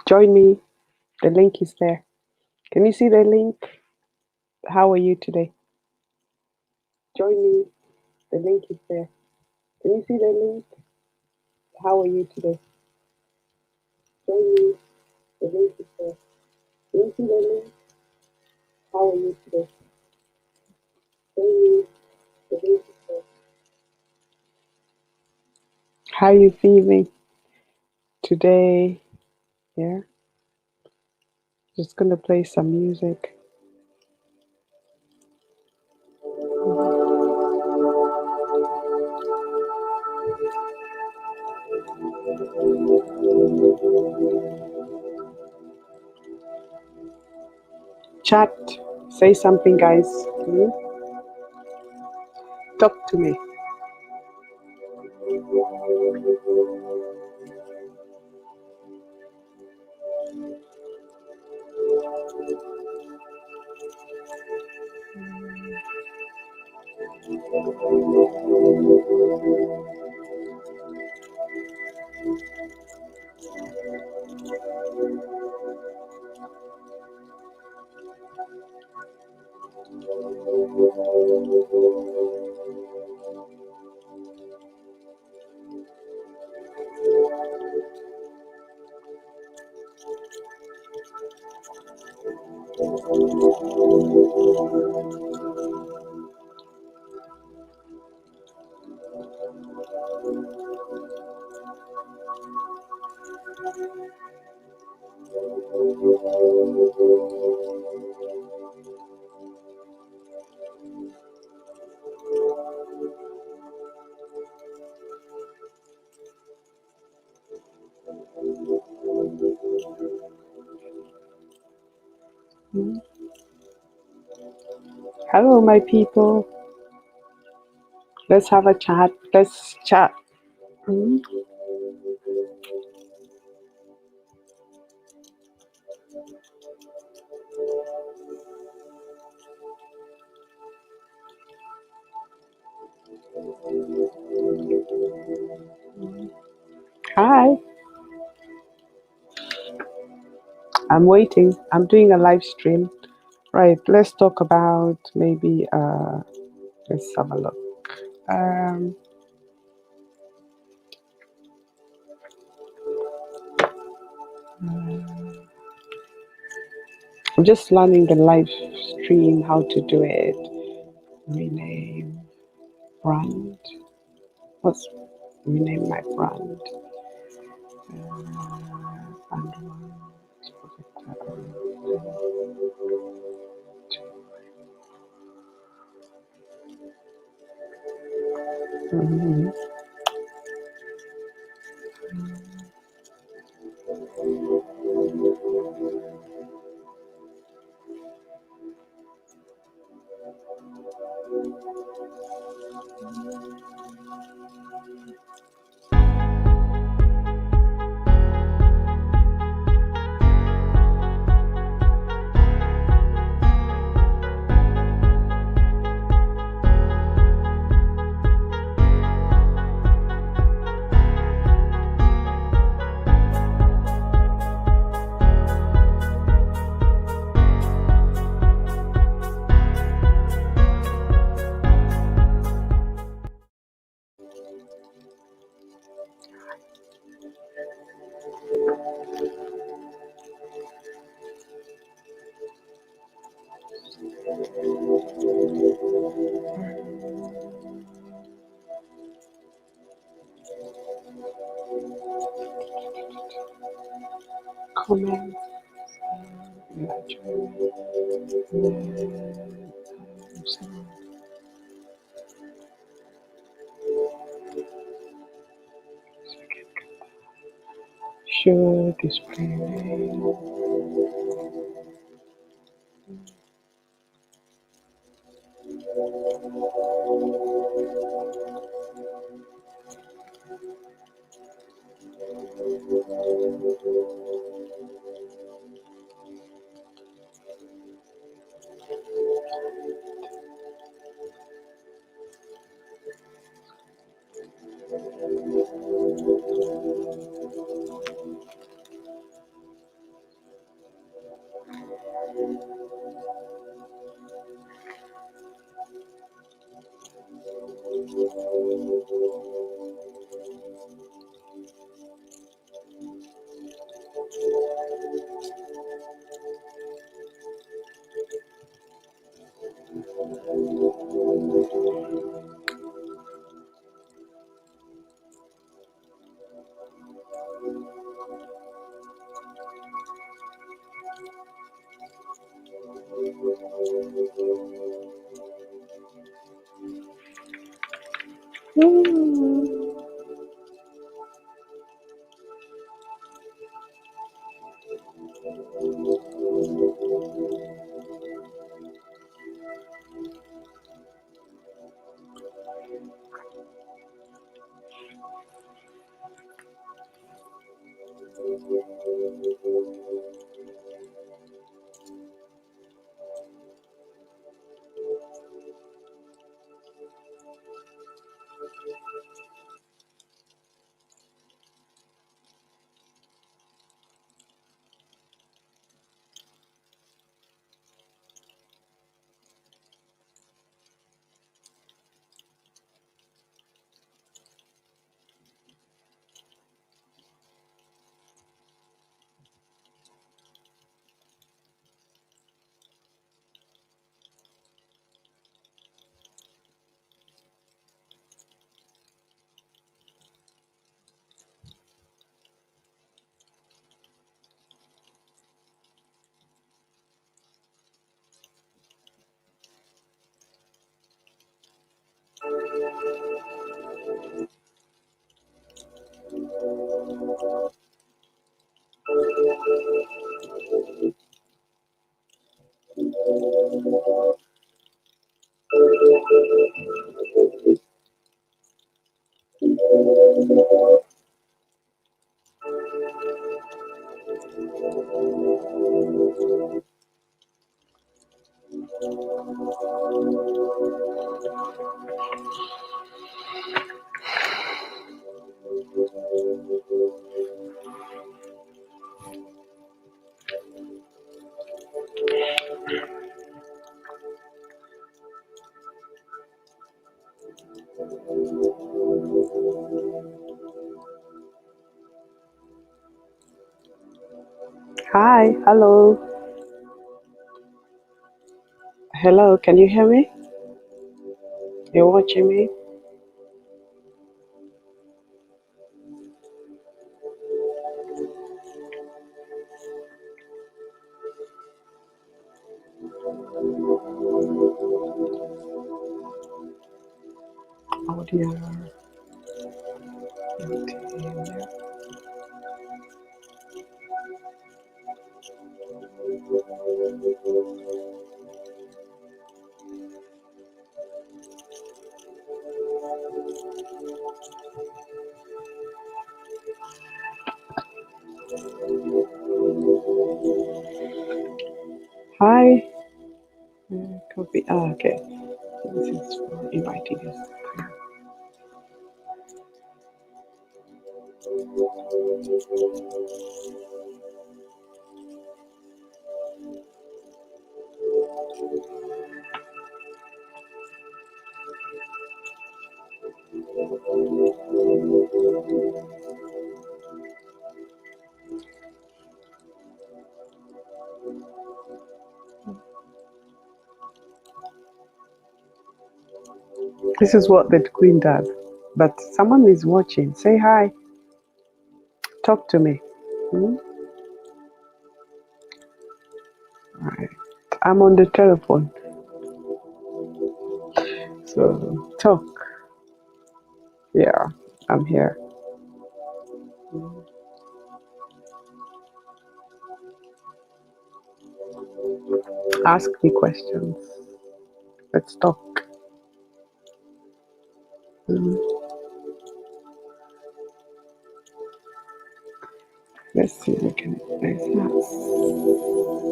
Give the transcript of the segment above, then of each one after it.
Join me. The link is there. Can you see the link? How are you today? Join me. The link is there. Can you see the link? How are you today? Join me. The link is there. Can you see the link? How are you today? Join me. The link is there. How are you feeling today? Yeah. Just gonna play some music. Chat. Say something, guys. Talk to me. Hello, my people. Let's have a chat. Let's chat. Hi. I'm waiting. I'm doing a live stream. Right. Let's talk about maybe. Let's have a look. I'm just learning the live stream, how to do it. Rename brand. Let's rename my brand. Comment. Show display name. Mm. Hi, hello. Hello, can you hear me? You're watching me? Audio. Hi. Copy. Ah, okay. This is for inviting us. This is what the queen does. But someone is watching. Say hi. Talk to me. Hmm? Right. I'm on the telephone. So talk. Yeah, I'm here. Ask me questions. Let's talk. Mhm. Let's see if we can. It's not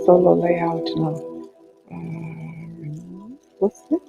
solo layout now. What's this?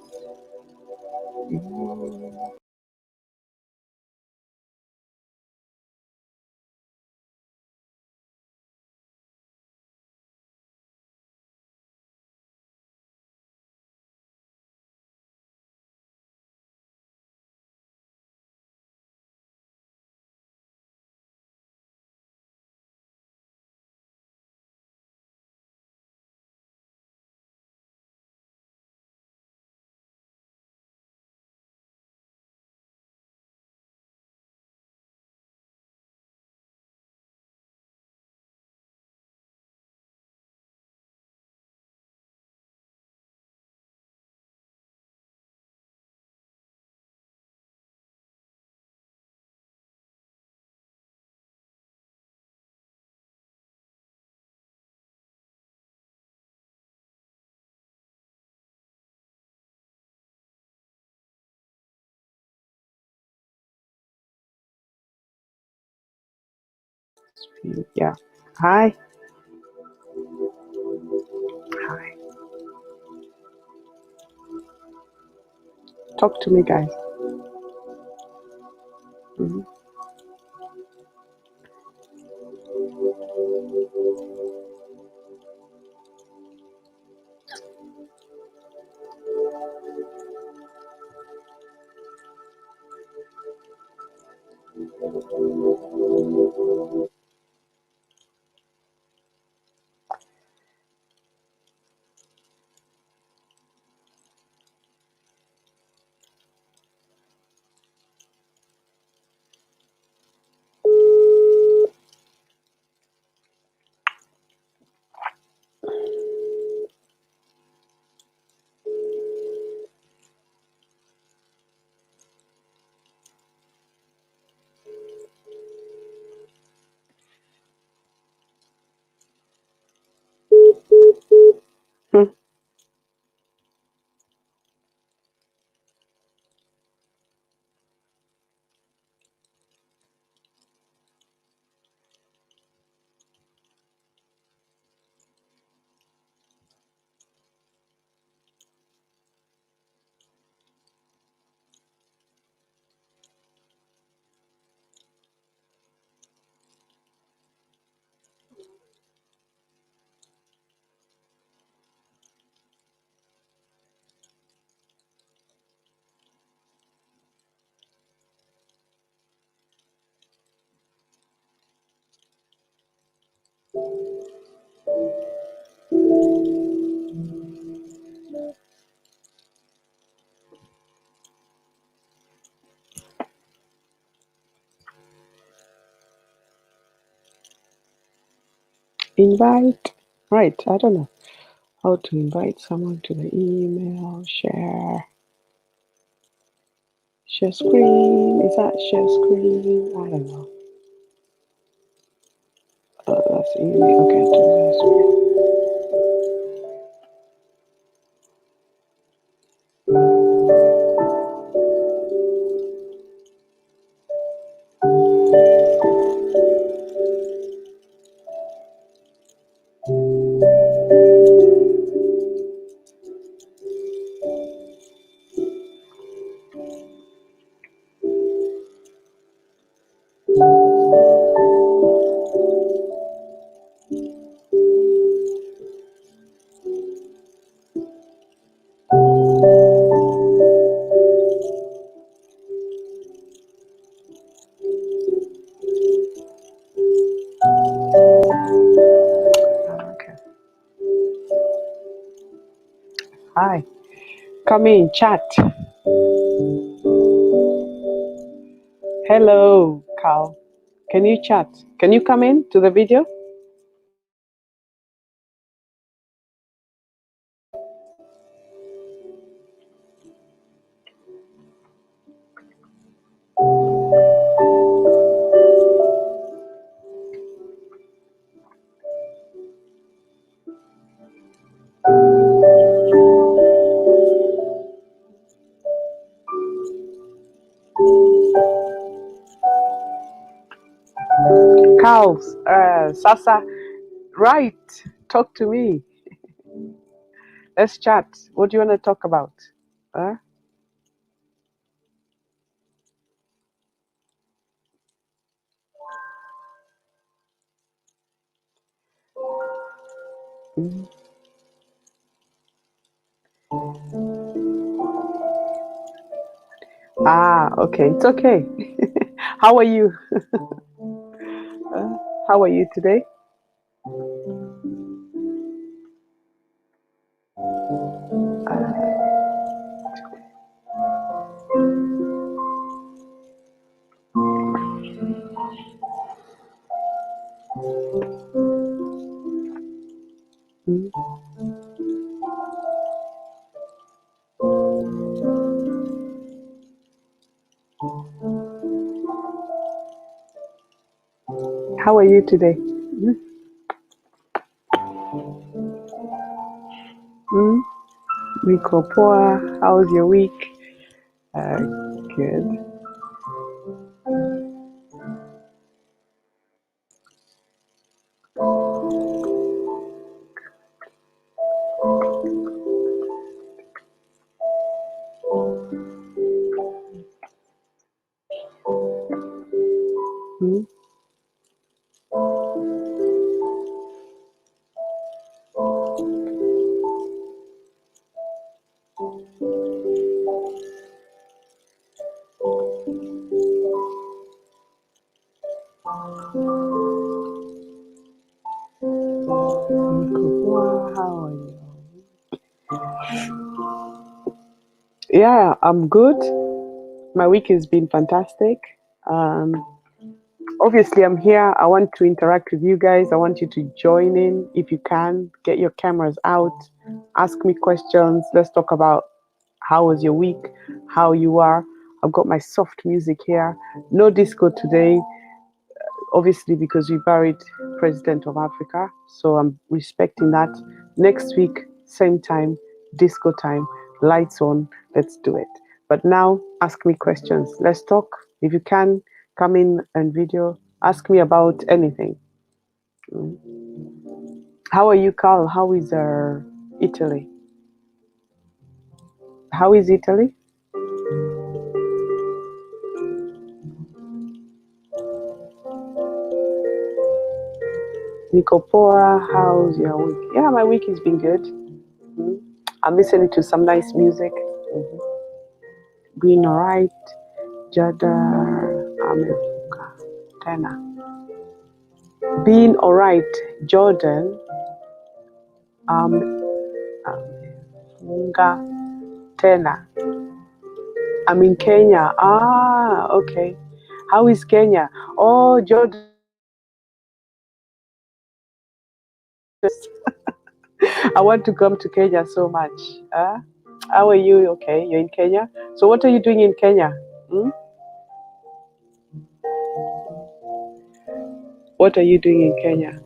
Yeah. Hi. Hi. Talk to me, guys. Mhm. Hmm. Invite. Right. I don't know how to invite someone to the email. Share screen. Is that share screen? I don't know. Oh, that's easy. Okay. To the screen. Okay. Hi. Come in. Chat. Hello, Carl. Can you chat? Can you come in to the video? Carl, Sasa, right. Talk to me. Let's chat. What do you want to talk about? Huh? Mhm. Ah, okay. It's okay. How are you? Uh, how are you today? Mhm. How are you today? Mm? Miko poa. How's your week? Uh, good. How are you? Yeah, I'm good. My week has been fantastic. Um, Obviously, I'm here. I want to interact with you guys. I want you to join in if you can. Get your cameras out. Ask me questions. Let's talk about how was your week, how you are. I've got my soft music here. No disco today, obviously because we buried President of Africa. So I'm respecting that. Next week, same time, disco time, lights on. Let's do it. But now, ask me questions. Let's talk. If you can, come in and video. Ask me about anything. How are you, Carl? How is Italy? How is Italy? Nicopora, how's your week? Yeah, my week has been good. Mhm. I'm listening to some nice music. Mhm. Being alright. Jada amefuka tena. Being alright. Jordan amefunga tena. I'm in Kenya. Ah, okay. How is Kenya? Oh, Jordan. I want to come to Kenya so much. How are you? Okay, you're in Kenya. So what are you doing in Kenya? Hmm? What are you doing in Kenya?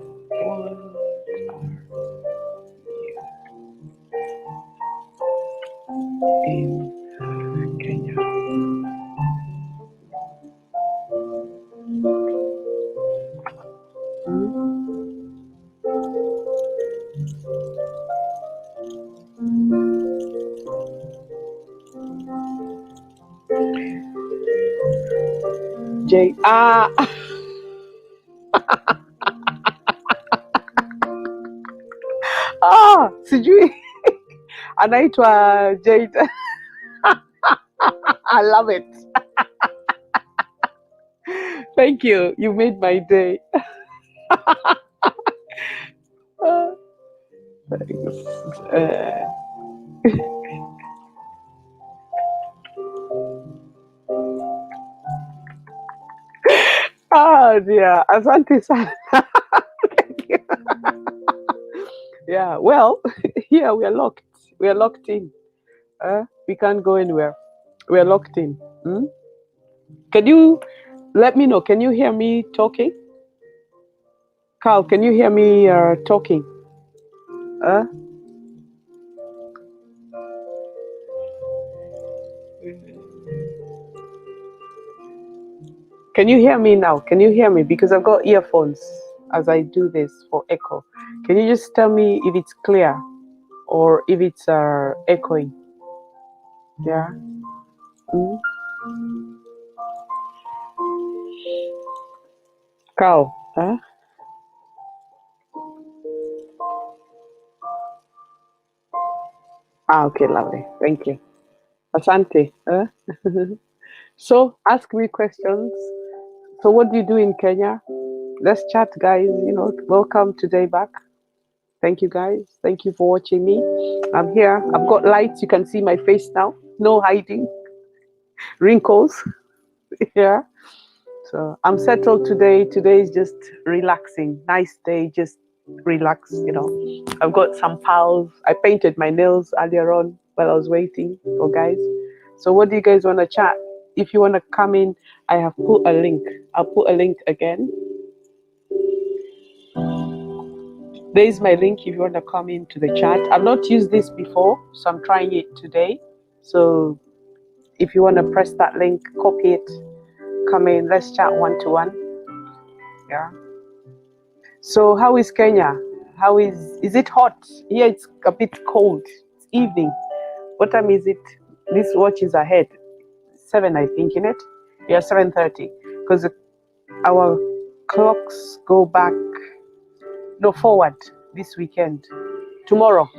In Kenya. J. Sijui anaitwa Jade. I love it. Thank you. You made my day. Uh, oh dear. Asante sana. Thank you. Yeah. Well, here we are locked. We are locked in. We can't go anywhere. We are locked in. Hmm? Can you let me know? Can you hear me talking? Carl, can you hear me talking? Uh? Can you hear me now? Can you hear me? Because I've got earphones as I do this for echo. Can you just tell me if it's clear or if it's echoing? Yeah. Mm? Carl, huh? Okay, lovely. Thank you. Asante. Huh? So, ask me questions. So, what do you do in Kenya? Let's chat, guys. Welcome today back. Thank you, guys. Thank you for watching me. I'm here. I've got lights. You can see my face now. No hiding. Wrinkles. Yeah. So I'm settled today. Today is just relaxing. Nice day. Just relax. I've got some pals. I painted my nails earlier on while I was waiting for guys. So what do you guys want to chat? If you want to come in, I have put a link. I'll put a link again. There is my link if you want to come into the chat. I've not used this before, so I'm trying it today. So if you want to press that link, copy it, come in, let's chat one-to-one. Yeah. So how is Kenya? Is it hot? Here it's a bit cold. It's evening. What time is it? This watch is ahead. 7, I think, in it. Yeah, 7:30. Because our clocks go back, no, forward this weekend. Tomorrow.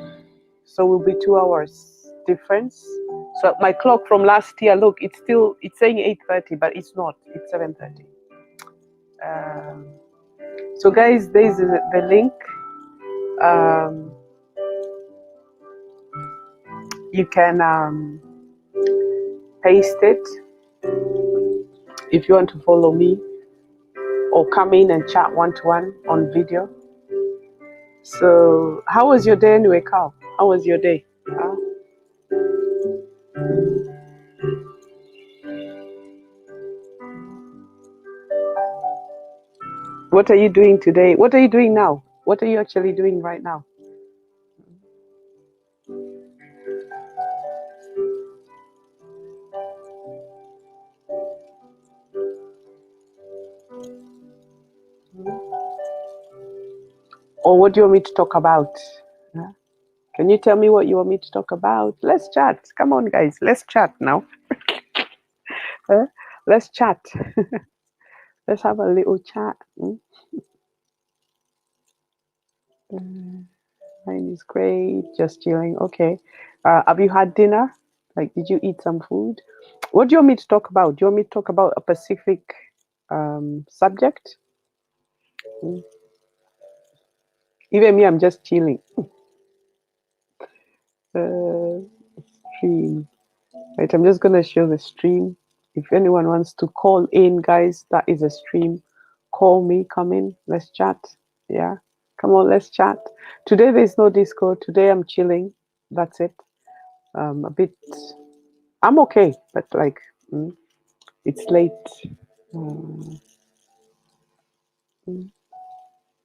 So will be 2 hours difference. So my clock from last year, look, it's saying 8:30, but it's not. It's 7:30. So guys, there is the link. Um, you can paste it if you want to follow me, or come in and chat one-to-one on video. So how was your day anyway, Carl? How was your day? What are you doing today? What are you doing now? What are you actually doing right now? Or what do you want me to talk about? Can you tell me what you want me to talk about? Let's chat. Come on, guys. Let's chat now. Let's chat. Let's have a little chat. Mine is great. Just chilling. Okay. Have you had dinner? Like, did you eat some food? What do you want me to talk about? Do you want me to talk about a specific subject? Even me, I'm just chilling. Stream. Right, I'm just gonna show the stream. If anyone wants to call in, guys, that is a stream. Call me, come in, let's chat. Yeah, come on, let's chat. Today there's no Discord. Today I'm chilling. That's it. A bit. I'm okay, but like, it's late.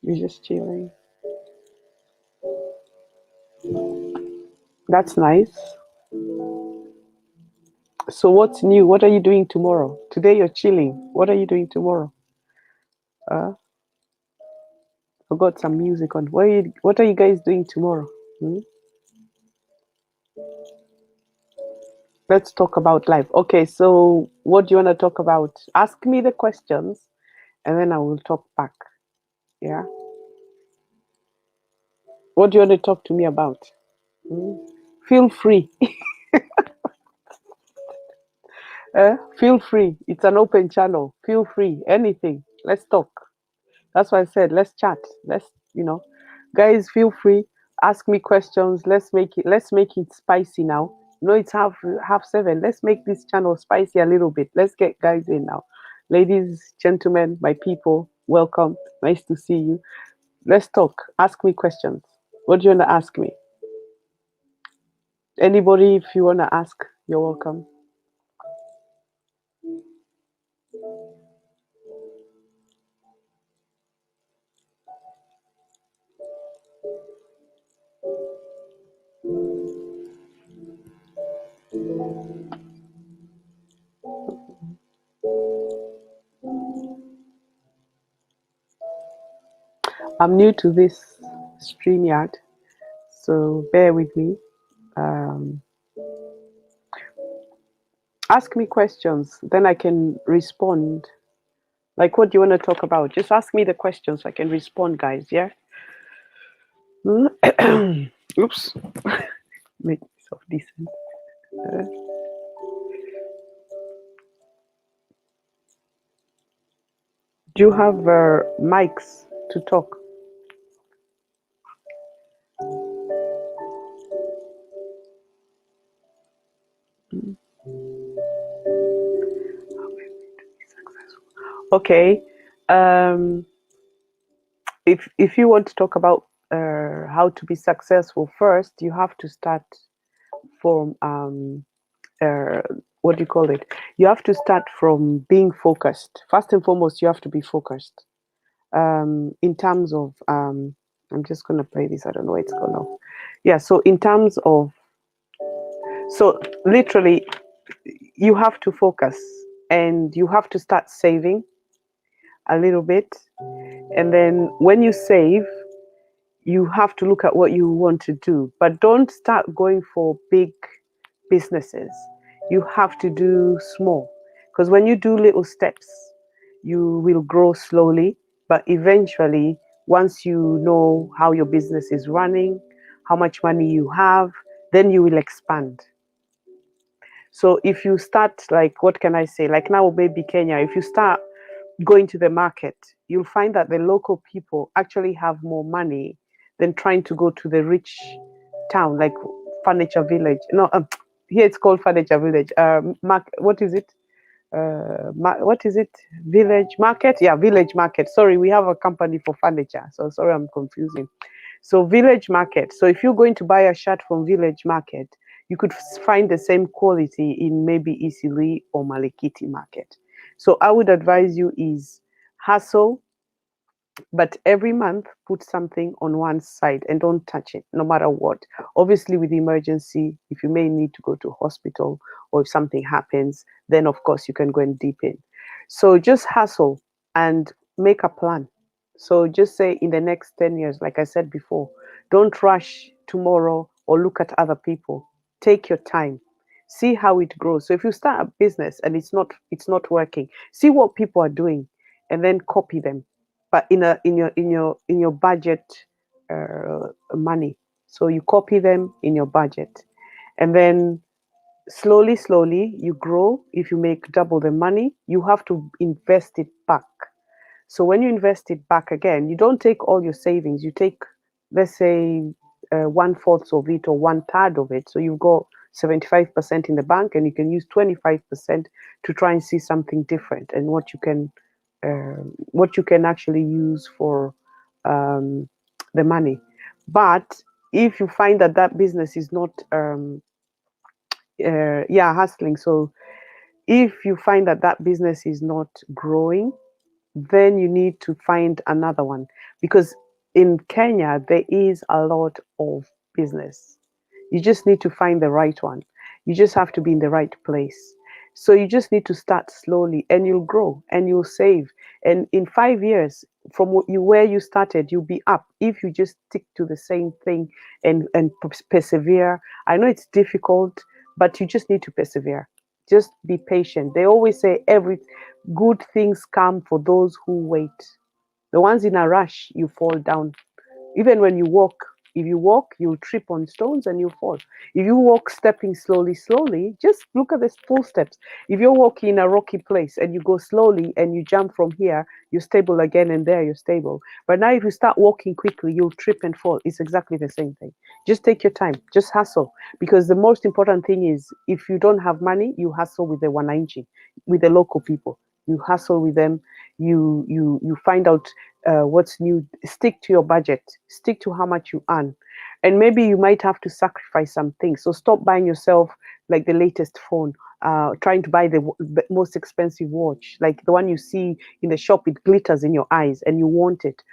You're just chilling. That's nice. So what's new? What are you doing tomorrow? Today you're chilling. What are you doing tomorrow? I got some music on. What are you guys doing tomorrow? Let's talk about life. Okay, so what do you want to talk about? Ask me the questions and then I will talk back. Yeah. What do you want to talk to me about? Feel free. Feel free. It's an open channel. Feel free. Anything. Let's talk. That's why I said let's chat. Let's, guys, feel free. Ask me questions. Let's make it spicy now. No, it's half 7. Let's make this channel spicy a little bit. Let's get guys in now. Ladies, gentlemen, my people, welcome. Nice to see you. Let's talk. Ask me questions. What do you want to ask me? Anybody, if you want to ask, you're welcome. I'm new to this StreamYard, so bear with me. Ask me questions, then I can respond. Like, what do you want to talk about? Just ask me the questions so I can respond, guys. Yeah. Oops. Make myself decent. Do you have mics to talk? Okay. If you want to talk about how to be successful, first you have to start from what do you call it? You have to start from being focused. First and foremost, you have to be focused. In terms of, I'm just gonna play this. I don't know where it's gonna. Yeah. So in terms of, so literally, you have to focus and you have to start saving a little bit, and then when you save, you have to look at what you want to do, but don't start going for big businesses. You have to do small, because when you do little steps, you will grow slowly, but eventually, once you know how your business is running, how much money you have, then you will expand. So if you start, like, what can I say? Like now, maybe Kenya, if you start going to the market, you'll find that the local people actually have more money than trying to go to the rich town like Furniture Village. No, here it's called Furniture Village. What is it? What is it? Village Market? Yeah, Village Market. Sorry, we have a company for furniture. So sorry, I'm confusing. So Village Market. So if you're going to buy a shirt from Village Market, you could find the same quality in maybe Isili or Malikiti Market. So I would advise you is hustle, but every month put something on one side and don't touch it no matter what. Obviously with emergency, if you may need to go to hospital or if something happens, then of course you can go and dip in. So just hustle and make a plan. So just say in the next 10 years, like I said before, don't rush tomorrow or look at other people. Take your time, see how it grows. So if you start a business and it's not working, see what people are doing and then copy them, but in your budget money. So you copy them in your budget, and then slowly you grow. If you make double the money, you have to invest it back. So when you invest it back again, you don't take all your savings. You take, let's say, 1/4 of it or 1/3 of it. So you've got 75% in the bank, and you can use 25% to try and see something different and what you can actually use for the money. But if you find that that business is not, yeah, hustling. So if you find that that business is not growing, then you need to find another one, because in Kenya there is a lot of business. You just need to find the right one. You just have to be in the right place. So you just need to start slowly, and you'll grow and you'll save. And in 5 years from where you started, you'll be up if you just stick to the same thing and persevere. I know it's difficult, but you just need to persevere. Just be patient. They always say every good things come for those who wait. The ones in a rush, you fall down. Even when you walk, if you walk, you'll trip on stones and you fall. If you walk stepping slowly, just look at the full steps. If you're walking in a rocky place and you go slowly and you jump from here, you're stable again, and there you're stable. But now if you start walking quickly, you'll trip and fall. It's exactly the same thing. Just take your time, just hustle. Because the most important thing is, if you don't have money, you hustle with the wananchi, with the local people. You hustle with them. You find out what's new. Stick to your budget. Stick to how much you earn, and maybe you might have to sacrifice some things. So stop buying yourself like the latest phone, trying to buy the most expensive watch, like the one you see in the shop. It glitters in your eyes and you want it.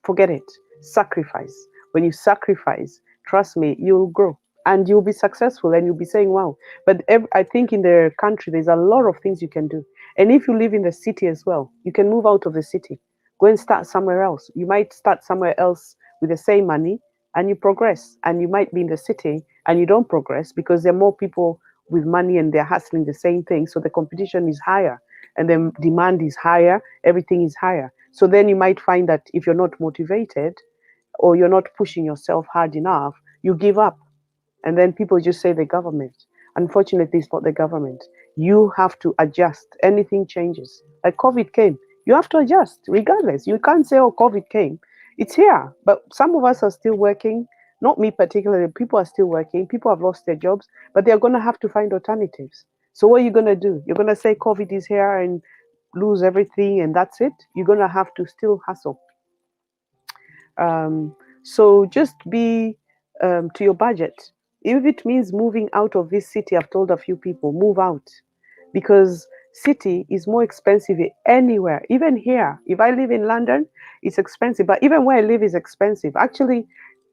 Forget it. Sacrifice. When you sacrifice, trust me, you'll grow and you'll be successful, and you'll be saying wow. But I think in the country there's a lot of things you can do. And if you live in the city as well, you can move out of the city, go and start somewhere else. You might start somewhere else with the same money and you progress. And you might be in the city and you don't progress because there are more people with money and they're hustling the same thing. So the competition is higher and the demand is higher, everything is higher. So then you might find that if you're not motivated or you're not pushing yourself hard enough, you give up. And then people just say the government. Unfortunately, it's not the government. You have to adjust. Anything changes. Like COVID came, you have to adjust regardless. You can't say, oh, COVID came. It's here. But some of us are still working. Not me particularly. People are still working. People have lost their jobs, but they're going to have to find alternatives. So what are you going to do? You're going to say COVID is here and lose everything and that's it? You're going to have to still hustle. So just be to your budget. If it means moving out of this city, I've told a few people, move out, because city is more expensive anywhere. Even here, if I live in London, it's expensive. But even where I live is expensive. Actually,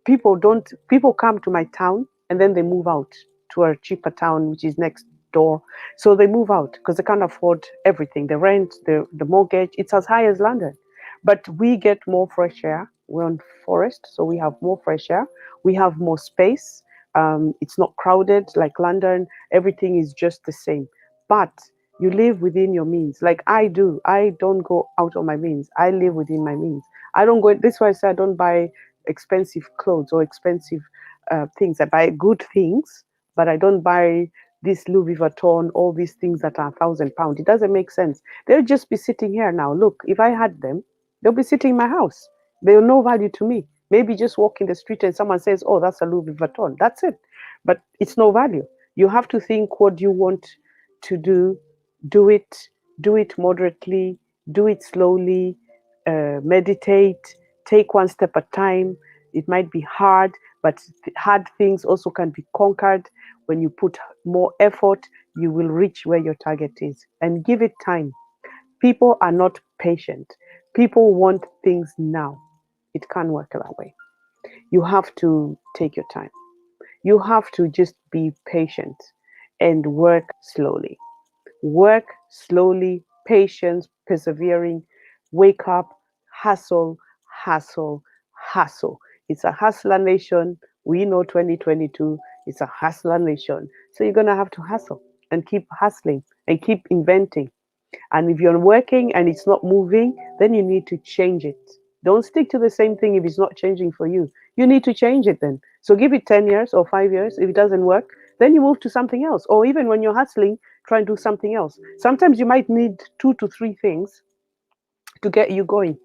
people come to my town and then they move out to a cheaper town which is next door. So they move out because they can't afford everything. The rent, the mortgage, it's as high as London. But we get more fresh air. We're on forest, so we have more fresh air. We have more space. It's not crowded like London. Everything is just the same. But you live within your means, like I do. I don't go out of my means. I live within my means. I don't go. This is why I say I don't buy expensive clothes or expensive things. I buy good things, but I don't buy this Louis Vuitton, all these things that are £1,000. It doesn't make sense. They'll just be sitting here now. Look, if I had them, they'll be sitting in my house. They're no value to me. Maybe just walk in the street and someone says, oh, that's a Louis Vuitton. That's it. But it's no value. You have to think what you want to do. Do it moderately, do it slowly, meditate, take one step at a time. It might be hard, but hard things also can be conquered. When you put more effort, you will reach where your target is, and give it time. People are not patient. People want things now. It can't work that way. You have to take your time. You have to just be patient and work slowly. Work slowly, patience, persevering, wake up, hustle, hustle, hustle. It's a hustler nation. We know 2022, it's a hustler nation. So you're going to have to hustle and keep hustling and keep inventing. And if you're working and it's not moving, then you need to change it. Don't stick to the same thing if it's not changing for you. You need to change it then. So give it 10 years or 5 years. If it doesn't work, then you move to something else. Or even when you're hustling, try and do something else. Sometimes you might need 2 to 3 things to get you going.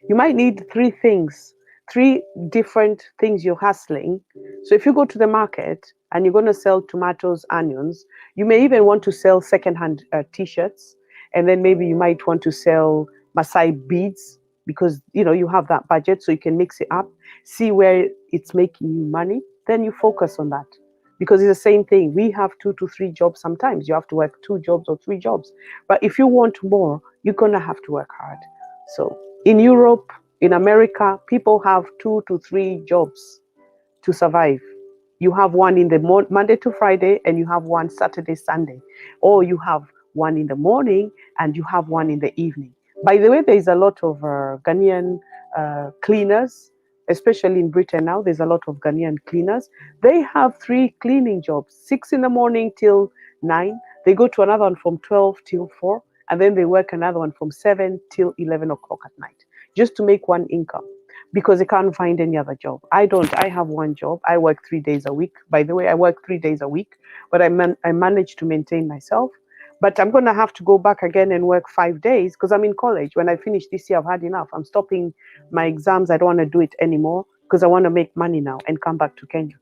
You might need 3 things, 3 different things you're hustling. So if you go to the market and you're going to sell tomatoes, onions, you may even want to sell secondhand t-shirts, and then maybe you might want to sell Masai beads because you have that budget, so you can mix it up, see where it's making you money, then you focus on that. Because it's the same thing. We have 2 to 3 jobs sometimes. You have to work 2 jobs or 3 jobs. But if you want more, you're going to have to work hard. So in Europe, in America, people have 2 to 3 jobs to survive. You have one in the Monday to Friday, and you have one Saturday, Sunday. Or you have one in the morning and you have one in the evening. By the way, there is a lot of Ghanaian cleaners, especially in Britain now. There's a lot of Ghanaian cleaners. They have 3 cleaning jobs, 6 in the morning till 9. They go to another one from 12 till 4. And then they work another one from 7 till 11 o'clock at night, just to make one income, because they can't find any other job. I don't. I have one job. I work 3 days a week. By the way, I work 3 days a week, but I manage to maintain myself. But I'm going to have to go back again and work 5 days because I'm in college. When I finish this year, I've had enough. I'm stopping my exams. I don't want to do it anymore because I want to make money now and come back to Kenya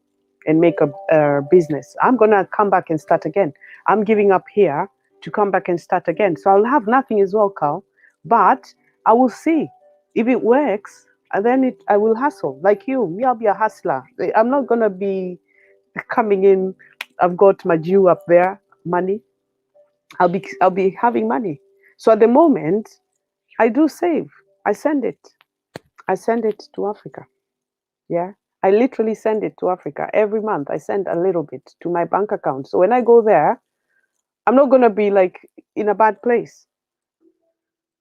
and make a business. I'm going to come back and start again. I'm giving up here to come back and start again. So I'll have nothing as well, Carl. But I will see if it works, and then I will hustle like you. Me, I'll be a hustler. I'm not gonna be coming in. I've got my due up there, money. I'll be having money. So at the moment, I do save. I send it. I send it to Africa. Yeah. I literally send it to Africa every month. I send a little bit to my bank account. So when I go there, I'm not gonna be like in a bad place.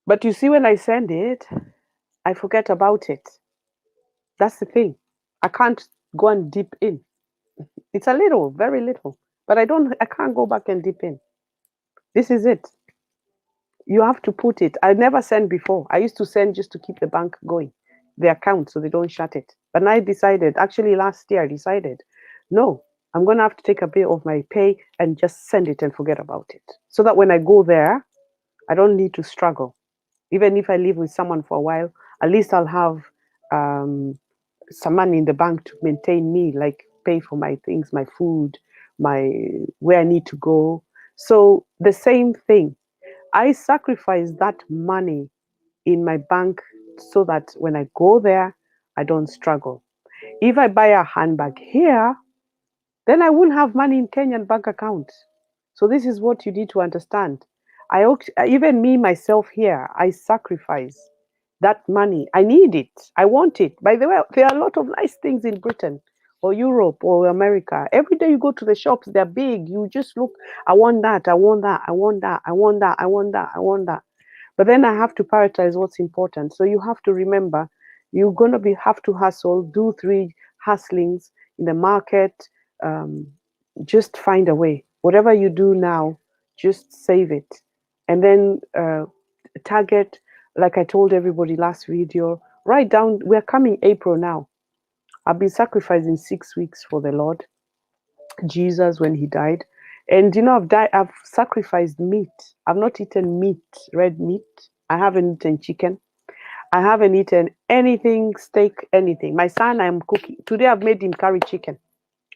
But you see, when I send it, I forget about it. That's the thing. I can't go and dip in. It's a little, very little, but I can't go back and dip in. This is it. You have to put it. I never sent before. I used to send just to keep the bank going, the account, so they don't shut it. But I decided, actually last year, I decided, no, I'm going to have to take a bit of my pay and just send it and forget about it. So that when I go there, I don't need to struggle. Even if I live with someone for a while, at least I'll have some money in the bank to maintain me, like pay for my things, my food, my where I need to go. So the same thing. I sacrifice that money in my bank so that when I go there, I don't struggle. If I buy a handbag here, then I won't have money in Kenyan bank account. So this is what you need to understand. Even me myself here, I sacrifice that money. I need it. I want it. By the way, there are a lot of nice things in Britain or Europe or America. Every day you go to the shops, they're big. You just look, I want that, I want that, I want that, I want that, I want that, I want that. But then I have to prioritize what's important. So you have to remember, you're gonna have to hustle, do 3 hustlings in the market. Um, just find a way. Whatever you do now, just save it, and then target. Like I told everybody last video, write down. We're coming April now. I've been sacrificing 6 weeks for the Lord Jesus when He died, and I've sacrificed meat. I've not eaten meat, red meat. I haven't eaten chicken. I haven't eaten anything, steak, anything. My son, I'm cooking. Today I've made him curry chicken.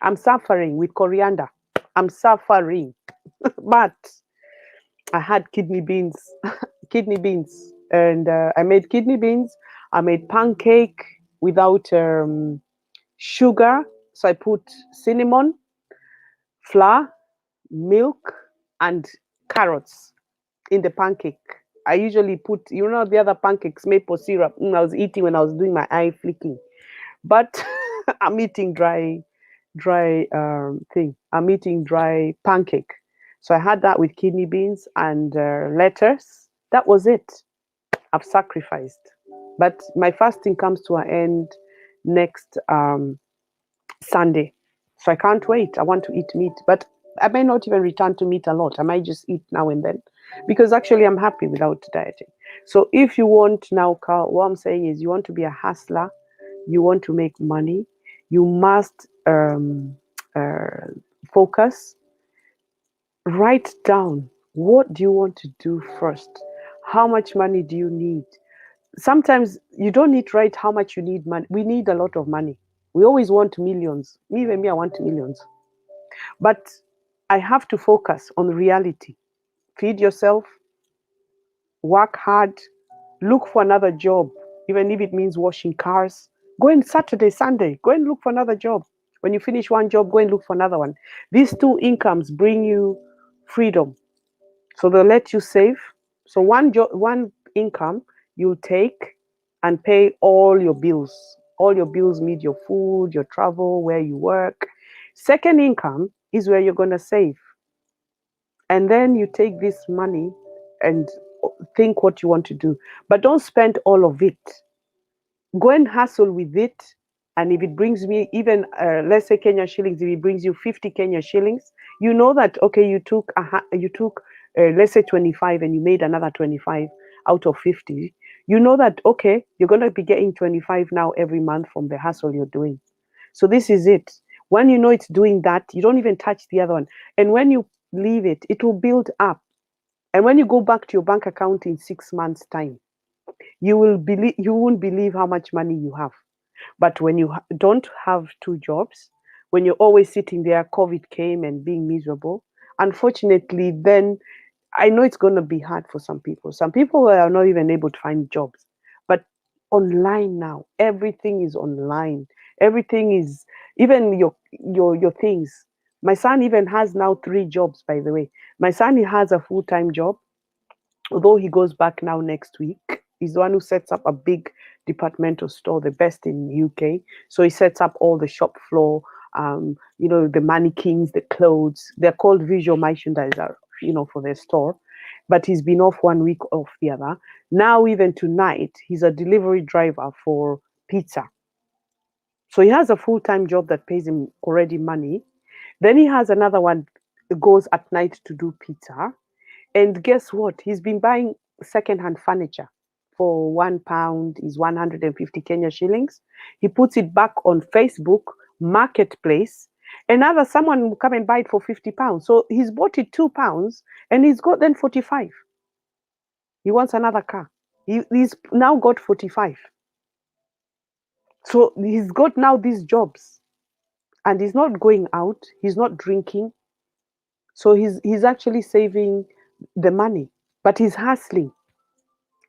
I'm suffering with coriander. I'm suffering. But I had kidney beans, kidney beans. And I made kidney beans. I made pancake without sugar. So I put cinnamon, flour, milk, and carrots in the pancake. I usually put, the other pancakes, maple syrup. I was eating when I was doing my eye flicking. But I'm eating dry thing. I'm eating dry pancake. So I had that with kidney beans and lettuce. That was it. I've sacrificed. But my fasting comes to an end next Sunday. So I can't wait. I want to eat meat. But I may not even return to meat a lot. I might just eat now and then. Because actually I'm happy without dieting. So if you want now, Carl, what I'm saying is you want to be a hustler, you want to make money, you must uh, focus. Write down, what do you want to do first? How much money do you need? Sometimes you don't need to write how much you need money. We need a lot of money. We always want millions. Even me, I want millions. But I have to focus on reality. Feed yourself, work hard, look for another job, even if it means washing cars. Go in Saturday, Sunday, go and look for another job. When you finish one job, go and look for another one. These two incomes bring you freedom. So they'll let you save. So one income you'll take and pay all your bills. All your bills mean your food, your travel, where you work. Second income is where you're going to save. And then you take this money and think what you want to do. But don't spend all of it. Go and hustle with it. And if it brings me even, let's say Kenya shillings, if it brings you 50 Kenya shillings, you know that, okay, you took let's say 25 and you made another 25 out of 50. You know that, okay, you're going to be getting 25 now every month from the hustle you're doing. So this is it. When you know it's doing that, you don't even touch the other one. And when you leave it, it will build up. And when you go back to your bank account in 6 months' time, you won't believe how much money you have. But when you don't have two jobs, when you're always sitting there, COVID came and being miserable, unfortunately, then I know it's going to be hard for some people. Some people are not even able to find jobs. But online now, everything is online. Everything is, even your things. My son even has now 3 jobs, by the way. My son, he has a full-time job, although he goes back now next week. He's the one who sets up a big departmental store, the best in UK. So he sets up all the shop floor, the mannequins, the clothes. They're called visual merchandiser, for their store. But he's been off 1 week, off the other. Now, even tonight, he's a delivery driver for pizza. So he has a full-time job that pays him already money. Then he has another one that goes at night to do pizza. And guess what? He's been buying second-hand furniture for £1 is 150 Kenya shillings. He puts it back on Facebook Marketplace. Another someone will come and buy it for £50. So he's bought it £2 and he's got then 45. He wants another car. He's now got 45. So he's got now these jobs and he's not going out. He's not drinking. So he's actually saving the money, but he's hustling.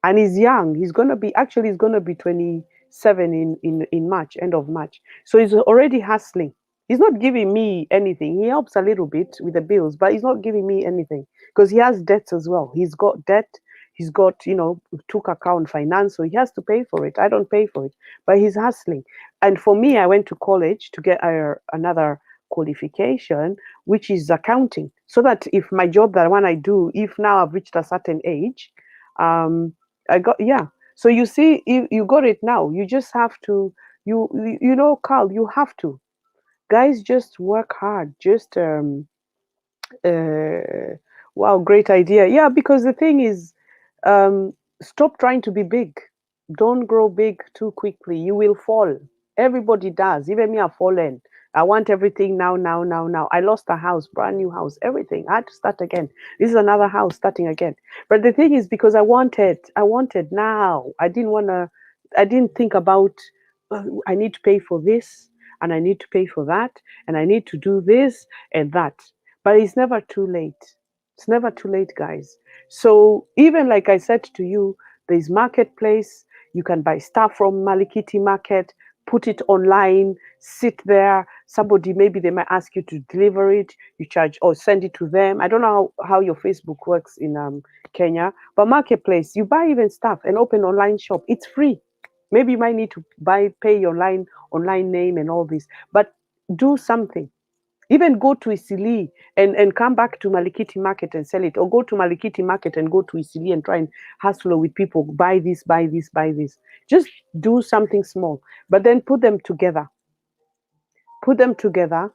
And he's young. He's gonna be 27 in March, end of March. So he's already hustling. He's not giving me anything. He helps a little bit with the bills, but he's not giving me anything because he has debts as well. He's got debt. He's got, took account finance, so he has to pay for it. I don't pay for it, but he's hustling. And for me, I went to college to get another qualification, which is accounting, so that if my job that one I do, if now I've reached a certain age, um, I got, yeah. So you see, you got it now. You just have to, Carl, you have to. Guys, just work hard. Just uh, wow, great idea. Yeah, because the thing is, stop trying to be big. Don't grow big too quickly. You will fall. Everybody does. Even me, I've fallen. I want everything now, now, now, now. I lost a house, brand new house, everything. I had to start again. This is another house starting again. But the thing is, because I wanted now. I didn't think about, I need to pay for this and I need to pay for that and I need to do this and that. But it's never too late. It's never too late, guys. So even like I said to you, there's marketplace. You can buy stuff from Malikiti Market, put it online, sit there. Somebody, maybe they might ask you to deliver it. You charge or send it to them. I don't know how your Facebook works in Kenya, but marketplace, you buy even stuff and open online shop. It's free. Maybe you might need to pay your online name and all this, but do something. Even go to Isili and come back to Malikiti Market and sell it, or go to Malikiti Market and go to Isili and try and hustle with people, buy this, buy this, buy this. Just do something small, but then put them together. Put them together,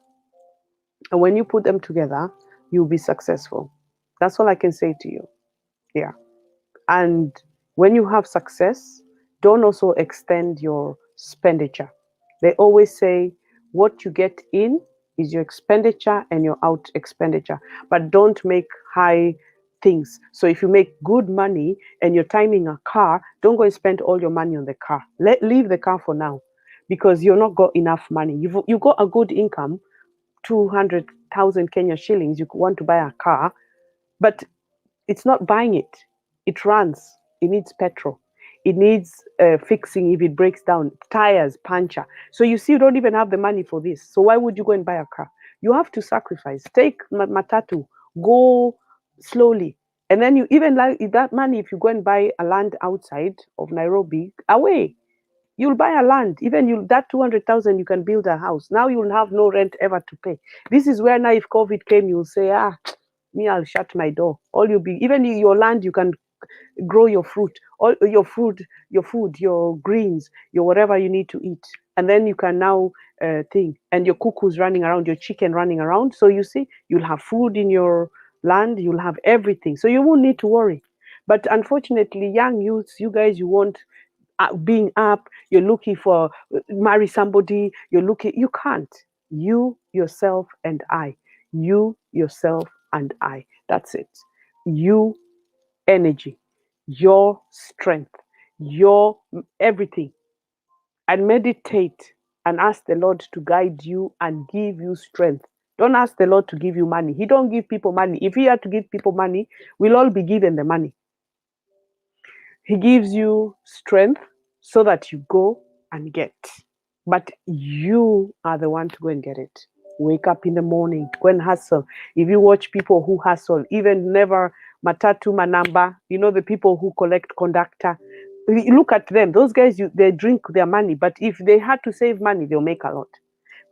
and when you put them together, you'll be successful. That's all I can say to you. Yeah. And when you have success, don't also extend your expenditure. They always say what you get in is your expenditure and your out expenditure, but don't make high things. So if you make good money and you're timing a car, don't go and spend all your money on the car. Leave the car for now, because you're not got enough money. You got a good income, 200,000 Kenya shillings. You want to buy a car, but it's not buying it. It runs. It needs petrol. It needs fixing if it breaks down, tires, puncture. So you see, you don't even have the money for this. So why would you go and buy a car? You have to sacrifice. Take matatu, go slowly. And then you even like that money, if you go and buy a land outside of Nairobi, away, you'll buy a land. Even you that 200,000, you can build a house. Now you'll have no rent ever to pay. This is where now, if COVID came, you'll say, me, I'll shut my door. All you'll be, even your land, you can grow your fruit, all your greens, your whatever you need to eat, and then you can now think. And your cuckoo's running around, your chicken running around. So you see, you'll have food in your land, you'll have everything, so you won't need to worry. But unfortunately, young youths, you guys, you want being up, you're looking for marry somebody, you can't. You yourself and I, you yourself and I. That's it. You energy, your strength, your everything, and meditate and ask the Lord to guide you and give you strength. Don't ask the Lord to give you money. He don't give people money. If he had to give people money, we'll all be given the money. He gives you strength so that you go and get. But you are the one to go and get it. Wake up in the morning, go and hustle. If you watch people who hustle, even never matatu manamba, the people who collect conductor, look at them. Those guys, they drink their money, but if they had to save money, they'll make a lot.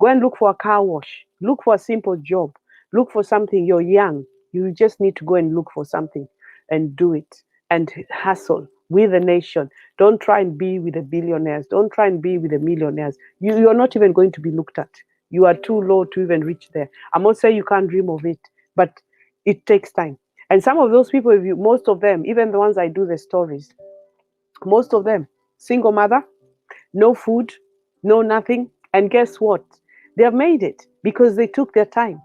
Go and look for a car wash. Look for a simple job. Look for something. You're young. You just need to go and look for something and do it and hustle with the nation. Don't try and be with the billionaires. Don't try and be with the millionaires. You're not even going to be looked at. You are too low to even reach there. I'm not saying you can't dream of it, but it takes time. And some of those people, most of them, even the ones I do the stories, most of them, single mother, no food, no nothing. And guess what? They have made it because they took their time.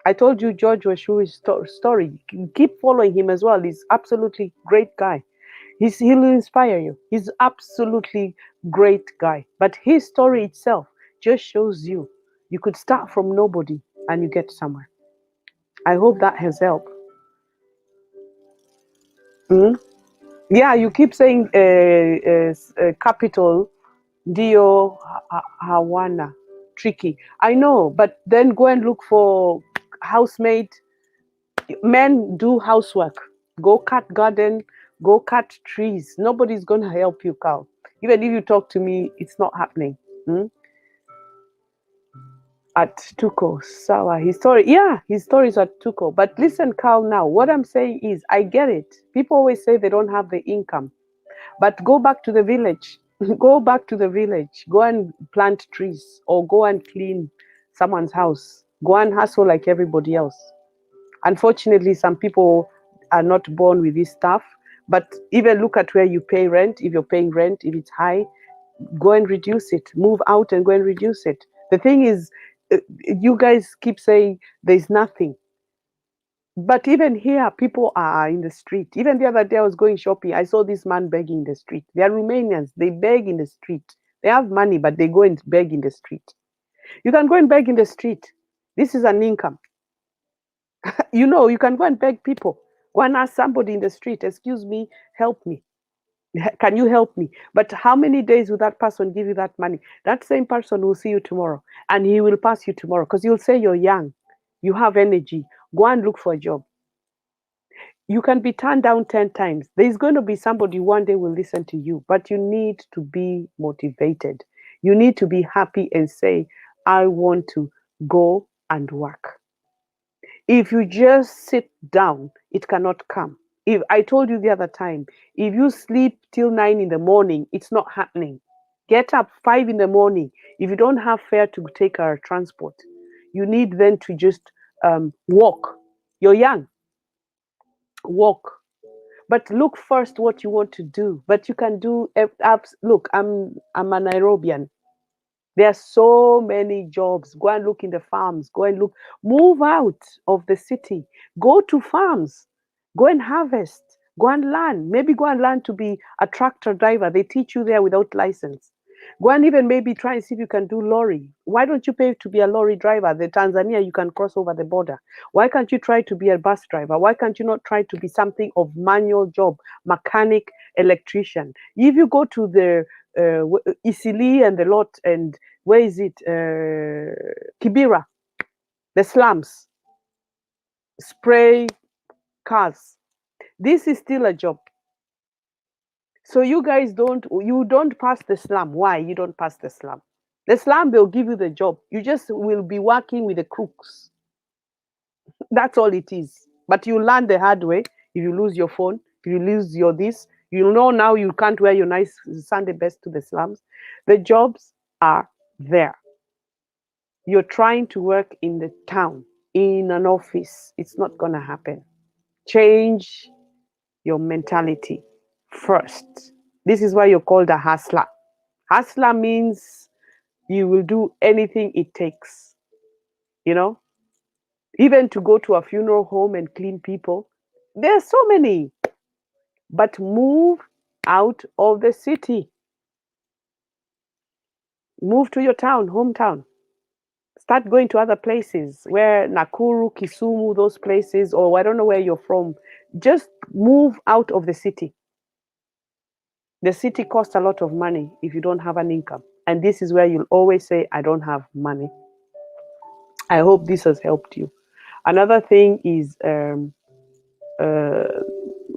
I told you George Washui's story. Keep following him as well. He's absolutely great guy. He'll inspire you. He's absolutely great guy. But his story itself just shows you could start from nobody and you get somewhere. I hope that has helped. Mm? Yeah, you keep saying capital, Dio Hawana, tricky. I know, but then go and look for housemaid. Men do housework. Go cut garden, go cut trees. Nobody's going to help you, Carl. Even if you talk to me, it's not happening. At Tuko, Sawa. His story is at Tuko. But listen, Carl, now, what I'm saying is, I get it. People always say they don't have the income. But go back to the village. Go back to the village. Go and plant trees or go and clean someone's house. Go and hustle like everybody else. Unfortunately, some people are not born with this stuff. But even look at where you pay rent. If you're paying rent, if it's high, go and reduce it. Move out and go and reduce it. The thing is, You guys keep saying there's nothing. But even here, people are in the street. Even the other day, I was going shopping. I saw this man begging in the street. They are Romanians. They beg in the street. They have money, but they go and beg in the street. You can go and beg in the street. This is an income. You know, you can go and beg people. Go and ask somebody in the street, excuse me, help me. Can you help me? But how many days will that person give you that money? That same person will see you tomorrow and he will pass you tomorrow because you'll say you're young, you have energy. Go and look for a job. You can be turned down 10 times. There's going to be somebody one day will listen to you, but you need to be motivated. You need to be happy and say, I want to go and work. If you just sit down, it cannot come. If I told you the other time, if you sleep till 9 in the morning, it's not happening. Get up 5 in the morning. If you don't have fare to take our transport, you need then to just walk. You're young, walk. But look first what you want to do. But you can do apps. Look, I'm a Nairobian. There are so many jobs. Go and look in the farms. Go and look. Move out of the city. Go to farms. Go and harvest. Go and learn. Maybe go and learn to be a tractor driver. They teach you there without license. Go and even maybe try and see if you can do lorry. Why don't you pay to be a lorry driver? The Tanzania, you can cross over the border. Why can't you try to be a bus driver? Why can't you not try to be something of manual job, mechanic, electrician? If you go to the Isili and the lot, and where is it? Kibera, the slums, spray cars. This is still a job. So you guys don't pass the slum. Why you don't pass the slum? The slum, they'll give you the job. You just will be working with the crooks. That's all it is. But you learn the hard way. If you lose your phone, if you lose your this, you know now you can't wear your nice Sunday best to the slums. The jobs are there. You're trying to work in the town, in an office. It's not going to happen. Change your mentality first. This is why you're called a hustler. Hustler means you will do anything it takes, you know, even to go to a funeral home and clean people. There are so many, but move out of the city. Move to your town, hometown. Start going to other places where Nakuru, Kisumu, those places, or I don't know where you're from. Just move out of the city. The city costs a lot of money if you don't have an income. And this is where you'll always say, I don't have money. I hope this has helped you. Another thing is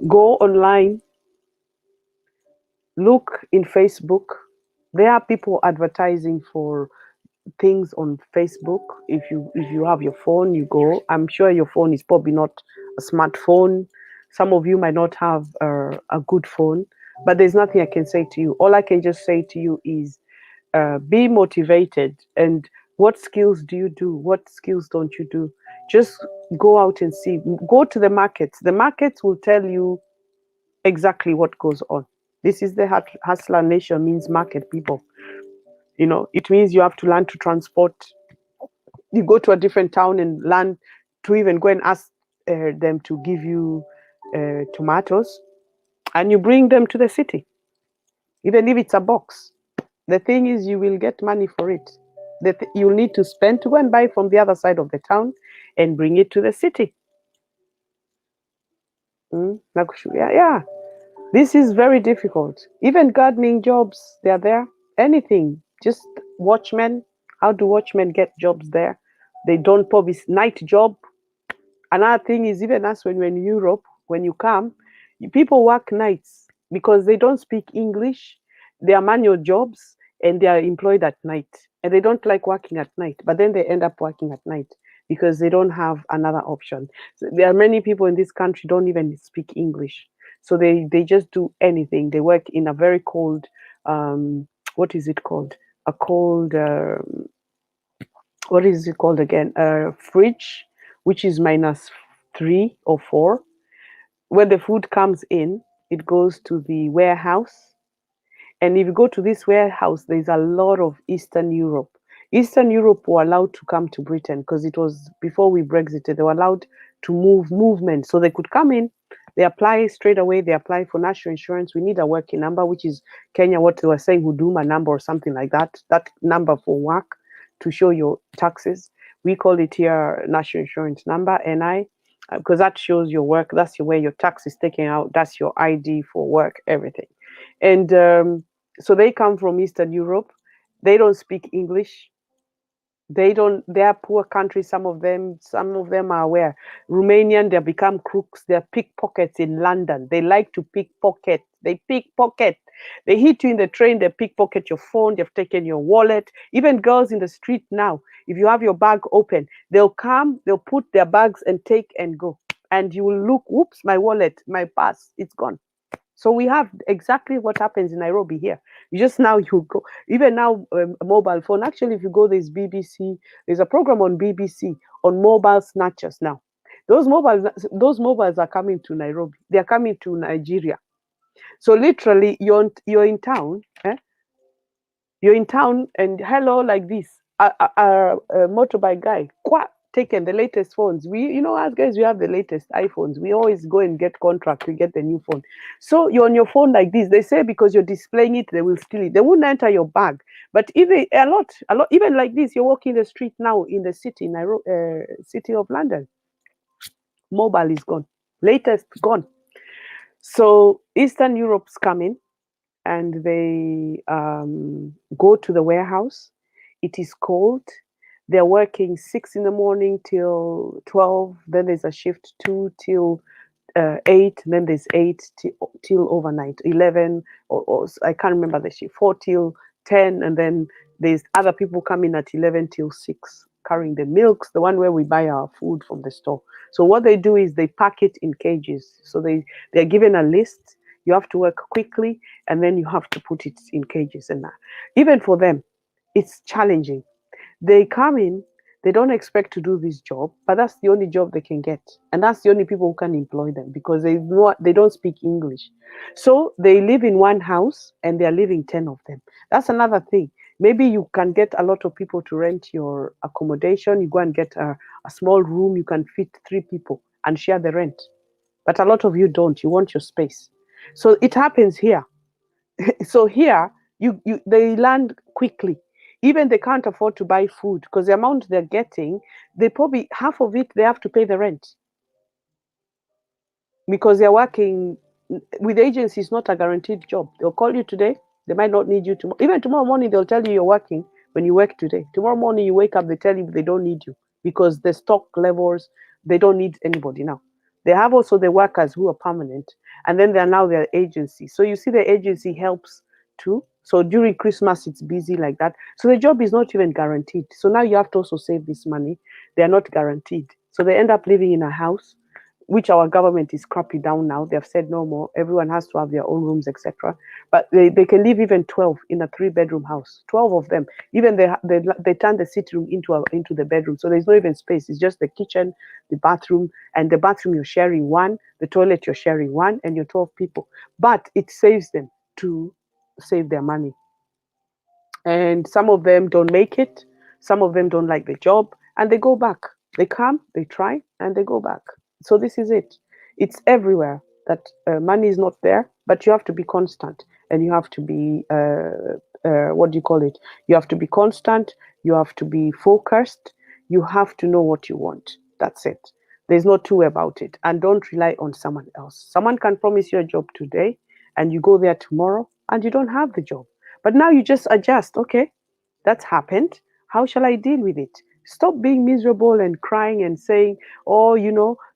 go online, look in Facebook. There are people advertising for things on Facebook. If you have your phone, you go. I'm sure your phone is probably not a smartphone. Some of you might not have a good phone, but there's nothing I can say to you. All I can just say to you is be motivated. And what skills do you do? What skills don't you do? Just go out and see. Go to the markets. The markets will tell you exactly what goes on. This is the hustler nation, means market people. You know, it means you have to learn to transport. You go to a different town and learn to even go and ask them to give you tomatoes, and you bring them to the city, even if it's a box. The thing is, you will get money for it. You'll need to spend to go and buy from the other side of the town and bring it to the city. Yeah, yeah. This is very difficult. Even gardening jobs, they're there. Anything. Just watchmen. How do watchmen get jobs there? They don't probably night job. Another thing is, even us when we're in Europe, when you come, people work nights because they don't speak English. They are manual jobs and they are employed at night. And they don't like working at night, but then they end up working at night because they don't have another option. So there are many people in this country don't even speak English. So they just do anything. They work in a very cold, what is it called? A cold, what is it called again? Fridge, which is -3 or 4. When the food comes in, it goes to the warehouse. And if you go to this warehouse, there's a lot of Eastern Europe. Eastern Europe were allowed to come to Britain because it was before we Brexited. They were allowed to movement, so they could come in. They apply straight away. They apply for national insurance. We need a working number, which is Kenya what they were saying, Huduma number or something like that. That number for work to show your taxes. We call it here national insurance number (NI) because that shows your work. That's where your tax is taken out. That's your ID for work, everything. And so they come from Eastern Europe. They don't speak English. They are poor countries. Some of them are where Romanian. They become crooks. They're pickpockets in London. They like to pickpocket. They pickpocket. They hit you in the train. They pickpocket your phone. They've taken your wallet. Even girls in the street now, if you have your bag open, they'll come, they'll put their bags and take and go, and you will look, whoops, my wallet, my purse, it's gone. So we have exactly what happens in Nairobi here. You just now you go, even now, a mobile phone. Actually, if you go, there's a program on BBC on mobile snatchers now. Those mobiles are coming to Nairobi. They are coming to Nigeria. So literally, you're in town. You're in town and hello, like this, a motorbike guy, taken the latest phones. As guys, we have the latest iPhones. We always go and get contract. We get the new phone. So you're on your phone like this. They say because you're displaying it, they will steal it. They won't enter your bag. But even a lot, even like this, you're walking the street now in the city, city of London. Mobile is gone. Latest gone. So Eastern Europe's coming and they go to the warehouse. It is cold. They're working 6 in the morning till 12. Then there's a shift 2 till 8. Then there's 8 till overnight, 11, or I can't remember the shift, 4 till 10. And then there's other people coming at 11 till 6, carrying the milks, the one where we buy our food from the store. So what they do is they pack it in cages. So they're given a list. You have to work quickly, and then you have to put it in cages. And even for them, it's challenging. They come in, they don't expect to do this job, but that's the only job they can get. And that's the only people who can employ them because they don't speak English. So they live in one house and they're living 10 of them. That's another thing. Maybe you can get a lot of people to rent your accommodation. You go and get a small room, you can fit 3 people and share the rent. But a lot of you don't. You want your space. So it happens here. So here, they land quickly. Even they can't afford to buy food because the amount they're getting, they probably half of it they have to pay the rent because they're working with agencies. Not a guaranteed job. They'll call you today, they might not need you tomorrow. Even tomorrow morning, they'll tell you you're working when you work today. Tomorrow morning, you wake up, they tell you they don't need you because the stock levels, they don't need anybody now. They have also the workers who are permanent, and then they're now their agency. So you see, the agency helps too. So during Christmas, it's busy like that. So the job is not even guaranteed. So now you have to also save this money. They are not guaranteed. So they end up living in a house which our government is crapping down now. They've said no more. Everyone has to have their own rooms, etc. But they can live even 12 in a 3-bedroom house. 12 of them. Even they turn the sitting room into the bedroom. So there's no even space. It's just the kitchen, the bathroom, and the bathroom you're sharing one, the toilet you're sharing one, and you're 12 people. But it saves them to save their money. And some of them don't make it. Some of them don't like the job, and they go back. They come, they try, and they go back. So this is it. It's everywhere that money is not there, but you have to be constant, and you have to be what do you call it? You have to be constant. You have to be focused. You have to know what you want. That's it. There's no two about it, and don't rely on someone else. Someone can promise you a job today, and you go there tomorrow, and you don't have the job. But now you just adjust. Okay, that's happened. How shall I deal with it? Stop being miserable and crying and saying, oh,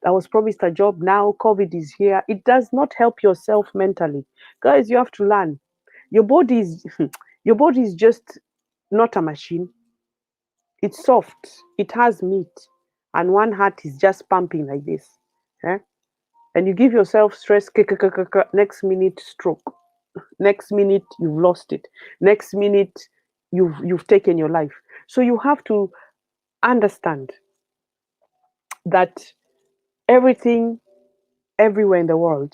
I was promised a job. Now COVID is here. It does not help yourself mentally. Guys, you have to learn. Your body is your body is just not a machine. It's soft. It has meat. And one heart is just pumping like this. Eh? And you give yourself stress, next minute stroke. Next minute you've lost it. Next minute you've taken your life. So you have to understand that everything everywhere in the world,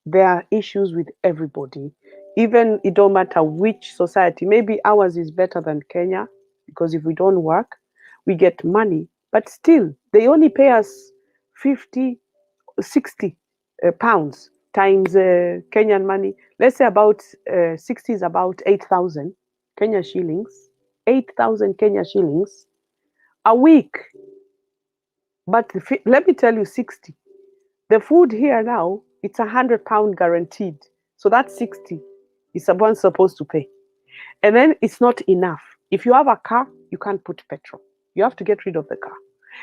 there are issues with everybody. Even it don't matter which society. Maybe ours is better than Kenya. because if we don't work, we get money, but still they only pay us 50, 60 pounds times Kenyan money. Let's say about 60 is about 8,000 Kenya shillings, 8,000 Kenya shillings a week. But let me tell you, 60. The food here now, it's £100 guaranteed. So that's 60 is someone supposed to pay. And then it's not enough. If you have a car, you can't put petrol. You have to get rid of the car.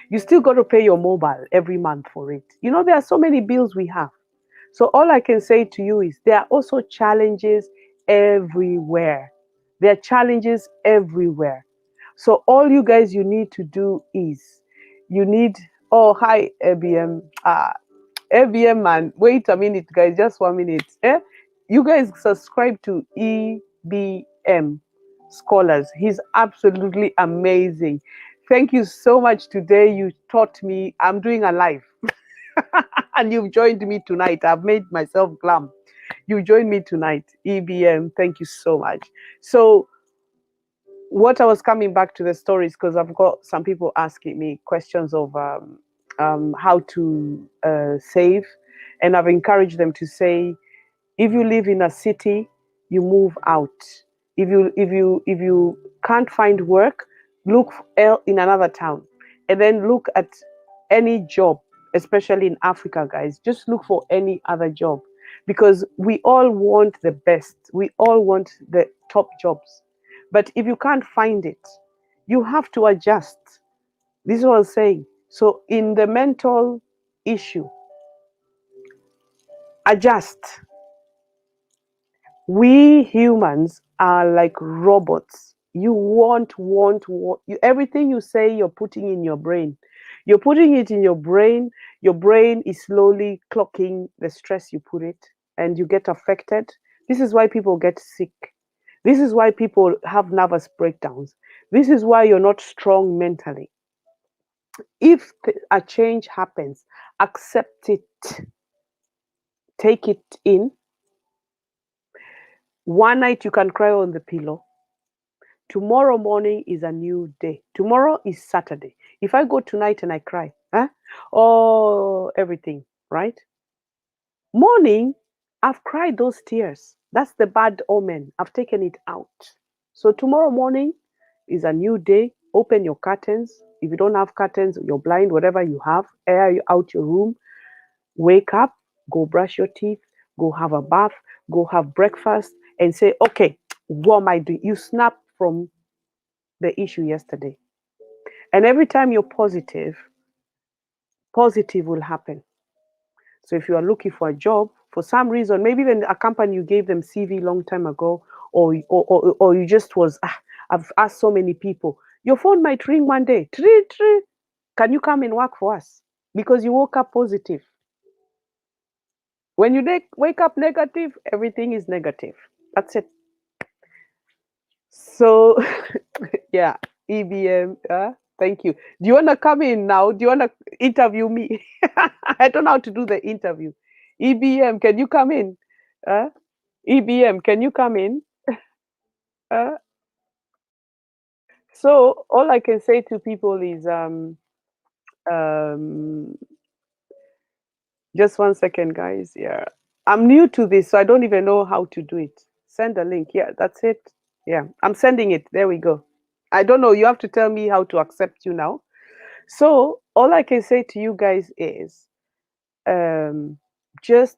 You still got to pay your mobile every month for it. You know, there are so many bills we have. So all I can say to you is there are also challenges everywhere. There are challenges everywhere. So all you guys you need to do is you need, oh hi ABM. ABM man, wait a minute guys, just 1 minute. You guys subscribe to EBM Scholars. He's absolutely amazing. Thank you so much today. You taught me. I'm doing a live. And you've joined me tonight. I've made myself glam. You joined me tonight. EBM, thank you so much. So what I was coming back to the stories, because I've got some people asking me questions of how to save, and I've encouraged them to say, if you live in a city, you move out. If you can't find work, look in another town, and then look at any job, especially in Africa, guys. Just look for any other job, because we all want the best. We all want the top jobs. But if you can't find it, you have to adjust. This is what I'm saying. So in the mental issue, adjust. We humans are like robots. You want. Everything you say, you're putting in your brain. You're putting it in your brain. Your brain is slowly clocking the stress you put it, and you get affected. This is why people get sick. This is why people have nervous breakdowns. This is why you're not strong mentally. If a change happens, accept it, take it in. One night you can cry on the pillow. Tomorrow morning is a new day. Tomorrow is Saturday. If I go tonight and I cry, oh, everything, right? Morning, I've cried those tears. That's the bad omen. I've taken it out. So tomorrow morning is a new day. Open your curtains. If you don't have curtains, you're blind, whatever you have, air out your room. Wake up, go brush your teeth, go have a bath, go have breakfast, and say, okay, what am I doing? You snap from the issue yesterday. And every time you're positive, positive will happen. So if you are looking for a job, for some reason, maybe then a company you gave them CV long time ago, or you just was, I've asked so many people, your phone might ring one day. Tree, tree. Can you come and work for us? Because you woke up positive. When you wake up negative, everything is negative. That's it. So, yeah, EBM, thank you. Do you want to come in now? Do you want to interview me? I don't know how to do the interview. EBM, can you come in? EBM, can you come in? Uh, so all I can say to people is um, just 1 second, guys. Yeah, I'm new to this, so I don't even know how to do it. Send a link. Yeah, that's it. Yeah, I'm sending it. There we go. I don't know. You have to tell me how to accept you now. So all I can say to you guys is just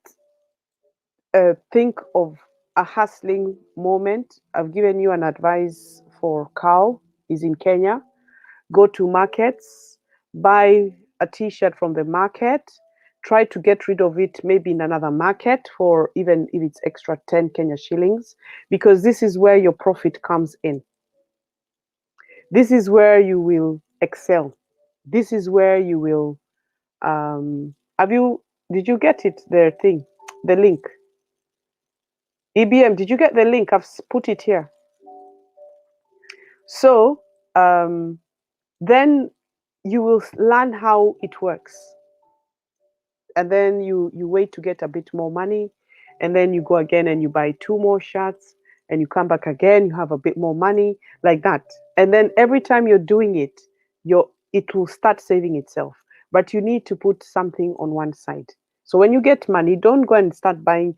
think of a hustling moment. I've given you an advice for Carl. He's in Kenya. Go to markets, buy a t-shirt from the market, try to get rid of it maybe in another market for even if it's extra 10 Kenya shillings, because this is where your profit comes in. This is where you will excel. This is where you will did you get it, the link? EBM, did you get the link? I've put it here. So then you will learn how it works, and then you wait to get a bit more money, and then you go again and you buy 2 more shirts, and you come back again, you have a bit more money, like that. And then every time you're doing it, it will start saving itself. But you need to put something on one side. So when you get money, don't go and start buying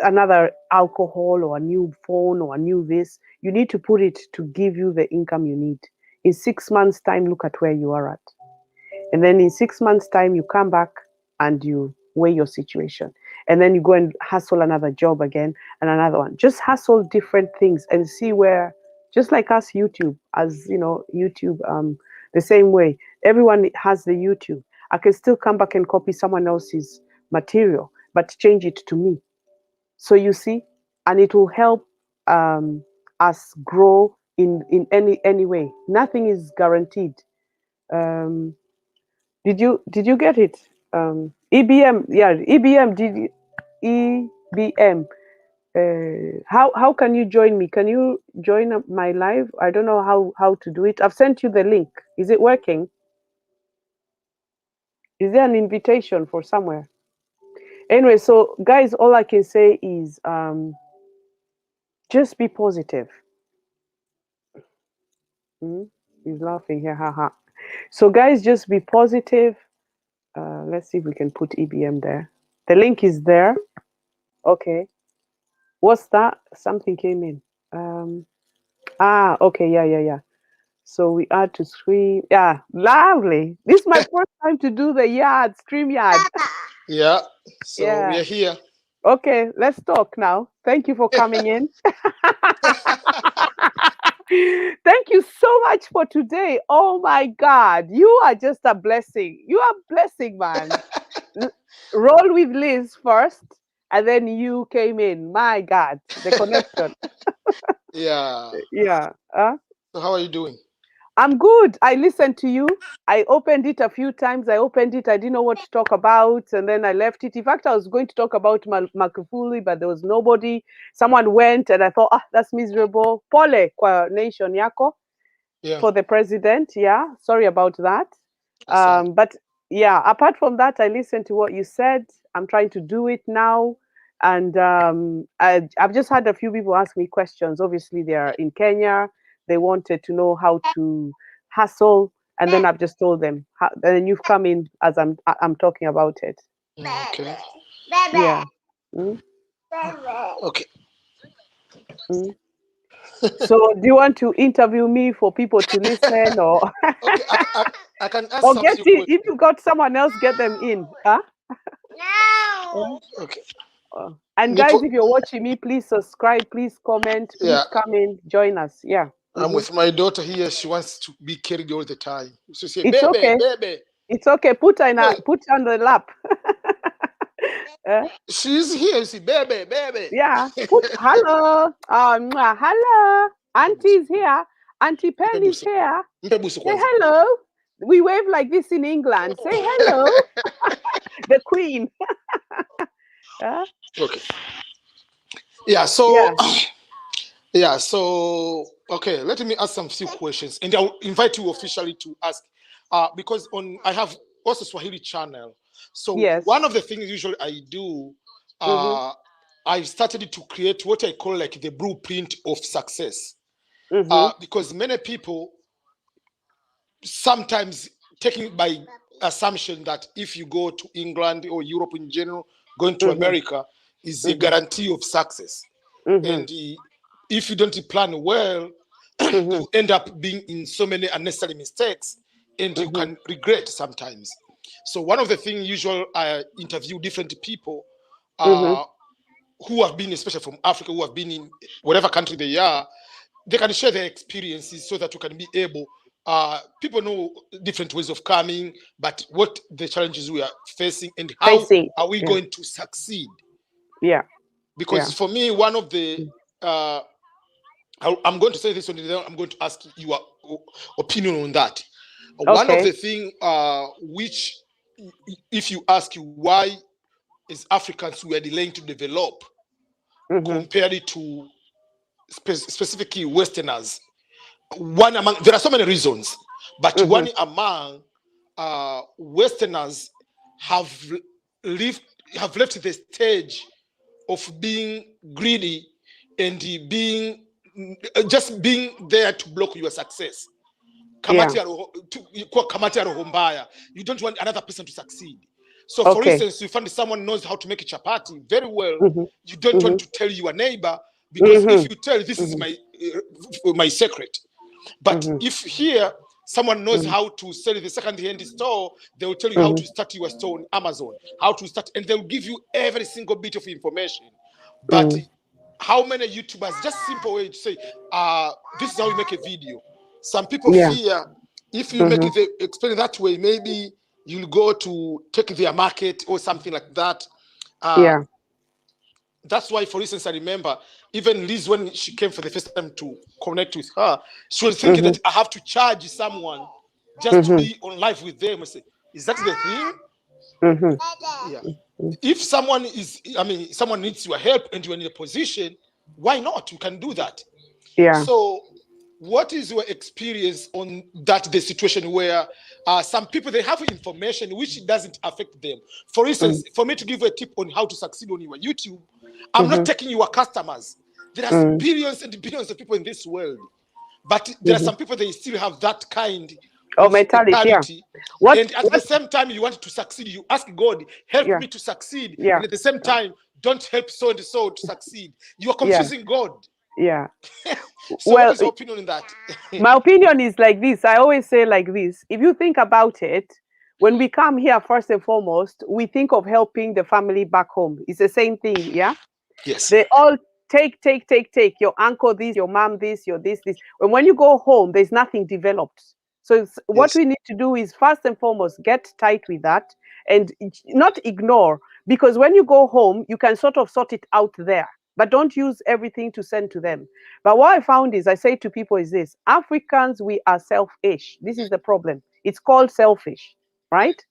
another alcohol or a new phone or a new this. You need to put it to give you the income you need. In 6 months' time, look at where you are at. And then in 6 months' time, you come back and you weigh your situation. And then you go and hustle another job again and another one. Just hustle different things and see where, just like us, YouTube, as you know, YouTube, the same way. Everyone has the YouTube. I can still come back and copy someone else's material, but change it to me. So you see, and it will help us grow in any way. Nothing is guaranteed. Um, did you get it? EBM, yeah, EBM. EBM? How can you join me? Can you join my live? I don't know how to do it. I've sent you the link. Is it working? Is there an invitation for somewhere? Anyway, so guys, all I can say is just be positive. He's laughing here, haha. So guys, just be positive. Let's see if we can put EBM there. The link is there. Okay. What's that? Something came in. Okay, yeah. So we add to screen. Yeah, lovely. This is my first time to do the StreamYard. Yeah. So Yeah. we are here. Okay, let's talk now. Thank you for coming in. Thank you so much for today. Oh my God, you are just a blessing. You are a blessing, man. Roll with Liz first, and then you came in. My God, the connection. Yeah. Yeah. So how are you doing? I'm good. I listened to you. I opened it a few times. I opened it. I didn't know what to talk about. And then I left it. In fact, I was going to talk about Makufuli, but there was nobody. Someone went and I thought, that's miserable. Pole kwa nation yako for the president. Yeah. Sorry about that. But yeah, apart from that, I listened to what you said. I'm trying to do it now. And I've just had a few people ask me questions. Obviously, they are in Kenya. They wanted to know how to hustle, and then I've just told them. And then you've come in as I'm talking about it. Okay. Yeah. Mm? Okay. Mm. So, do you want to interview me for people to listen, or Okay. I can ask or some get few it? If questions. you got someone else, get them in. Huh? Okay. And guys, if you're watching me, please subscribe, please comment, Yeah. please come in, join us. Yeah. I'm with my daughter here. She wants to be carried all the time. So she say, It's baby, okay. baby. It's okay. Put on No, on the lap. she's here. You see, baby, baby. Yeah. Put hello. Hello. Auntie's here. Auntie Penny's here. Say hello. We wave like this in England. Say hello. The Queen. Okay. Yeah. So Yeah. yeah. So okay. Let me ask some few questions, and I'll invite you officially to ask, because I have also Swahili channel. So Yes. one of the things usually I do, I started to create what I call like the blueprint of success, because many people sometimes taking by assumption that if you go to England or Europe in general, going to America is a guarantee of success. And if you don't plan well, you end up being in so many unnecessary mistakes, and you can regret sometimes. So one of the things usually I interview different people who have been, especially from Africa, who have been in whatever country they are. They can share their experiences so that you can be able. People know different ways of coming, but what the challenges we are facing and how are we going to succeed? Yeah. Because for me, one of the I'm going to say this one, and then I'm going to ask your opinion on that. One of the things which, if you ask why as Africans we are delaying to develop compared to specifically Westerners, there are so many reasons, but one among Westerners have left the stage of being greedy and being just being there to block your success. Yeah. You don't want another person to succeed. So, for instance, you find someone knows how to make a chapati very well. You don't want to tell your neighbor, because if you tell, this is my secret. But if here someone knows how to sell the second-hand store, they will tell you how to start your store on Amazon, how to start, and they'll give you every single bit of information. But how many YouTubers, just simple way to say, this is how you make a video. Some people fear if you make it explain that way, maybe you'll go to take their market or something like that. That's why, for instance, I remember even Liz, when she came for the first time to connect with her, she was thinking that I have to charge someone just to be on live with them. I say, is that the thing? Yeah. If someone someone needs your help and you're in a position, why not? You can do that. Yeah. So what is your experience on that, the situation where some people, they have information which doesn't affect them? For instance, for me to give you a tip on how to succeed on your YouTube, I'm not taking your customers. There are billions and billions of people in this world, but there are some people, they still have that kind of mentality. And at the same time, you want to succeed, you ask God, help me to succeed. And at the same time, don't help so and so to succeed. You are confusing God. Yeah. So what is your opinion on that? My opinion is like this. I always say like this. If you think about it, when we come here, first and foremost, we think of helping the family back home. It's the same thing, yeah? Yes. They all take. Your uncle this, your mom this, your this. And when you go home, there's nothing developed. So what we need to do is, first and foremost, get tight with that and not ignore. Because when you go home, you can sort of sort it out there. But don't use everything to send to them. But what I found is, I say to people is this: Africans, we are selfish. This is the problem. It's called selfish, right?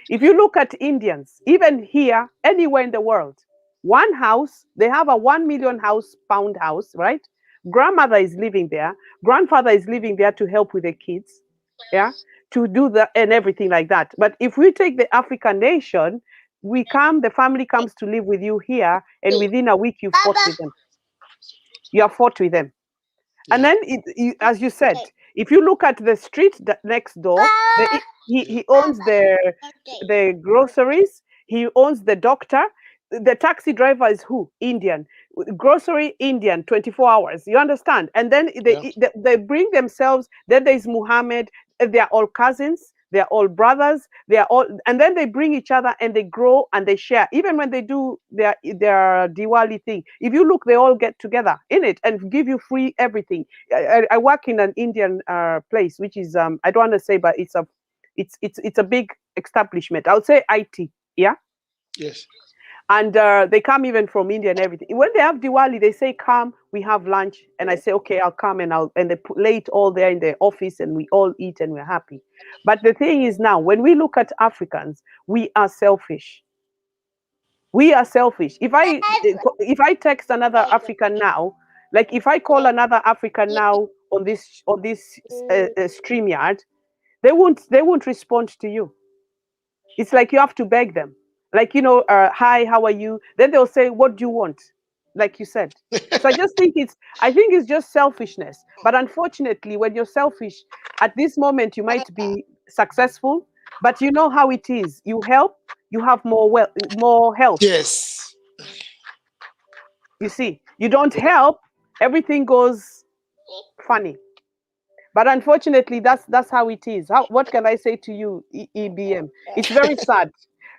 If you look at Indians, even here, anywhere in the world, one house, they have a 1 million pound house, right? Grandmother is living there. Grandfather is living there to help with the kids, yeah, to do that and everything like that. But if we take the African nation, the family comes to live with you here, and within a week, you fought with them. You have fought with them. And then, as you said, if you look at the street next door, he owns the groceries, he owns the doctor. The taxi driver is who? Indian. Grocery, Indian, 24 hours. You understand? And then they bring themselves. Then there's Muhammad. They're all cousins. They're all brothers. They're all, and then they bring each other and they grow and they share. Even when they do their Diwali thing, if you look, they all get together in it and give you free everything. I work in an Indian place, which is I don't want to say, but it's a big establishment. I would say IT. Yeah. Yes. And they come even from India and everything. When they have Diwali, they say, come, we have lunch. And I say, okay, I'll come, and they lay it all there in the office, and we all eat and we're happy. But the thing is, now, when we look at Africans, we are selfish. We are selfish. If I text another African now, like if I call another African now on this StreamYard, they won't respond to you. It's like you have to beg them. Like, hi, how are you? Then they'll say, what do you want? Like you said. So I think it's just selfishness. But unfortunately, when you're selfish, at this moment, you might be successful, but you know how it is. You help, you have more health. Yes. You see, you don't help, everything goes funny. But unfortunately, that's how it is. What can I say to you, EBM? It's very sad.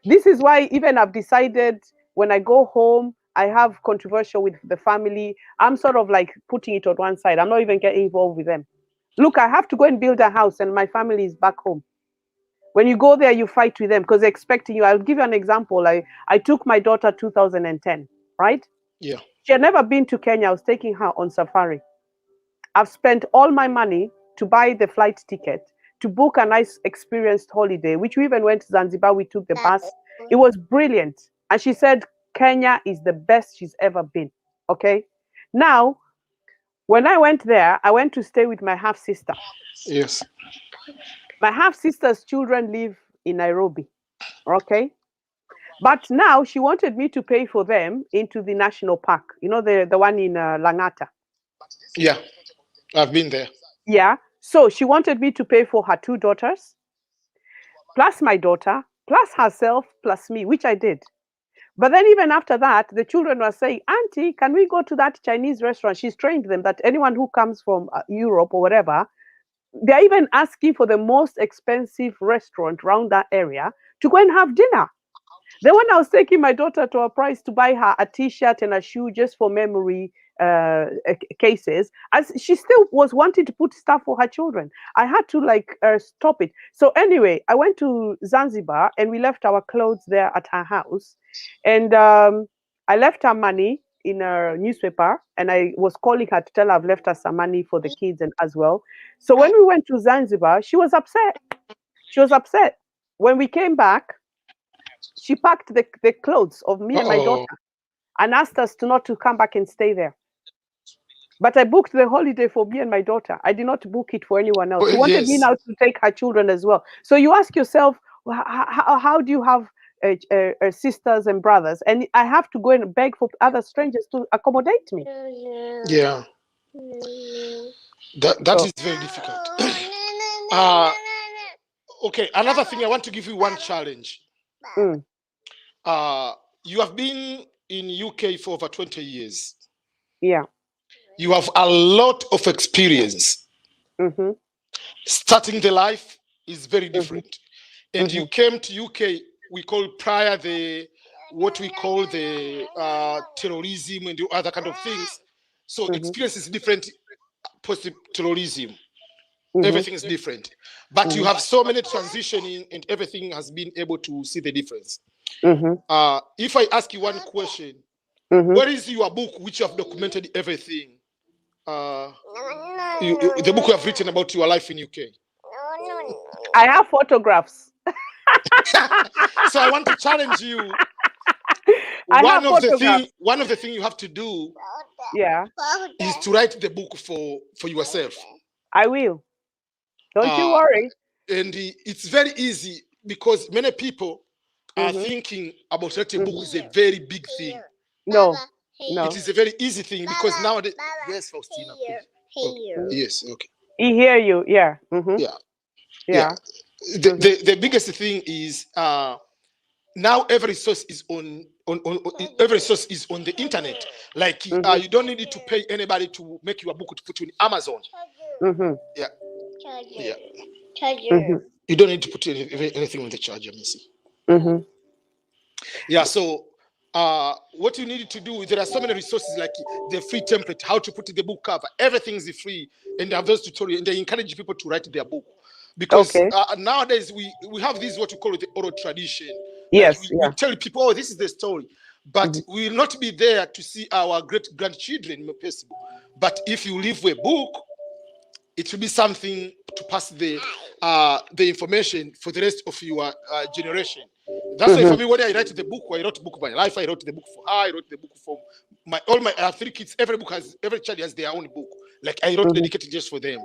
This is why even I've decided, when I go home, I have controversial with the family. I'm sort of like putting it on one side. I'm not even getting involved with them. Look, I have to go and build a house, and my family is back home. When you go there, you fight with them because they're expecting you. I'll give you an example. I took my daughter 2010, right? Yeah. She had never been to Kenya. I was taking her on safari. I've spent all my money to buy the flight ticket, to book a nice experienced holiday, which we even went to Zanzibar. We took the bus. It was brilliant. And she said Kenya is the best she's ever been. Okay. Now, when I went there, I went to stay with my half-sister. Yes. My half-sister's children live in Nairobi. Okay. But now she wanted me to pay for them into the national park. You know, the one in Langata. Yeah, I've been there. Yeah. So she wanted me to pay for her 2 daughters, plus my daughter, plus herself, plus me, which I did. But then even after that, the children were saying, Auntie, can we go to that Chinese restaurant? She's trained them that anyone who comes from Europe or whatever, they're even asking for the most expensive restaurant around that area to go and have dinner. Then when I was taking my daughter to a price to buy her a T-shirt and a shoe just for memory cases, as she still was wanting to put stuff for her children, I had to stop it. So anyway, I went to Zanzibar and we left our clothes there at her house, and I left her money in a newspaper, and I was calling her to tell her I've left her some money for the kids and as well. So when we went to Zanzibar, she was upset. She was upset. When we came back, she packed the clothes of me and my daughter and asked us not to come back and stay there. But I booked the holiday for me and my daughter. I did not book it for anyone else. She wanted me now to take her children as well. So you ask yourself, how do you have sisters and brothers? And I have to go and beg for other strangers to accommodate me. Yeah. That is very difficult. Okay, another thing, I want to give you one challenge. You have been in UK for over 20 years. Yeah. You have a lot of experience. Starting the life is very different. And you came to UK, we call prior what we call the terrorism and the other kind of things. So experience is different post-terrorism. Everything is different. But you have so many transitioning and everything has been able to see the difference. If I ask you one question, where is your book which you have documented everything? The book you have written about your life in UK. I have photographs. So I want to challenge you. One of the things you have to do, is to write the book for yourself. I will. Don't you worry. And it's very easy because many people are thinking about writing a book is a very big thing. No. It is a very easy thing because nowadays. Yes, Faustina. Yes, okay. He hear you, yeah. Yeah. The biggest thing is now every source is on every source is on the internet. Like you don't need to pay anybody to make your book to put you in Amazon. Yeah. You don't need to put anything on the charger, Missy. Yeah. So what you need to do, there are so many resources like the free template, how to put the book cover, everything is free, and they have those tutorials, and they encourage people to write their book because nowadays we have this what we call the oral tradition. Yes, we tell people, oh, this is the story, but we will not be there to see our great grandchildren possible. But if you leave a book, it will be something to pass the information for the rest of your generation. That's why for me, when I write the book, I wrote the book of my life, I wrote the book for her, I wrote the book for all my 3 kids. Every child has their own book. Like I wrote dedicated just for them.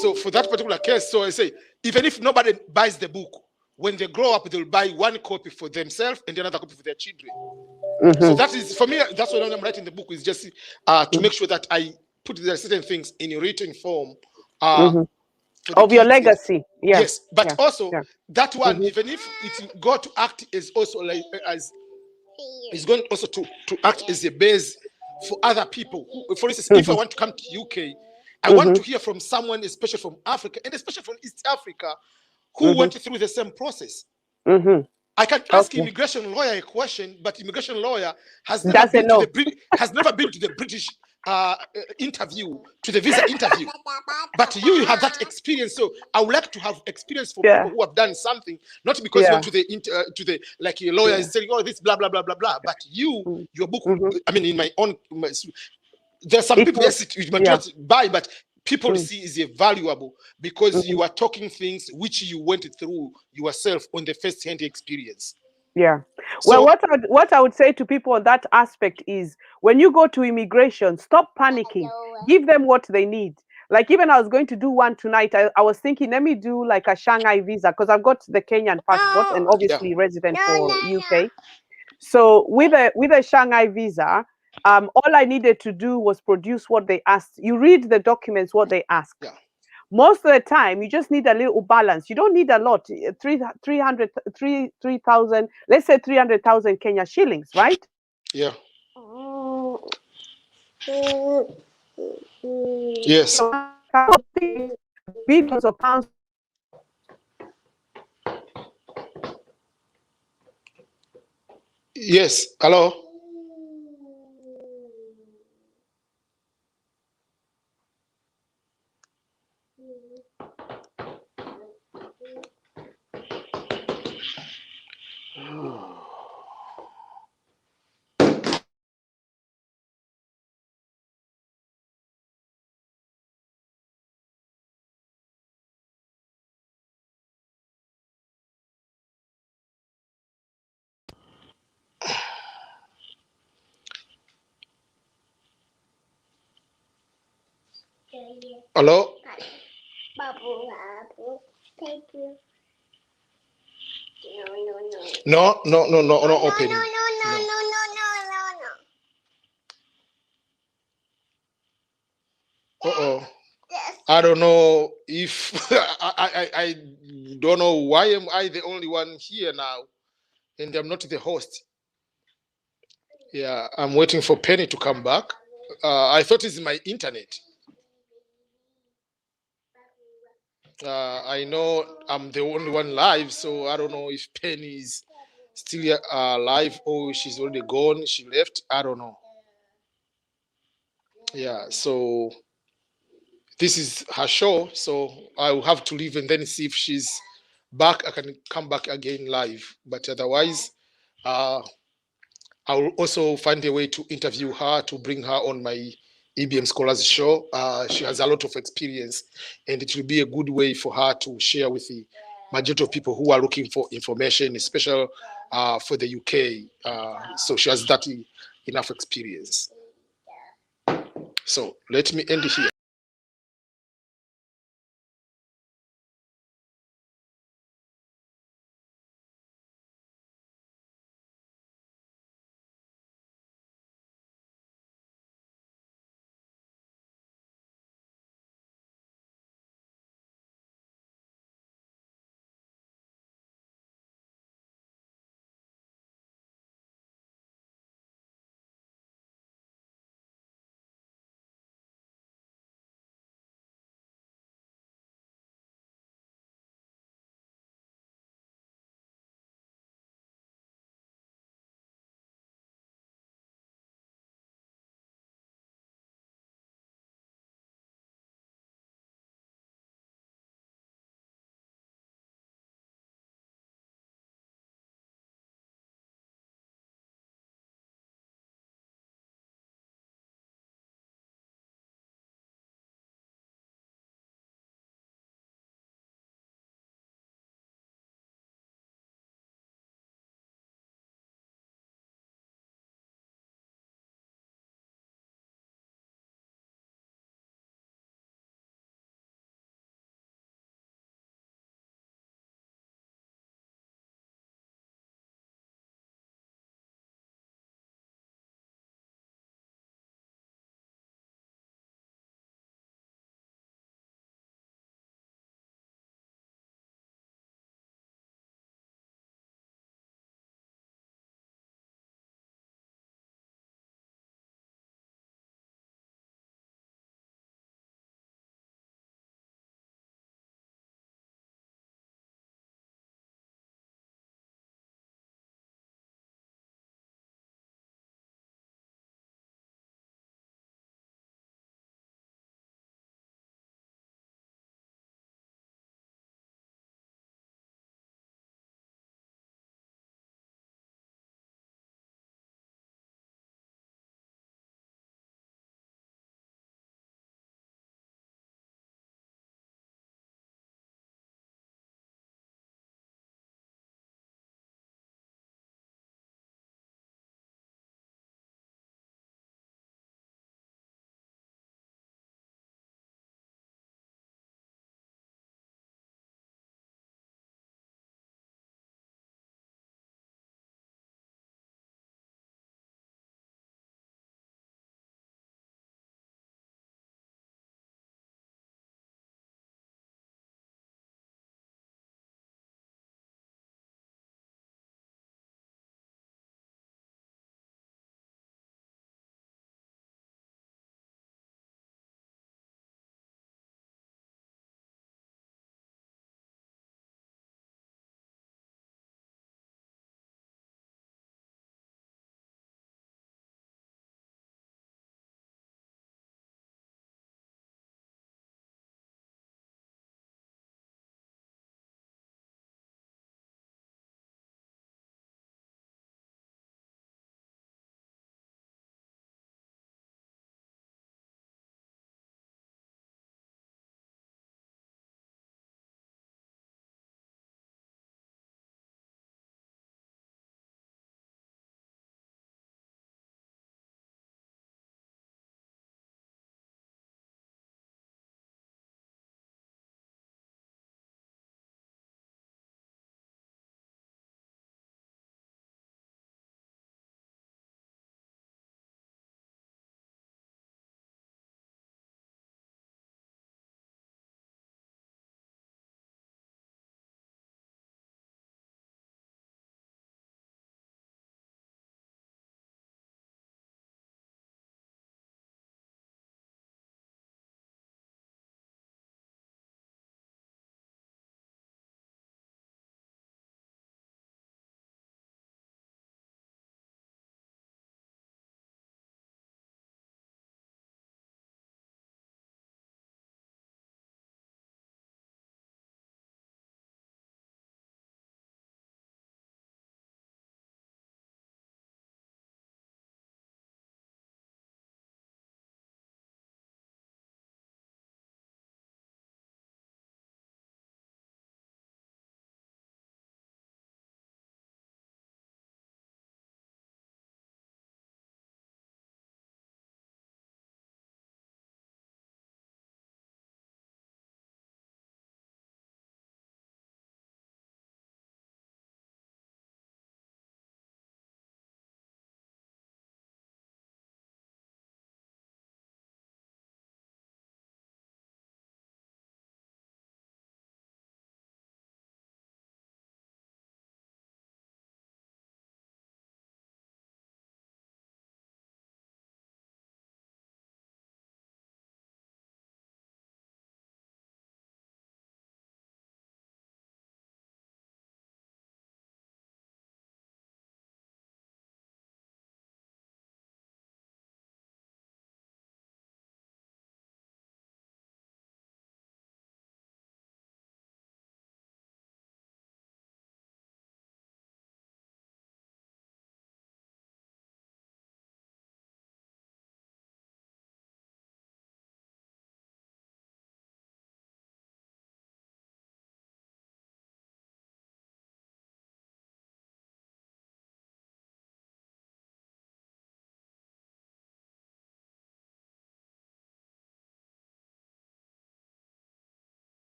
So for that particular case, so I say, even if nobody buys the book, when they grow up, they'll buy one copy for themselves and another copy for their children. So that is, for me, that's why I'm writing the book, is just to make sure that I put certain things in a written form. Of your legacy. Yes, but also that one, even if it got to act as also like as it's going also to act as a base for other people. For instance, if I want to come to UK, I want to hear from someone, especially from Africa and especially from East Africa, who went through the same process. I can ask immigration lawyer a question, but immigration lawyer has never been to the British interview, to the visa interview. But you have that experience, so I would like to have experience for people who have done something, not because you went to the like your lawyer is saying, oh, this blah blah blah blah blah. But your book, I mean, in my own, there's some people you might not buy, but people see is valuable because you are talking things which you went through yourself on the first-hand experience. Yeah. Well, what I would say to people on that aspect is, when you go to immigration, stop panicking. Give them what they need. Like even I was going to do one tonight. I was thinking, let me do like a Shanghai visa because I've got the Kenyan passport and obviously resident for UK. So with a Shanghai visa, all I needed to do was produce what they asked. You read the documents, what they ask. Yeah. Most of the time, you just need a little balance. You don't need a lot. 3,000, let's say 300,000 Kenya shillings, right? Yeah. Yes. Billions of pounds. Yes. Hello. Hello. No, no, no, no, no opening. Uh-oh. I don't know if I don't know why am I the only one here now, and I'm not the host. Yeah, I'm waiting for Penny to come back. I thought it's my internet. I know I'm the only one live, so I don't know if Penny is still live or she's already gone. She left. I don't know. Yeah, so this is her show, so I will have to leave and then see if she's back. I can come back again live, but otherwise, I will also find a way to interview her to bring her on my EBM Scholars show. She has a lot of experience, and it will be a good way for her to share with the majority of people who are looking for information, especially for the UK. So she has that enough experience. So let me end here.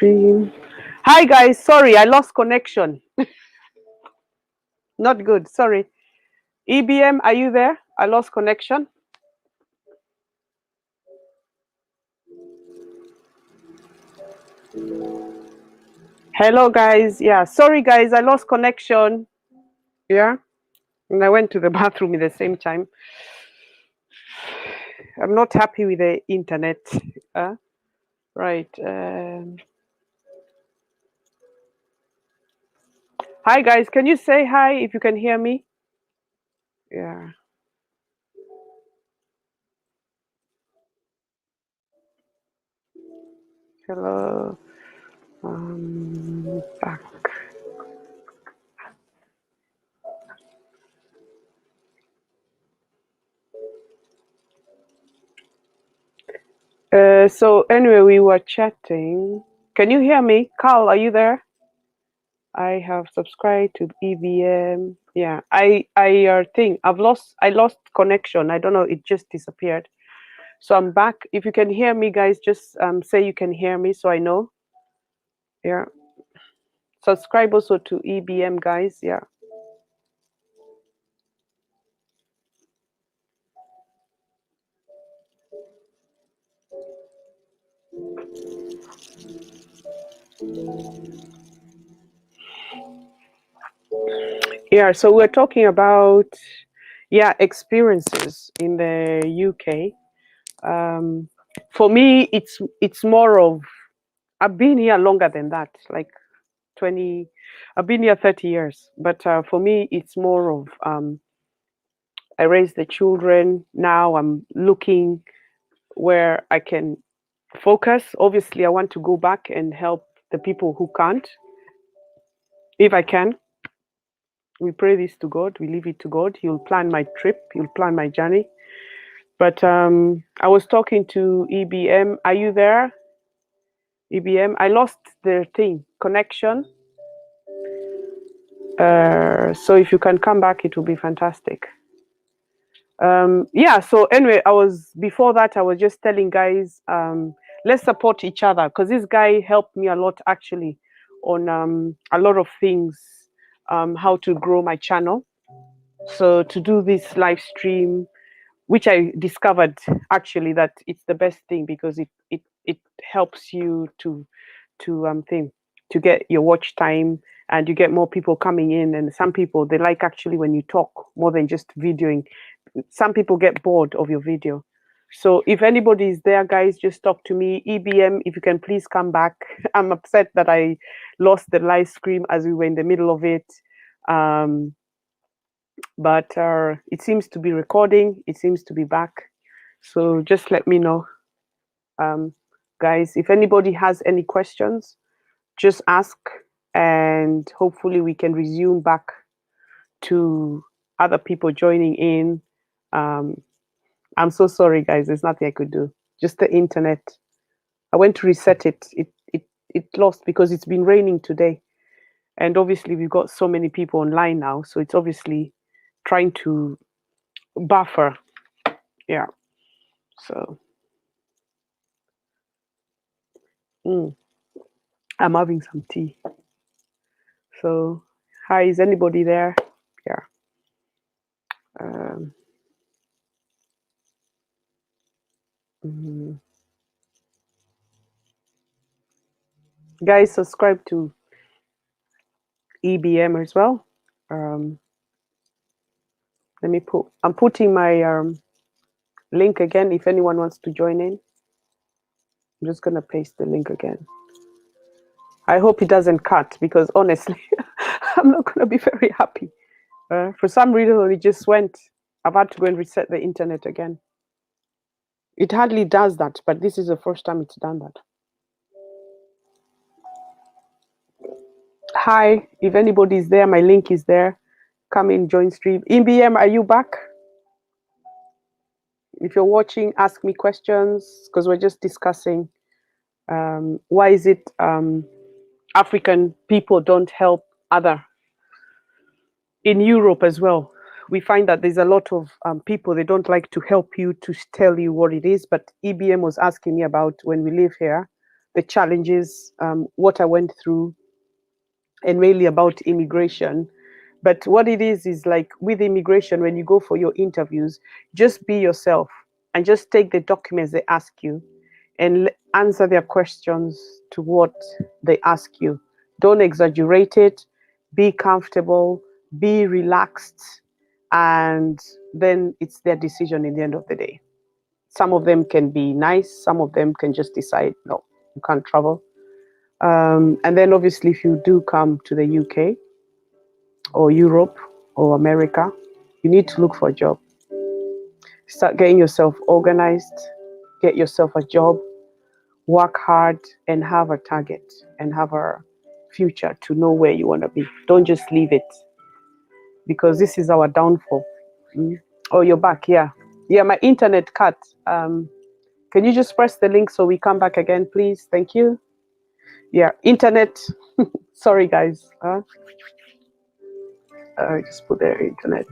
stream. Hi guys, sorry, I lost connection. Not good, sorry. EBM, are you there? I lost connection. Hello guys, yeah, sorry guys, I lost connection. Yeah, and I went to the bathroom at the same time. I'm not happy with the internet. Right. Hi guys, can you say hi if you can hear me? Yeah. Hello. Back. So anyway, we were chatting. Can you hear me? Carl, are you there? I have subscribed to EBM. Yeah, I think I lost connection. I don't know, it just disappeared. So I'm back. If you can hear me, guys, just say you can hear me so I know. Yeah. Subscribe also to EBM, guys. Yeah. Yeah, so we're talking about experiences in the UK. For me, it's more of, I've been here longer than that, like 20. I've been here 30 years, but for me, it's more of I raise the children. Now I'm looking where I can focus. Obviously, I want to go back and help the people who can't, if I can. We pray this to God. We leave it to God. He'll plan my trip. He'll plan my journey. But I was talking to EBM. Are you there? EBM. I lost the connection. So if you can come back, it will be fantastic. So anyway, before that, I was just telling guys, let's support each other, because this guy helped me a lot actually on a lot of things, how to grow my channel. So to do this live stream, which I discovered actually that it's the best thing, because it helps you to get your watch time, and you get more people coming in. And some people, they like actually when you talk more than just videoing. Some people get bored of your video. So if anybody is there, guys, just talk to me. EBM, if you can please come back. I'm upset that I lost the live stream as we were in the middle of it. But it seems to be recording. It seems to be back. So just let me know. Guys, if anybody has any questions, just ask, and hopefully we can resume back to other people joining in. I'm so sorry, guys. There's nothing I could do. Just the internet. I went to reset it. It lost because it's been raining today. And obviously we've got so many people online now. So it's obviously trying to buffer. Yeah. So I'm having some tea. So hi, is anybody there? Yeah. Guys, subscribe to EBM as well. Let me I'm putting my link again if anyone wants to join in. I'm just going to paste the link again. I hope it doesn't cut, because honestly, I'm not going to be very happy. For some reason, it just went. I've had to go and reset the internet again. It hardly does that, but this is the first time it's done that. Hi, if anybody is there, my link is there. Come in, join stream. EBM, are you back? If you're watching, ask me questions, because we're just discussing why is it African people don't help other. In Europe as well, we find that there's a lot of people, they don't like to help you, to tell you what it is. But EBM was asking me about when we live here, the challenges, what I went through, and mainly about immigration. But what it is like with immigration, when you go for your interviews, just be yourself and just take the documents they ask you and answer their questions to what they ask you. Don't exaggerate it. Be comfortable, be relaxed, and then it's their decision in the end of the day. Some of them can be nice, some of them can just decide, no, you can't travel. And then obviously, if you do come to the UK or Europe or America, you need to look for a job. Start getting yourself organized, get yourself a job, work hard, and have a target and have a future to know where you want to be. Don't just leave it, because this is our downfall. Oh, you're back. Yeah, my internet cut. Can you just press the link so we come back again, please? Thank you. Yeah, internet. Sorry, guys. Just put their internet.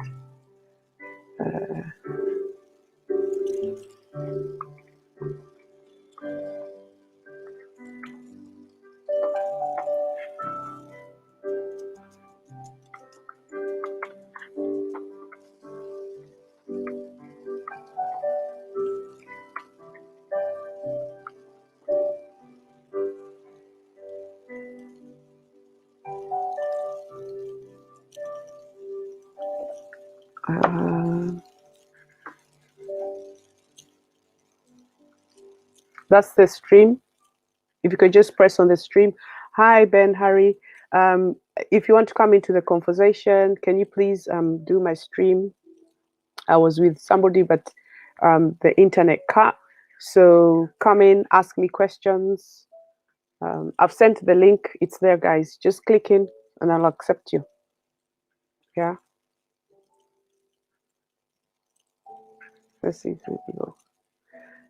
That's the stream. If you could just press on the stream. Hi, Ben, Harry. If you want to come into the conversation, can you please do my stream? I was with somebody, but the internet cut. So come in, ask me questions. I've sent the link. It's there, guys. Just click in and I'll accept you. Yeah. Let's see if we go.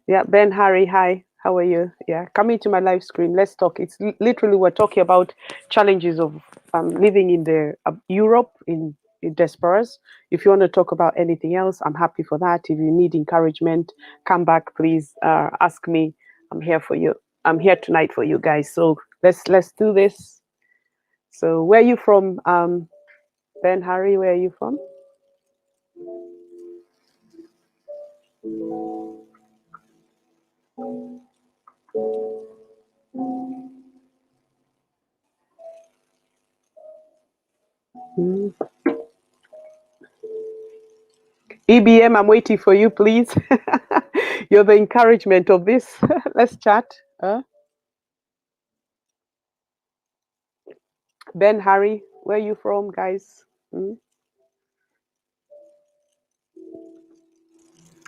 Yeah, Ben, Harry, hi. How are you? Yeah, come into my live screen. Let's talk. It's literally we're talking about challenges of living in the Europe in diasporas. If you want to talk about anything else, I'm happy for that. If you need encouragement, come back, please. Ask me. I'm here for you. I'm here tonight for you guys. So let's do this. So where are you from, Ben, Harry? Where are you from? EBM, I'm waiting for you, please. You're the encouragement of this. Let's chat. Ben, Harry, where are you from, guys?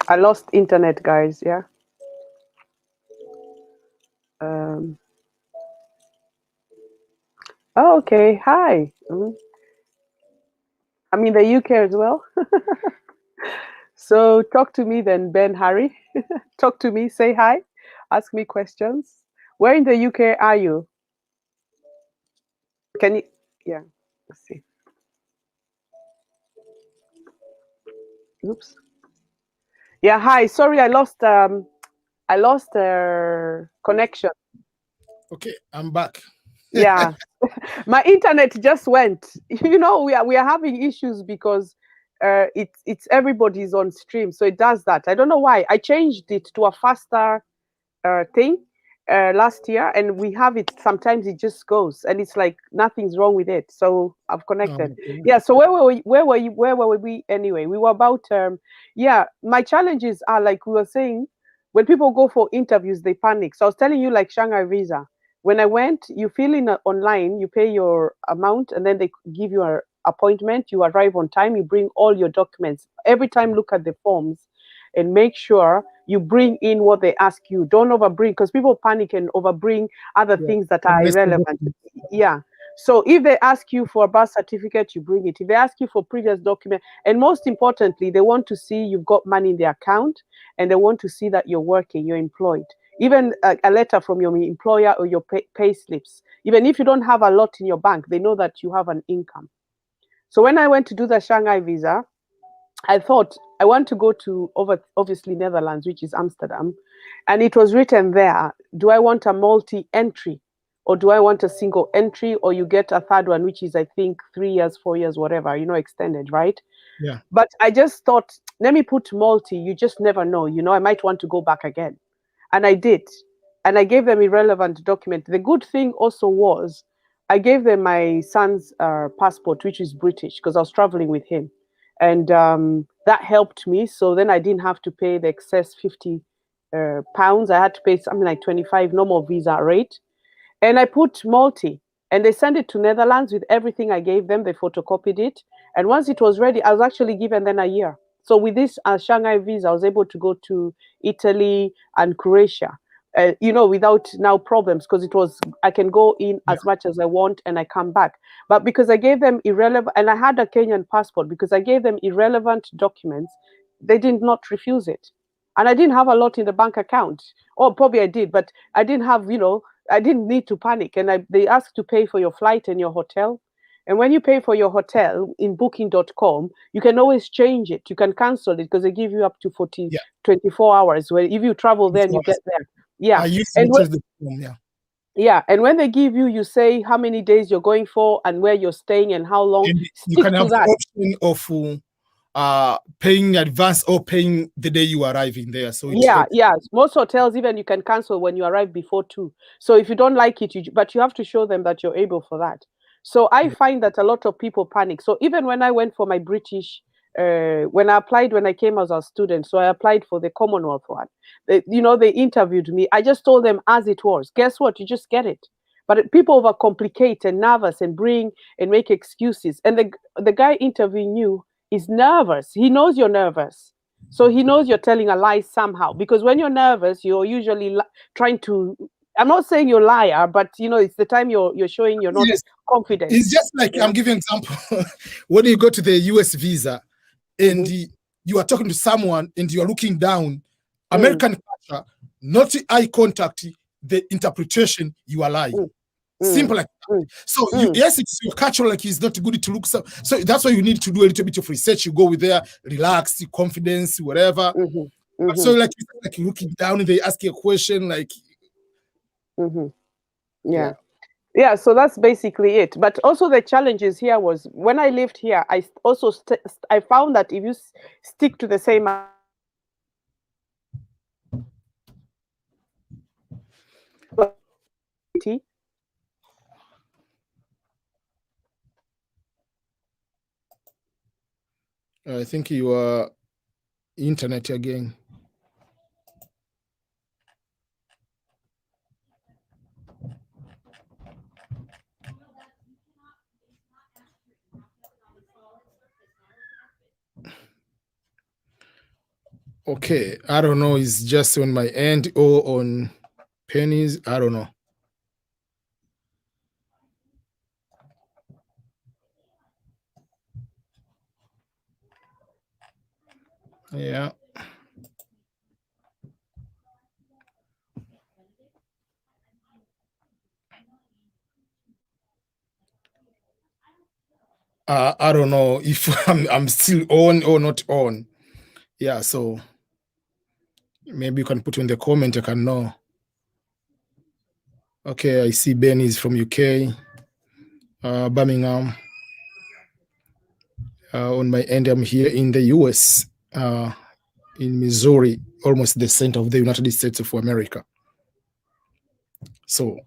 I lost internet, guys. Yeah. Oh, okay. Hi. I'm in the UK as well. So talk to me then, Ben, Harry. Talk to me. Say hi. Ask me questions. Where in the UK are you? Can you? Yeah. Let's see. Oops. Yeah. Hi. Sorry, I lost connection. Okay, I'm back. Yeah. My internet just went. You know, we are having issues because it's everybody's on stream, so it does that. I don't know why. I changed it to a faster thing last year, and we have it. Sometimes it just goes, and it's like nothing's wrong with it. So I've connected. Okay. Yeah. So where were we anyway? We were about yeah. My challenges are, like we were saying, when people go for interviews, they panic. So I was telling you, like Shanghai visa. When I went, you fill in online, you pay your amount, and then they give you an appointment. You arrive on time, you bring all your documents. Every time, look at the forms and make sure you bring in what they ask you. Don't overbring, because people panic and overbring other things that are irrelevant. Yeah. So if they ask you for a birth certificate, you bring it. If they ask you for previous document, and most importantly, they want to see you've got money in the account, and they want to see that you're working, you're employed. Even a letter from your employer or your pay slips. Even if you don't have a lot in your bank, they know that you have an income. So when I went to do the Shanghai visa, I thought I want to go to obviously Netherlands, which is Amsterdam, and it was written there, do I want a multi-entry or do I want a single entry, or you get a third one, which is I think 3 years, 4 years, whatever, extended, right? Yeah. But I just thought, let me put multi, you just never know, I might want to go back again. And I did. And I gave them irrelevant document. The good thing also was I gave them my son's passport, which is British, because I was traveling with him. And that helped me. So then I didn't have to pay the excess 50 pounds. I had to pay something like 25, no more visa rate. And I put multi, and they sent it to Netherlands with everything I gave them. They photocopied it. And once it was ready, I was actually given then a year. So with this Shanghai visa, I was able to go to Italy and Croatia, without now problems, because it was, I can go in as much as I want and I come back. But because I gave them irrelevant, and I had a Kenyan passport, because I gave them irrelevant documents, they did not refuse it. And I didn't have a lot in the bank account. Or probably I did, but I didn't have, I didn't need to panic. And they asked to pay for your flight and your hotel. And when you pay for your hotel in booking.com, you can always change it. You can cancel it because they give you up to 24 hours. Where if you travel there and you get there. Yeah. I used to yeah. And when they give you, you say how many days you're going for and where you're staying and how long. And you can have the option of paying advance or paying the day you are arriving there. So most hotels, even you can cancel when you arrive before too. So if you don't like it, but you have to show them that you're able for that. So I find that a lot of people panic. So even when I went for my British, when I came as a student, so I applied for the Commonwealth one. They interviewed me. I just told them as it was. Guess what? You just get it. But people overcomplicate and nervous and make excuses. And the guy interviewing you is nervous. He knows you're nervous. So he knows you're telling a lie somehow. Because when you're nervous, you're usually trying to, I'm not saying you're a liar, but it's the time you're showing you're not confident. It's just like, I'm giving an example. When you go to the US visa and you are talking to someone and you are looking down, American culture, not eye contact, the interpretation, you are lying. Simple like that. So yes, it's your culture, like it's not good to look so that's why you need to do a little bit of research. You go with their relaxed confidence, whatever. So like you're looking down and they ask you a question like yeah, so that's basically it. But also the challenges here was when I lived here, I also I found that if you stick to the same I think you are internet again. Okay, I don't know. It's just on my end or on Penny's. I don't know. Yeah. I don't know if I'm still on or not on. Yeah, so maybe you can put in the comment. I can know. Okay, I see Ben is from UK, Birmingham. On my end, I'm here in the US, in Missouri, almost the center of the United States of America. So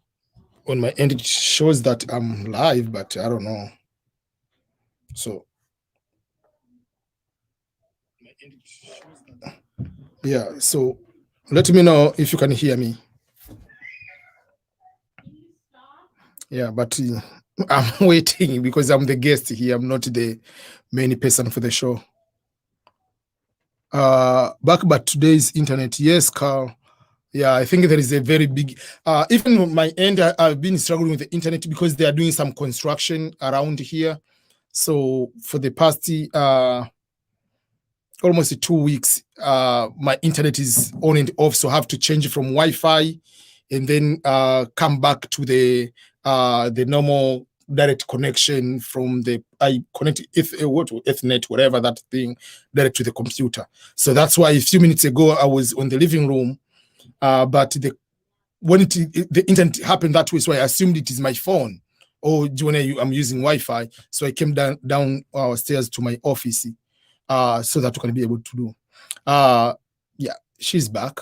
on my end, it shows that I'm live, but I don't know. So yeah, so let me know if you can hear me. Yeah, but I'm waiting because I'm the guest here. I'm not the main person for the show. Back about today's internet. Yes, Carl. Yeah, I think there is a very big, even on my end, I've been struggling with the internet because they are doing some construction around here. So for the past almost 2 weeks, my internet is on and off. So I have to change from Wi-Fi and then come back to the normal direct connection from I connect Ethernet, whatever that thing, direct to the computer. So that's why a few minutes ago I was on the living room, but when the internet happened that way, so I assumed it is my phone, or when I'm using Wi-Fi. So I came down stairs to my office, so that we can be able to do. Yeah, she's back.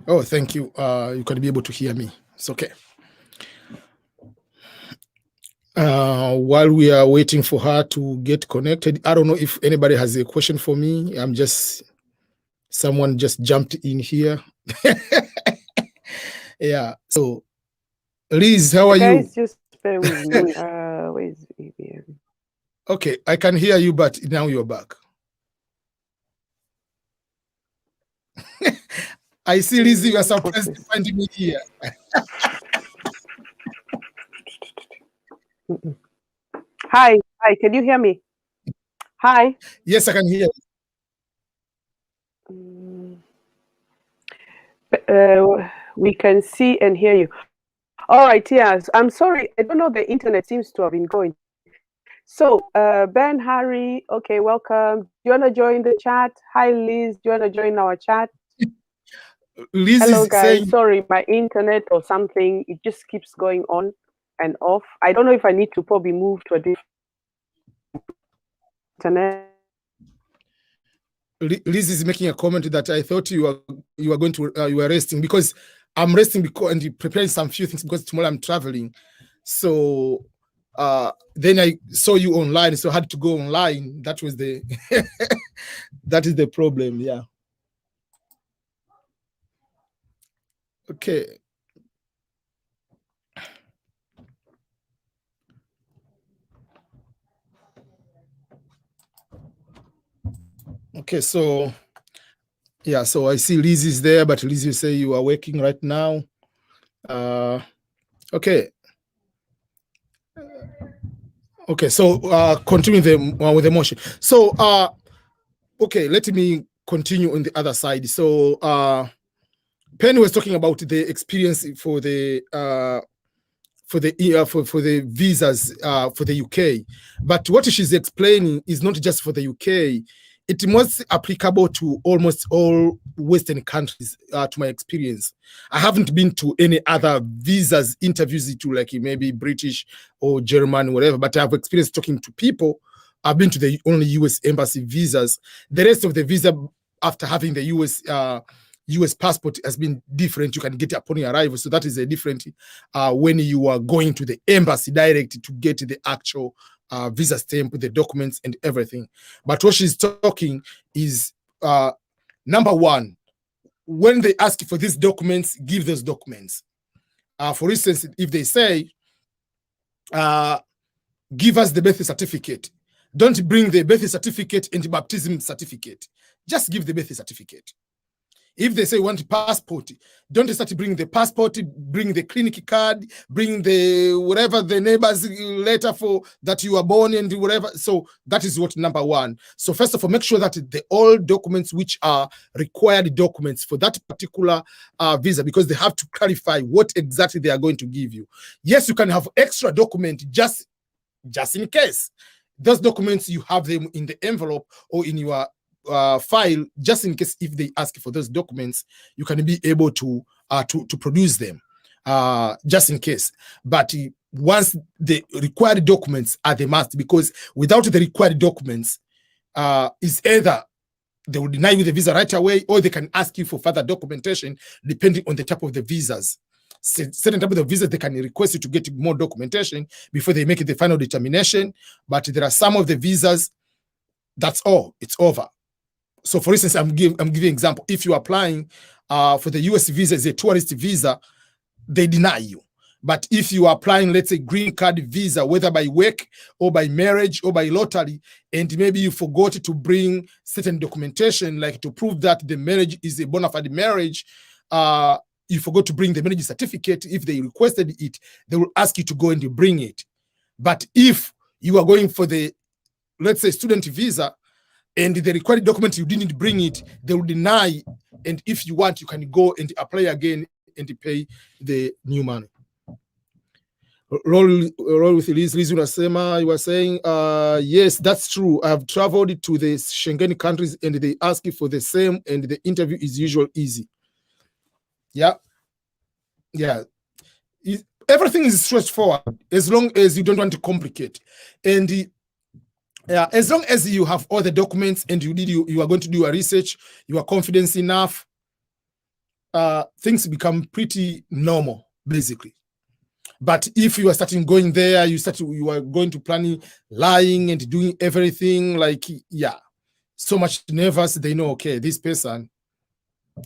Oh, thank you. You can be able to hear me. It's okay. While we are waiting for her to get connected, I don't know if anybody has a question for me. Someone just jumped in here. Yeah. So, Liz, how are you? Just bear with me. Where's Vivian? Okay, I can hear you, but now you're back. I see, Lizzie, you are surprised to find me here. Hi, can you hear me? Hi. Yes, I can hear you. We can see and hear you. All right, yes. I'm sorry. I don't know. The internet seems to have been going. So, Ben, Harry, okay, welcome. Do you want to join the chat? Hi, Liz. Do you want to join our chat? Liz Hello, guys. Saying... Sorry, my internet or something, it just keeps going on and off. I don't know if I need to probably move to a different internet. Liz is making a comment that I thought you were going to you were resting, because I'm resting because and preparing some few things because tomorrow I'm traveling. So then I saw you online, so I had to go online. That was the that is the problem. Yeah. Okay. Okay, so yeah, so I see Liz is there, but Liz, you say you are working right now. Okay. Okay, so continuing with the motion. So okay, let me continue on the other side. So Penny was talking about the experience for the visas for the UK, but what she's explaining is not just for the UK. It was applicable to almost all Western countries, to my experience. I haven't been to any other visas interviews to like maybe British or German, whatever, but I've experienced talking to people. I've been to the only US embassy visas. The rest of the visa, after having the US passport, has been different. You can get it upon your arrival. So that is a different when you are going to the embassy direct to get the actual visa stamp with the documents and everything. But what she's talking is, number one, when they ask you for these documents, give those documents. For instance, if they say, give us the birth certificate, don't bring the birth certificate and the baptism certificate. Just give the birth certificate. If they say want passport, don't start bring the passport, bring the clinic card, bring the whatever the neighbor's letter for that you are born and whatever. So that is what number one. So first of all, make sure that the all documents which are required documents for that particular visa, because they have to clarify what exactly they are going to give you. Yes, you can have extra document just in case. Those documents, you have them in the envelope or in your file, just in case if they ask for those documents, you can be able to produce them, just in case. But once the required documents are the must, because without the required documents, is either they will deny you the visa right away, or they can ask you for further documentation depending on the type of the visas. Certain type of the visas, they can request you to get more documentation before they make the final determination. But there are some of the visas, that's all, it's over. So for instance, I'm giving an example. If you're applying for the US visa as a tourist visa, they deny you. But if you are applying, let's say, green card visa, whether by work or by marriage or by lottery, and maybe you forgot to bring certain documentation, like to prove that the marriage is a bona fide marriage, you forgot to bring the marriage certificate. If they requested it, they will ask you to go and bring it. But if you are going for the, let's say, student visa, and the required document you didn't bring it, they will deny. And if you want, you can go and apply again and pay the new money. Roll with Liz. Liz unasema, you were saying, yes, that's true. I've traveled to the Schengen countries and they ask you for the same, and the interview is usually easy. Yeah. Everything is straightforward as long as you don't want to complicate. And as long as you have all the documents and you are going to do a research, you are confident enough, things become pretty normal, basically. But if you are starting going there, you are going to planning, lying and doing everything, like, so much nervous, they know, okay, this person,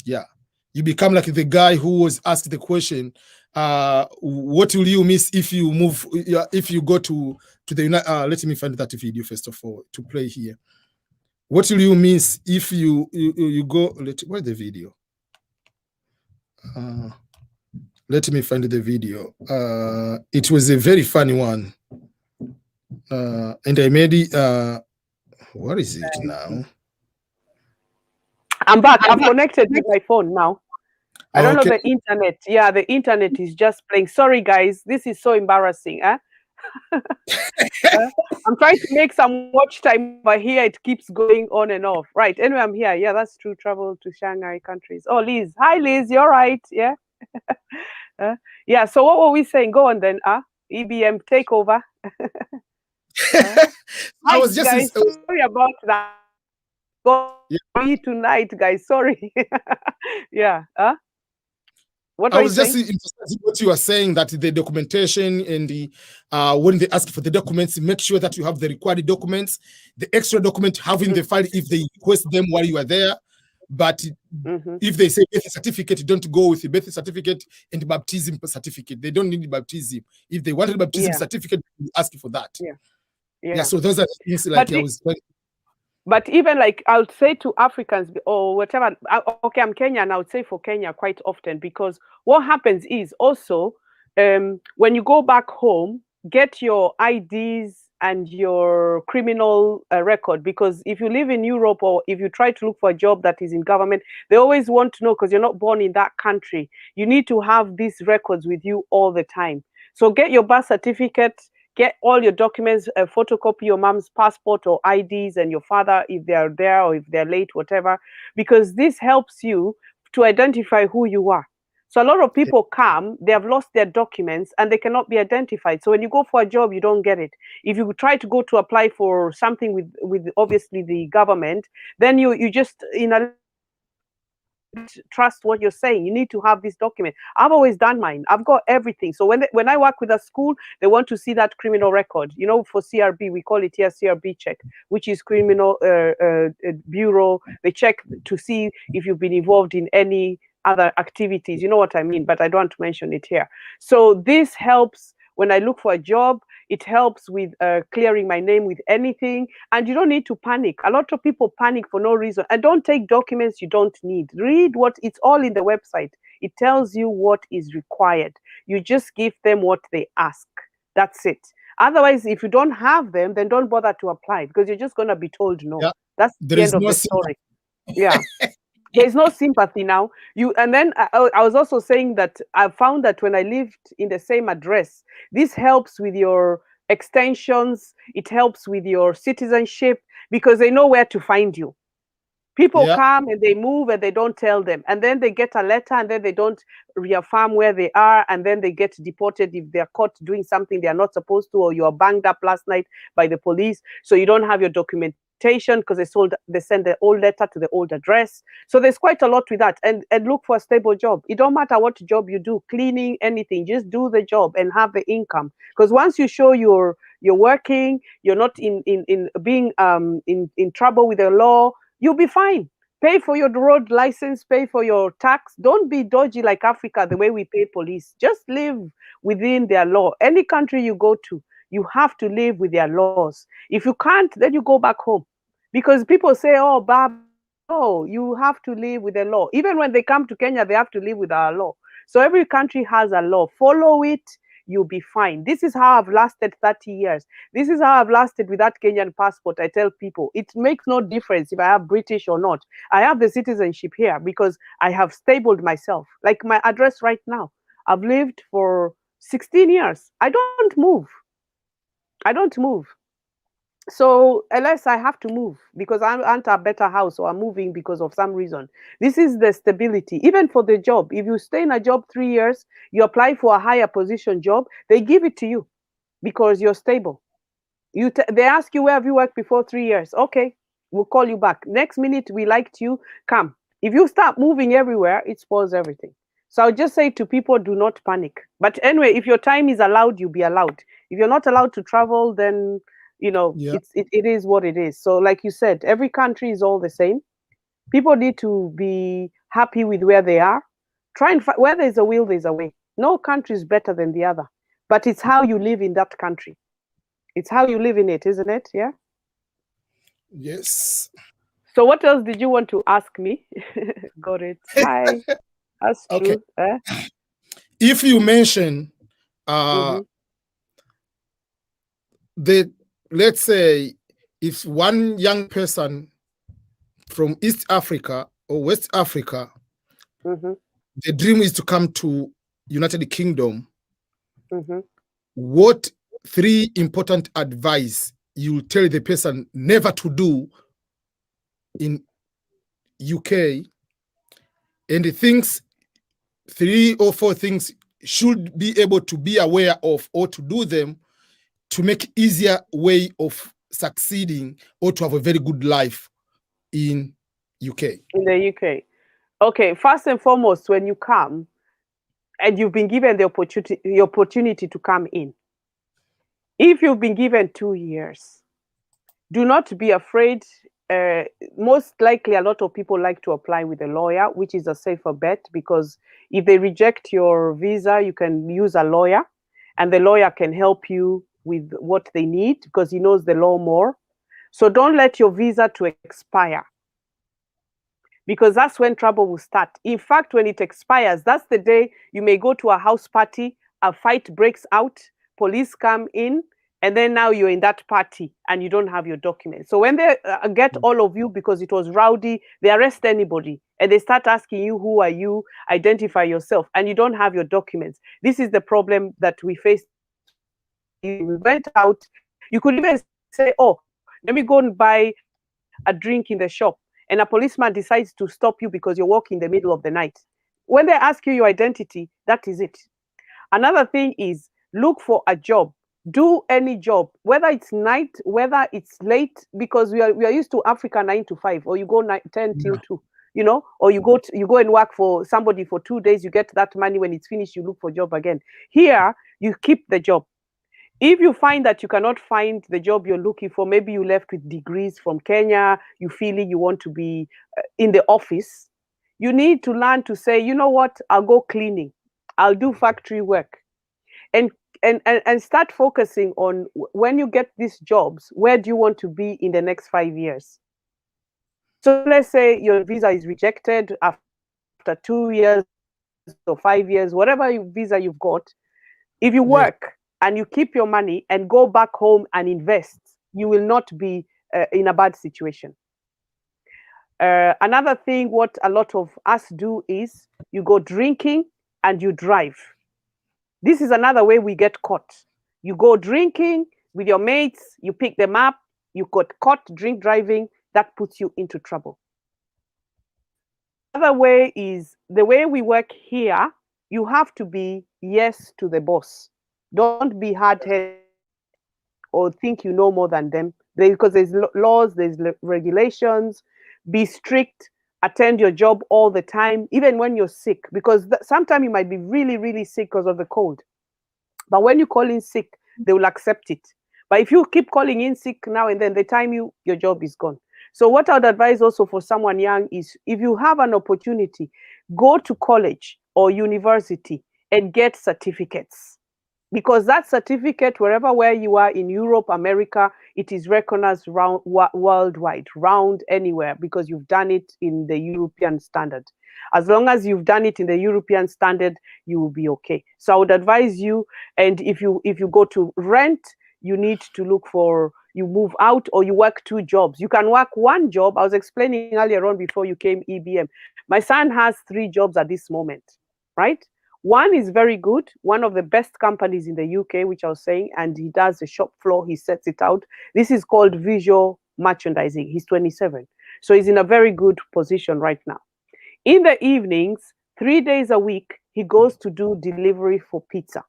you become like the guy who was asked the question, what will you miss if you move, if you go to the United, let me find that video first of all to play here. What will you miss if you go, where's the video? Let me find the video. It was a very funny one. And I made it, what is it now? I'm back. I'm connected with my phone now. I don't know the internet. Yeah, the internet is just playing. Sorry, guys. This is so embarrassing. I'm trying to make some watch time, but here it keeps going on and off. Right. Anyway, I'm here. Yeah, that's true. Travel to Shanghai countries. Oh, Liz. Hi, Liz. You're right. Yeah. Yeah. So what were we saying? Go on then. EBM takeover. I was just guys, sorry about that. Go tonight, guys. Sorry. Yeah. What I was just emphasizing what you are saying, that the documentation and the when they ask for the documents, make sure that you have the required documents, the extra document having the file if they request them while you are there. But if they say birth certificate, don't go with the birth certificate and baptism certificate. They don't need baptism. If they wanted baptism certificate, you ask for that. Yeah. So those are things like But even like I would say to Africans or whatever, okay, I'm Kenyan, I would say for Kenya quite often, because what happens is also when you go back home, get your IDs and your criminal record, because if you live in Europe or if you try to look for a job that is in government, they always want to know, because you're not born in that country, you need to have these records with you all the time. So get your birth certificate, get all your documents, photocopy your mom's passport or IDs and your father if they are there or if they're late, whatever, because this helps you to identify who you are. So a lot of people come, they have lost their documents and they cannot be identified. So when you go for a job, you don't get it. If you try to go to apply for something with obviously the government, then you just trust what you're saying. You need to have this document. I've always done mine. I've got everything. So when I work with a school, they want to see that criminal record. You know, for CRB, we call it here CRB check, which is criminal bureau. They check to see if you've been involved in any other activities. You know what I mean? But I don't want to mention it here. So this helps when I look for a job. It helps with clearing my name with anything, and you don't need to panic. A lot of people panic for no reason. And don't take documents you don't need. Read it's all in the website. It tells you what is required. You just give them what they ask. That's it. Otherwise, if you don't have them, then don't bother to apply, because you're just going to be told no. Yeah. That's the end of the story. Yeah. There's no sympathy now. And then I was also saying that I found that when I lived in the same address, this helps with your extensions. It helps with your citizenship, because they know where to find you. People come and they move and they don't tell them. And then they get a letter and then they don't reaffirm where they are. And then they get deported if they're caught doing something they're not supposed to, or you are banged up last night by the police. So you don't have your documentation because they send the old letter to the old address. So there's quite a lot with that. And look for a stable job. It don't matter what job you do, cleaning, anything, just do the job and have the income. Because once you show you're working, you're not in being in trouble with the law, you'll be fine. Pay for your road license, pay for your tax. Don't be dodgy like Africa, the way we pay police. Just live within their law. Any country you go to, you have to live with their laws. If you can't, then you go back home. Because people say, oh, Bab, no, you have to live with the law. Even when they come to Kenya, they have to live with our law. So every country has a law. Follow it, you'll be fine. This is how I've lasted 30 years. This is how I've lasted with that Kenyan passport. I tell people, it makes no difference if I have British or not. I have the citizenship here because I have stabled myself. Like my address right now, I've lived for 16 years. I don't move. I don't move. So unless I have to move because I want a better house or I'm moving because of some reason. This is the stability. Even for the job, if you stay in a job 3 years, you apply for a higher position job, they give it to you because you're stable. They ask you, where have you worked before 3 years? Okay, we'll call you back. Next minute, we liked you, come. If you start moving everywhere, it spoils everything. So I'll just say to people, do not panic. But anyway, if your time is allowed, you'll be allowed. If you're not allowed to travel, then it is what it is. So like you said, every country is all the same. People need to be happy with where they are. Try and find, where there's a will, there's a way. No country is better than the other, but it's how you live in that country. It's how you live in it, isn't it? Yeah. Yes. So what else did you want to ask me? Got it. Hi. That's true. Okay. If you mention let's say if one young person from East Africa or West Africa, the dream is to come to United Kingdom, what 3 important advice you tell the person never to do in UK, and the things 3 or 4 things should be able to be aware of or to do them to make easier way of succeeding or to have a very good life in UK? In the UK. Okay, first and foremost, when you come and you've been given the opportunity to come in, if you've been given 2 years, do not be afraid. Most likely, a lot of people like to apply with a lawyer, which is a safer bet, because if they reject your visa, you can use a lawyer, and the lawyer can help you with what they need because he knows the law more. So don't let your visa to expire, because that's when trouble will start. In fact, when it expires, that's the day you may go to a house party, a fight breaks out, police come in, and then now you're in that party and you don't have your documents. So when they get all of you because it was rowdy, they arrest anybody and they start asking you, who are you? Identify yourself, and you don't have your documents. This is the problem that we face. You went out, you could even say, oh, let me go and buy a drink in the shop, and a policeman decides to stop you because you're walking in the middle of the night. When they ask you your identity, that is it. Another thing is, look for a job. Do any job, whether it's night, whether it's late, because we are used to Africa 9 to 5, or you go 10 till 2, or you go and work for somebody for 2 days, you get that money. When it's finished, you look for a job again. Here, you keep the job. If you find that you cannot find the job you're looking for, maybe you left with degrees from Kenya, you feel you want to be in the office, you need to learn to say, you know what, I'll go cleaning, I'll do factory work, and start focusing on, when you get these jobs, where do you want to be in the next 5 years? So let's say your visa is rejected after 2 years or 5 years, whatever visa you've got. If you work and you keep your money and go back home and invest, you will not be in a bad situation. Another thing, what a lot of us do is, you go drinking and you drive. This is another way we get caught. You go drinking with your mates, you pick them up, you got caught drink driving, that puts you into trouble. Another way is, the way we work here, you have to be yes to the boss. Don't be hard-headed or think you know more than them, because there's laws, there's regulations. Be strict, attend your job all the time, even when you're sick, because sometimes you might be really, really sick because of the cold. But when you call in sick, they will accept it. But if you keep calling in sick now and then, the time your job is gone. So what I would advise also for someone young is, if you have an opportunity, go to college or university and get certificates. because that certificate, where you are in Europe, America, it is recognized worldwide, round anywhere, because you've done it in the European standard. As long as you've done it in the European standard, you will be okay. So I would advise you, and if you go to rent, you need to look for, you move out or you work 2 jobs. You can work 1 job. I was explaining earlier on before you came, EBM. My son has 3 jobs at this moment, right? One is very good, one of the best companies in the UK, which I was saying, and he does the shop floor, he sets it out. This is called visual merchandising. He's 27. So he's in a very good position right now. In the evenings, 3 days a week, he goes to do delivery for pizza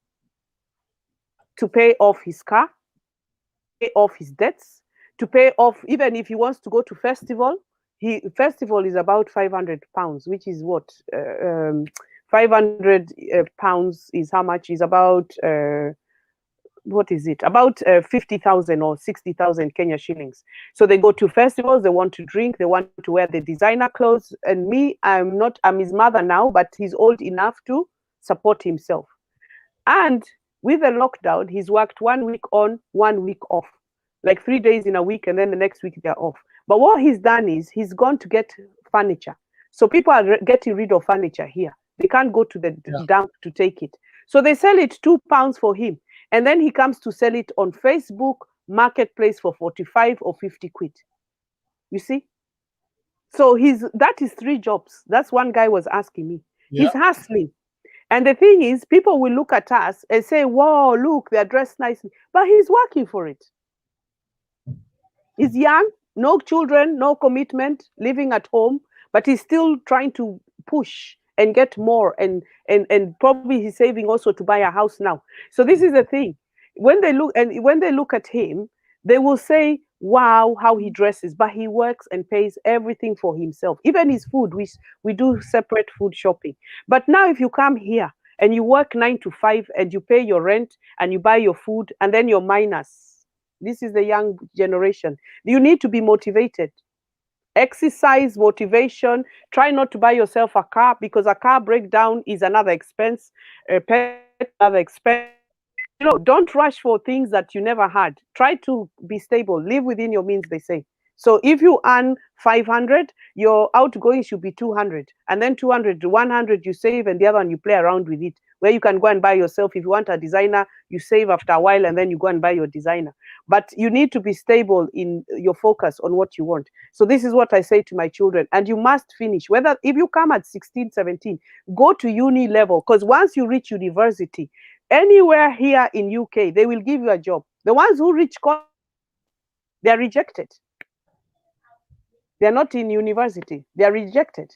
to pay off his car, pay off his debts, to pay off, even if he wants to go to festival. Festival is about £500, which is what? 500 pounds is how much? Is about what is it? About 50,000 or 60,000 Kenya shillings. So they go to festivals, they want to drink, they want to wear the designer clothes. And me, I'm his mother now, but he's old enough to support himself. And with the lockdown, he's worked 1 week on, 1 week off, like 3 days in a week, and then the next week they're off. But what he's done is he's gone to get furniture. So people are getting rid of furniture here. They can't go to the dump to take it. So they sell it £2 for him. And then he comes to sell it on Facebook Marketplace for 45 or 50 quid. You see? So that is 3 jobs. That's one guy was asking me. Yeah. He's hustling. And the thing is, people will look at us and say, wow, look, they're dressed nicely. But he's working for it. He's young, no children, no commitment, living at home, but he's still trying to push and get more, and probably he's saving also to buy a house now. So this is the thing. When they look at him, they will say, wow, how he dresses, but he works and pays everything for himself. Even his food, we do separate food shopping. But now if you come here and you work 9 to 5 and you pay your rent and you buy your food and then you're minus. This is the young generation. You need to be motivated. Exercise, motivation. Try not to buy yourself a car, because a car breakdown is another expense, a pet, another expense. You know, don't rush for things that you never had. Try to be stable. Live within your means, they say. So if you earn 500, your outgoing should be 200. And then 200 to 100 you save, and the other one you play around with it. Where you can go and buy yourself. If you want a designer, you save after a while and then you go and buy your designer. But you need to be stable in your focus on what you want. So this is what I say to my children. And you must finish. If you come at 16, 17, go to uni level. Because once you reach university, anywhere here in UK, they will give you a job. The ones who reach college, they are rejected. They are not in university. They are rejected.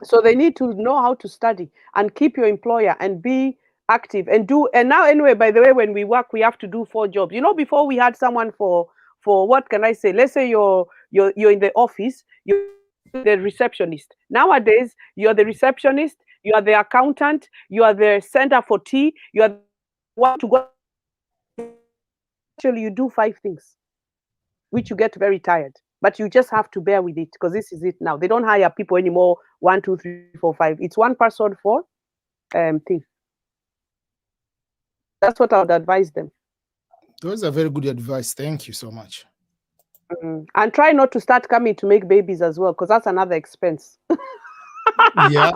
So they need to know how to study and keep your employer and be active and do. And now anyway, by the way, when we work, we have to do 4 jobs. You know, before we had someone for what can I say? Let's say you're in the office, you're the receptionist. Nowadays, you're the receptionist, you are the accountant, you are the center for tea, you are want to go. Actually, you do 5 things, which you get very tired. But you just have to bear with it, because this is it now. They don't hire people anymore. 1, 2, 3, 4, 5. It's one person for thing. That's what I would advise them. Those are very good advice. Thank you so much. And try not to start coming to make babies as well, because that's another expense. Yeah.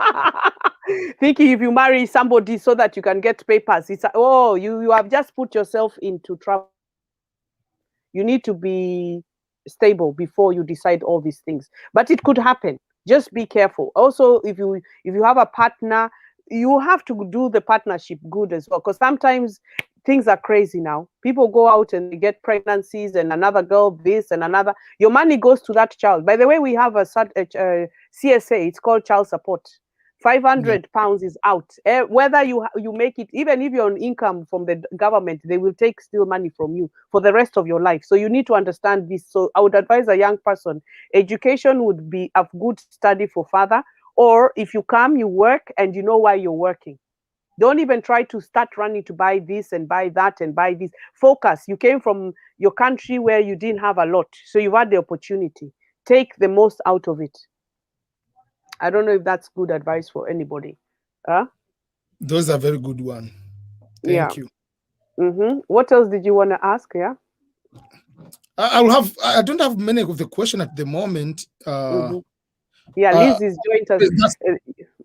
Thinking if you marry somebody so that you can get papers, it's you have just put yourself into trouble. You need to be stable before you decide all these things. But it could happen. Just be careful. Also, if you have a partner, you have to do the partnership good as well, because sometimes things are crazy now. People go out and they get pregnancies, and another girl this and another. Your money goes to that child. By the way, we have a CSA. It's called child support. £500 is out. Whether you make it, even if you're on income from the government, they will take still money from you for the rest of your life. So you need to understand this. So I would advise a young person, education would be a good study for father, or if you come, you work and you know why you're working. Don't even try to start running to buy this and buy that and buy this. Focus. You came from your country where you didn't have a lot, so you've had the opportunity. Take the most out of it. I don't know if that's good advice for anybody. Those are very good one. Thank you. What else did you want to ask? Yeah. I don't have many of the question at the moment. Yeah, Liz is joined us.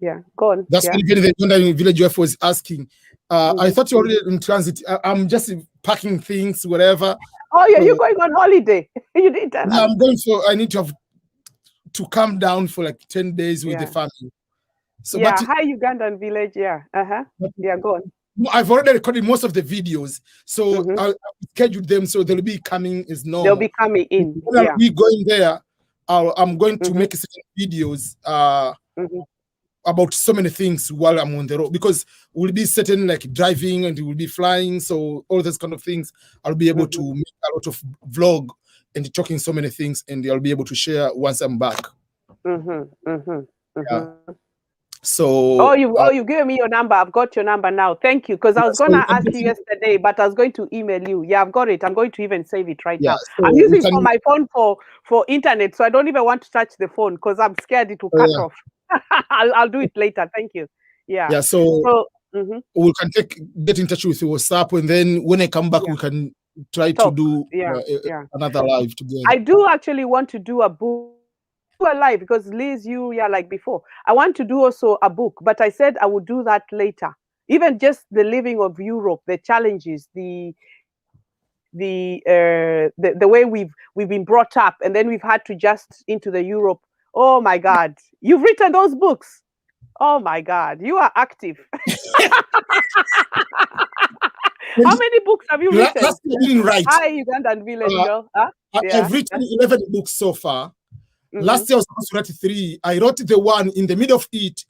Yeah, go on. That's yeah. Even the Uganda Village wife was asking. I thought you were already in transit. I'm just packing things, whatever. Oh, yeah, you're going on holiday. You didn't tell us. I'm going I need to come down for like 10 days with the family. So, yeah, hi Ugandan Village. Yeah. Yeah, go on. I've already recorded most of the videos, so I scheduled them, so they'll be coming as normal. They'll be coming in. When I'll be going there, I'm going to make certain videos about so many things while I'm on the road, because we'll be certain like driving and we'll be flying, so all those kind of things I'll be able to make a lot of vlog and talking so many things, and I'll be able to share once I'm back. Yeah. So you gave me your number. I've got your number now. Thank you. Because I was gonna ask you yesterday, but I was going to email you. Yeah, I've got it. I'm going to even save it right now. So I'm using my phone for internet, so I don't even want to touch the phone because I'm scared it will cut off. I'll do it later. Thank you. Yeah. Yeah. So we can get in touch with WhatsApp, and then when I come back, we can try to do another live together. I do actually want to do a book. Alive, because Liz, like before, I want to do also a book, but I said I would do that later. Even just the living of Europe, the challenges, the way we've been brought up, and then we've had to adjust into the Europe. Oh my God, you've written those books. Oh my God, you are active. How many books have you written? Last year I didn't write. Hi, Ugandan Village girl. I've written 11 books so far. Last year I was supposed to write 3. I wrote the one in the middle of it.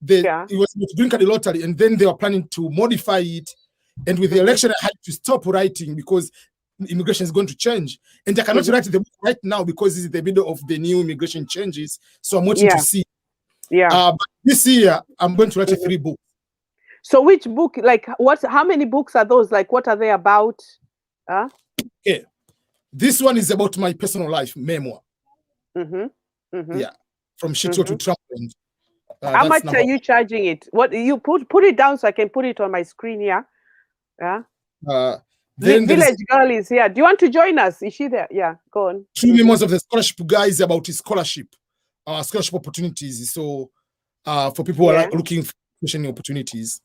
It was with Green Card Lottery, and then they were planning to modify it. And with the election, I had to stop writing because immigration is going to change. And I cannot write the book right now because it's in the middle of the new immigration changes. So I'm waiting to see. Yeah. But this year, I'm going to write 3 books. So which book, like how many books are those? Like what are they about? Okay. This one is about my personal life, memoir. Yeah, from Shito to Trump. How much are you charging it? What you put it down so I can put it on my screen here? Yeah. Village girl is here. Do you want to join us? Is she there? Yeah, go on. 2 members of the scholarship guys about scholarship opportunities. So for people who are looking for education opportunities.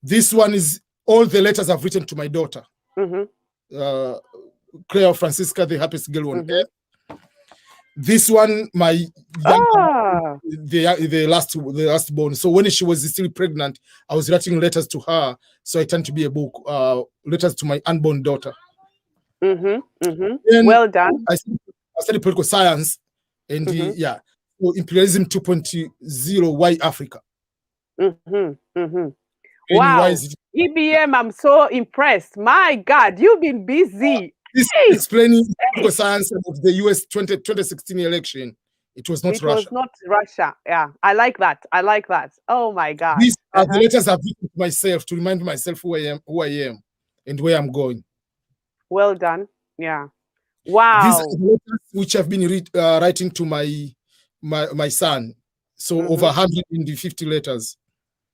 This one is all the letters I've written to my daughter, Claire Francisca, the happiest girl on earth. This one, my the last born. So when she was still pregnant, I was writing letters to her. So it turned to be a book, letters to my unborn daughter. Well done. I studied political science, and so imperialism 2.0. Why Africa? Wow, EBM, I'm so impressed. My God, you've been busy. This explaining political science about the US 2016 election. It was not Russia. It was not Russia. Yeah, I like that. Oh my God. These are the letters I've written to myself to remind myself who I am, and where I'm going. Well done. Yeah. Wow. These are the letters which I've been writing to my son. So over 150 letters.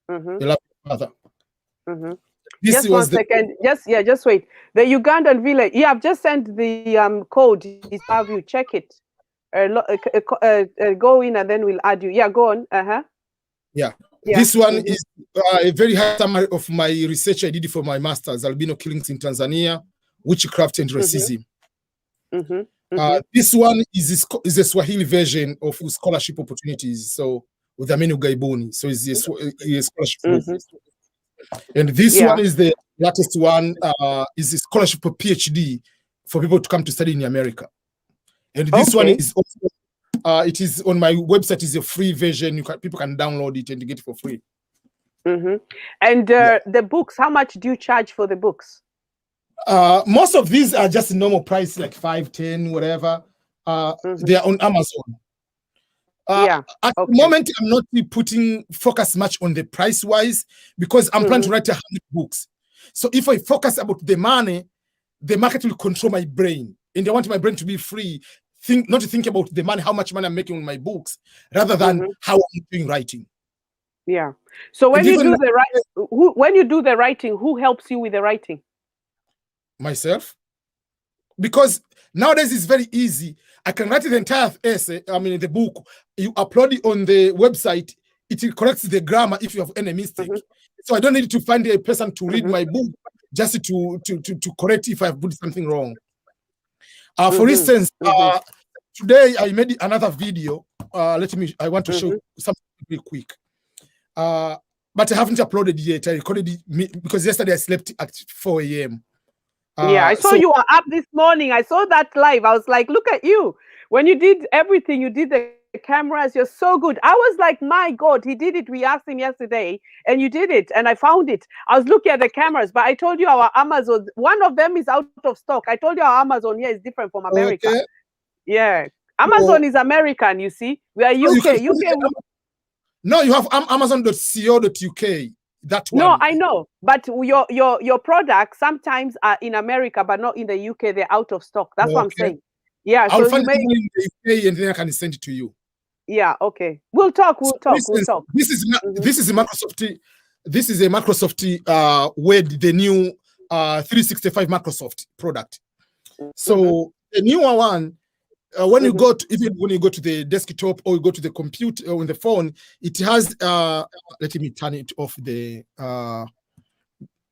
The father. Just 1 second. Just wait. The Ugandan Village. Yeah, I've just sent the code. Have you check it? Go in and then we'll add you. Yeah, go on. Yeah. This one is a very high summary of my research I did for my master's, albino killings in Tanzania, witchcraft and racism. This one is a Swahili version of scholarship opportunities. So with Aminu Gaiboni. So it's a scholarship. And this one is the latest one, is a scholarship for PhD for people to come to study in America. And this one is also, it is on my website, is a free version. People can download it and get it for free. And the books, how much do you charge for the books? Most of these are just normal price, like 5, 10, whatever. They are on Amazon. At the moment, I'm not putting focus much on the price wise because I'm planning to write 100 books. So if I focus about the money, the market will control my brain, and I want my brain to be free. Not to think about the money, how much money I'm making on my books, rather than how I'm doing writing. Yeah. So when you do the writing, who helps you with the writing? Myself. Because nowadays it's very easy. I can write the entire essay, the book. You upload it on the website. It corrects the grammar if you have any mistake. So I don't need to find a person to read my book just to correct if I've put something wrong. For instance, today I made another video. I want to show something real quick. But I haven't uploaded yet. I recorded it because yesterday I slept at 4 a.m. Yeah, I saw you were up this morning. I saw that live. I was like, look at you. When you did everything, you did the cameras, you're so good. I was like, my God, he did it. We asked him yesterday and you did it. And I found it. I was looking at the cameras, but I told you our Amazon, one of them is out of stock. I told you our Amazon here is different from America. Okay. Yeah. Amazon is American, you see. We are UK. No, you have amazon.co.uk. That one. No, I know, but your products sometimes are in America, but not in the UK. They're out of stock. That's what I'm saying. Yeah, I'll find it in the UK and then I can send it to you. Yeah, okay. We'll talk. This is a Microsoft. This is a Microsoft Word, the new 365 Microsoft product. So the newer one. When you go to the desktop or you go to the computer or on the phone, it has let me turn it off. I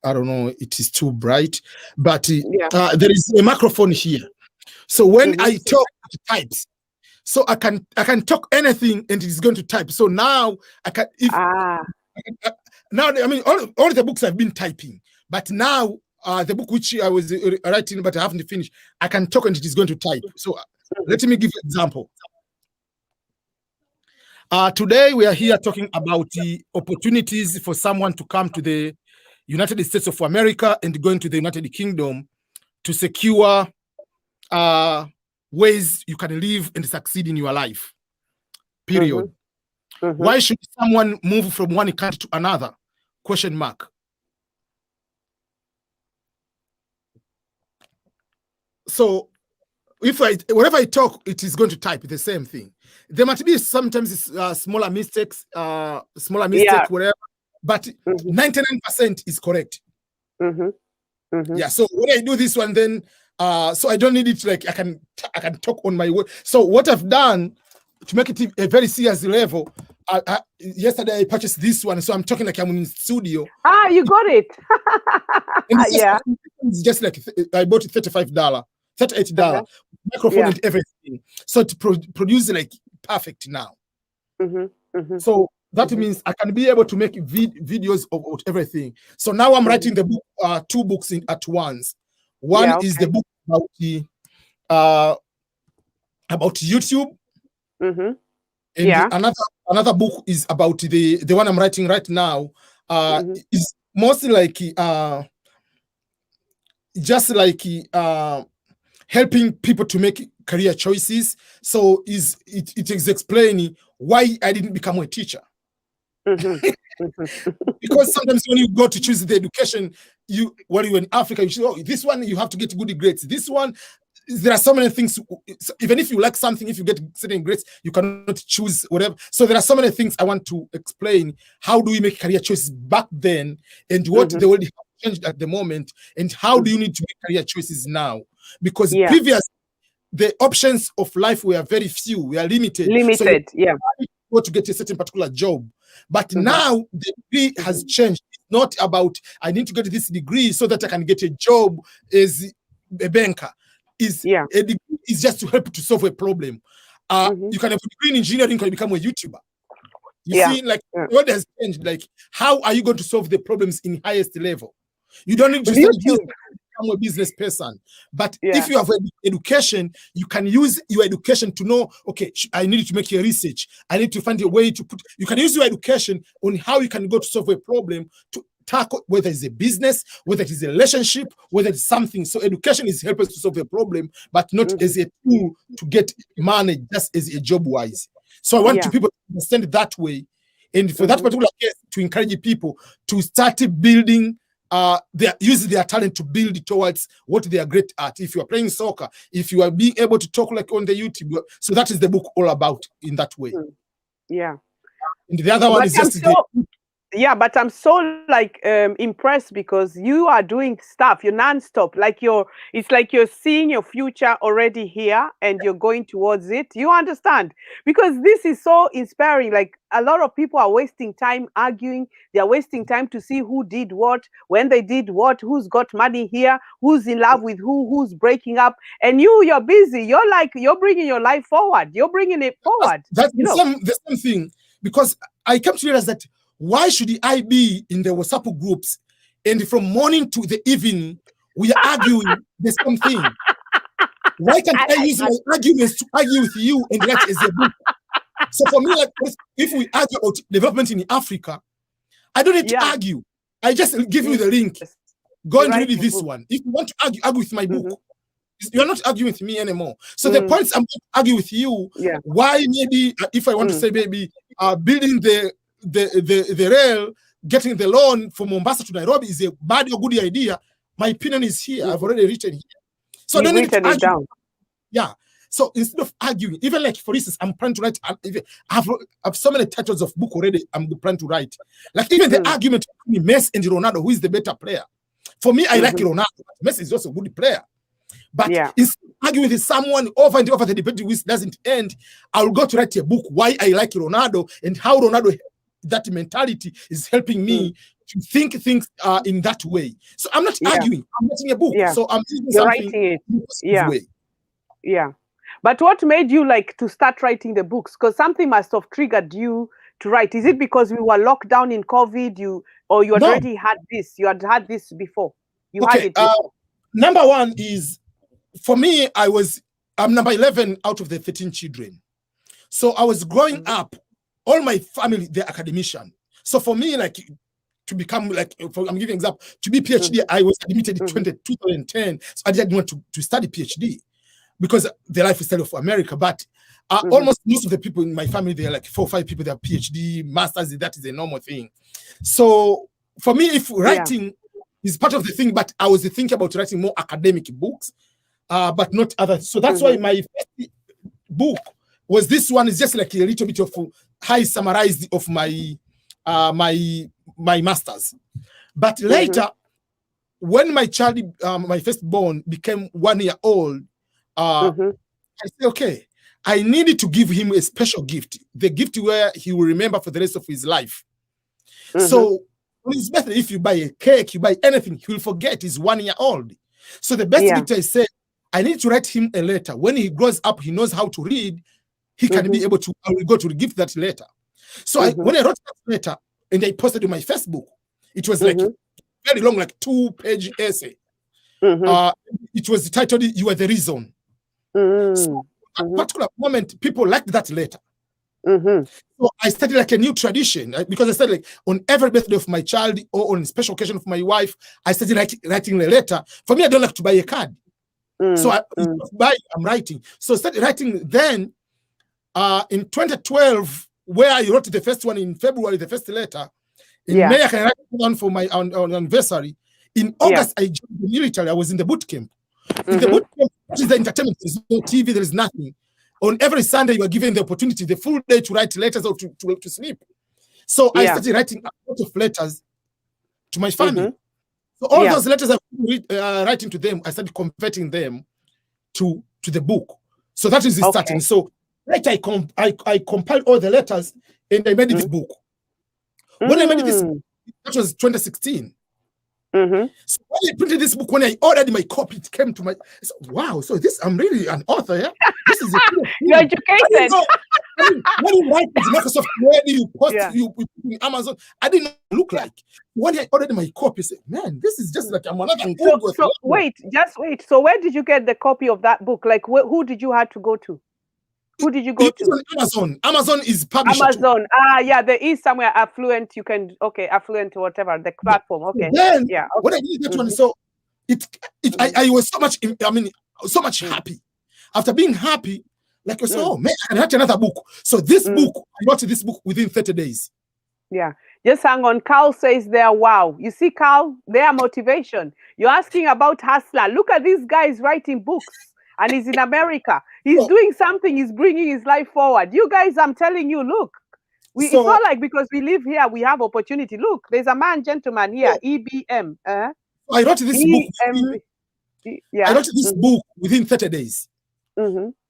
don't know, it is too bright, but there is a microphone here. So when I talk, it types. So I can talk anything and it is going to type. So now I can all the books I've been typing, but now the book which I was writing but I haven't finished, I can talk and it is going to type. So let me give you an example. Today we are here talking about the opportunities for someone to come to the United States of America and going to the United Kingdom to secure ways you can live and succeed in your life. Period. Why should someone move from one country to another? Question mark. So whenever I talk, it is going to type the same thing. There might be sometimes smaller mistakes, whatever, but 99% is correct. Yeah. So when I do this one, then so I don't need it. Like I can talk on my word. So what I've done to make it a very serious level. Yesterday I purchased this one, so I'm talking like I'm in studio. You got it. It's just like I bought it $38 microphone and everything, so to produce like perfect now. So that means I can be able to make videos of everything. So now I'm writing the book, 2 books at once. One is the book about YouTube, and another book is about the one I'm writing right now. Is mostly like just like helping people to make career choices. So it is explaining why I didn't become a teacher. Because sometimes when you go to choose the education, when you're in Africa, you say, this one you have to get good grades. This one, there are so many things. Even if you like something, if you get certain grades, you cannot choose whatever. So there are so many things I want to explain. How do we make career choices back then, and what the world has changed at the moment, and how do you need to make career choices now? Because previous, the options of life were very few, we are limited. So you go to get a certain particular job. But now the degree has changed. It's not about I need to get this degree so that I can get a job as a banker. A degree is just to help to solve a problem. You can have a degree in engineering, you can become a YouTuber. You see, like what has changed? Like, how are you going to solve the problems in highest level? You don't need to become a business person. But if you have education, you can use your education to know, okay, I need to make your research. I need to find a way to put, you can use your education on how you can go to solve a problem to tackle, whether it's a business, whether it is a relationship, whether it's something. So education is helping us to solve a problem, but not as a tool to get money, just as a job wise. So I want people to understand it that way. And for that particular case, to encourage people to start building use their talent to build towards what they are great at. If you are playing soccer, if you are being able to talk like on the YouTube, so that is the book all about in that way. And the other one is just Yeah, but I'm so like impressed because you are doing stuff. You're nonstop. Like it's like you're seeing your future already here and you're going towards it. You understand? Because this is so inspiring. Like a lot of people are wasting time arguing. They're wasting time to see who did what, when they did what, who's got money here, who's in love with who's breaking up. And you're busy. You're bringing your life forward. You're bringing it forward. That's the same thing, because I came to realize that why should I be in the WhatsApp groups and from morning to the evening we are arguing the same thing? Why can't I use my arguments to argue with you and write as a book? So for me, like, if we argue about development in Africa, I don't need to argue. I just give you the link. Go and read this one. If you want to argue with my book. You're not arguing with me anymore. So the points I'm going to argue with you, why maybe, if I want to say maybe building the rail, getting the loan from Mombasa to Nairobi is a bad or good idea. My opinion is here. I've already written here. So don't need to argue. Down. Yeah. So instead of arguing, even like, for instance, I'm planning to write, I have so many titles of book already I'm planning to write. Like even the argument between Messi and Ronaldo, who is the better player? For me, I like Ronaldo. Messi is also a good player. But instead of arguing with someone over and over the debate which doesn't end, I'll go to write a book why I like Ronaldo and how Ronaldo, that mentality is helping me to think things in that way. So I'm not arguing. I'm writing a book. So I'm writing it. Yeah. But what made you like to start writing the books? Because something must have triggered you to write. Is it because we were locked down in COVID? You had already had this? You had this before. You had it before. Number one is, for me, I'm number 11 out of the 13 children. So I was growing up, all my family, they're academician. So for me, like, to become, like, I'm giving an example, to be PhD, I was admitted in 2010. So I didn't want to study PhD because the lifestyle of America. But almost most of the people in my family, they're like 4 or 5 people that are PhD, masters, that is a normal thing. So for me, if writing is part of the thing, but I was thinking about writing more academic books, but not others. So that's why my first book was this one. Is just like a little bit of high summarized of my my masters. But later, when my child, my firstborn, became 1 year old, I said, okay, I needed to give him a special gift, the gift where he will remember for the rest of his life. So on his birthday, if you buy a cake, you buy anything, he will forget he's 1 year old. So the best gift, I said, I need to write him a letter. When he grows up, he knows how to read, he can be able to, I will go to give that letter. So when I wrote that letter and I posted on my Facebook, it was like very long, like 2-page essay. It was titled, "You Are the Reason." So at that particular moment, people liked that letter. So I started like a new tradition, because I started like on every birthday of my child or on special occasion of my wife, I started writing a letter. For me, I don't like to buy a card. So I'm writing. So I started writing then in 2012, where I wrote the first one in February, the first letter. In May, I can write one for my anniversary. In August, I joined the military. I was in the boot camp. In the boot camp, which is the entertainment, there's no TV, there is nothing. On every Sunday, you are given the opportunity, the full day, to write letters or to sleep. So I started writing a lot of letters to my family. So all those letters I'm writing to them, I started converting them to the book. So that is the starting. So I compiled all the letters and I made this book. When I made this, that was 2016. So when I printed this book, when I ordered my copy, it came to my, wow, so this, I'm really an author, yeah? This is you're educated. When you write with Microsoft Word, you post, you put in Amazon, I didn't look like. When I ordered my copy, I said, man, this is just like I'm another Google. So wait. So where did you get the copy of that book? Like, who did you have to go to? Who did you go to? On Amazon. Amazon is publisher. Amazon. There is somewhere Affluent. You can Affluent or whatever the platform. Okay. Then when I did that one, so I was so much. So much happy. After being happy, like I said, oh man, I can write another book. So this book, I wrote this book within 30 days. Yeah. Just hang on. Carl says there, wow. You see, Carl, their motivation. You're asking about Hustler. Look at these guys writing books. And he's in America. He's doing something. He's bringing his life forward. You guys, I'm telling you, look, It's not like because we live here, we have opportunity. Look, there's a gentleman here, EBM. I wrote this book. Yeah. I wrote this book within 30 days.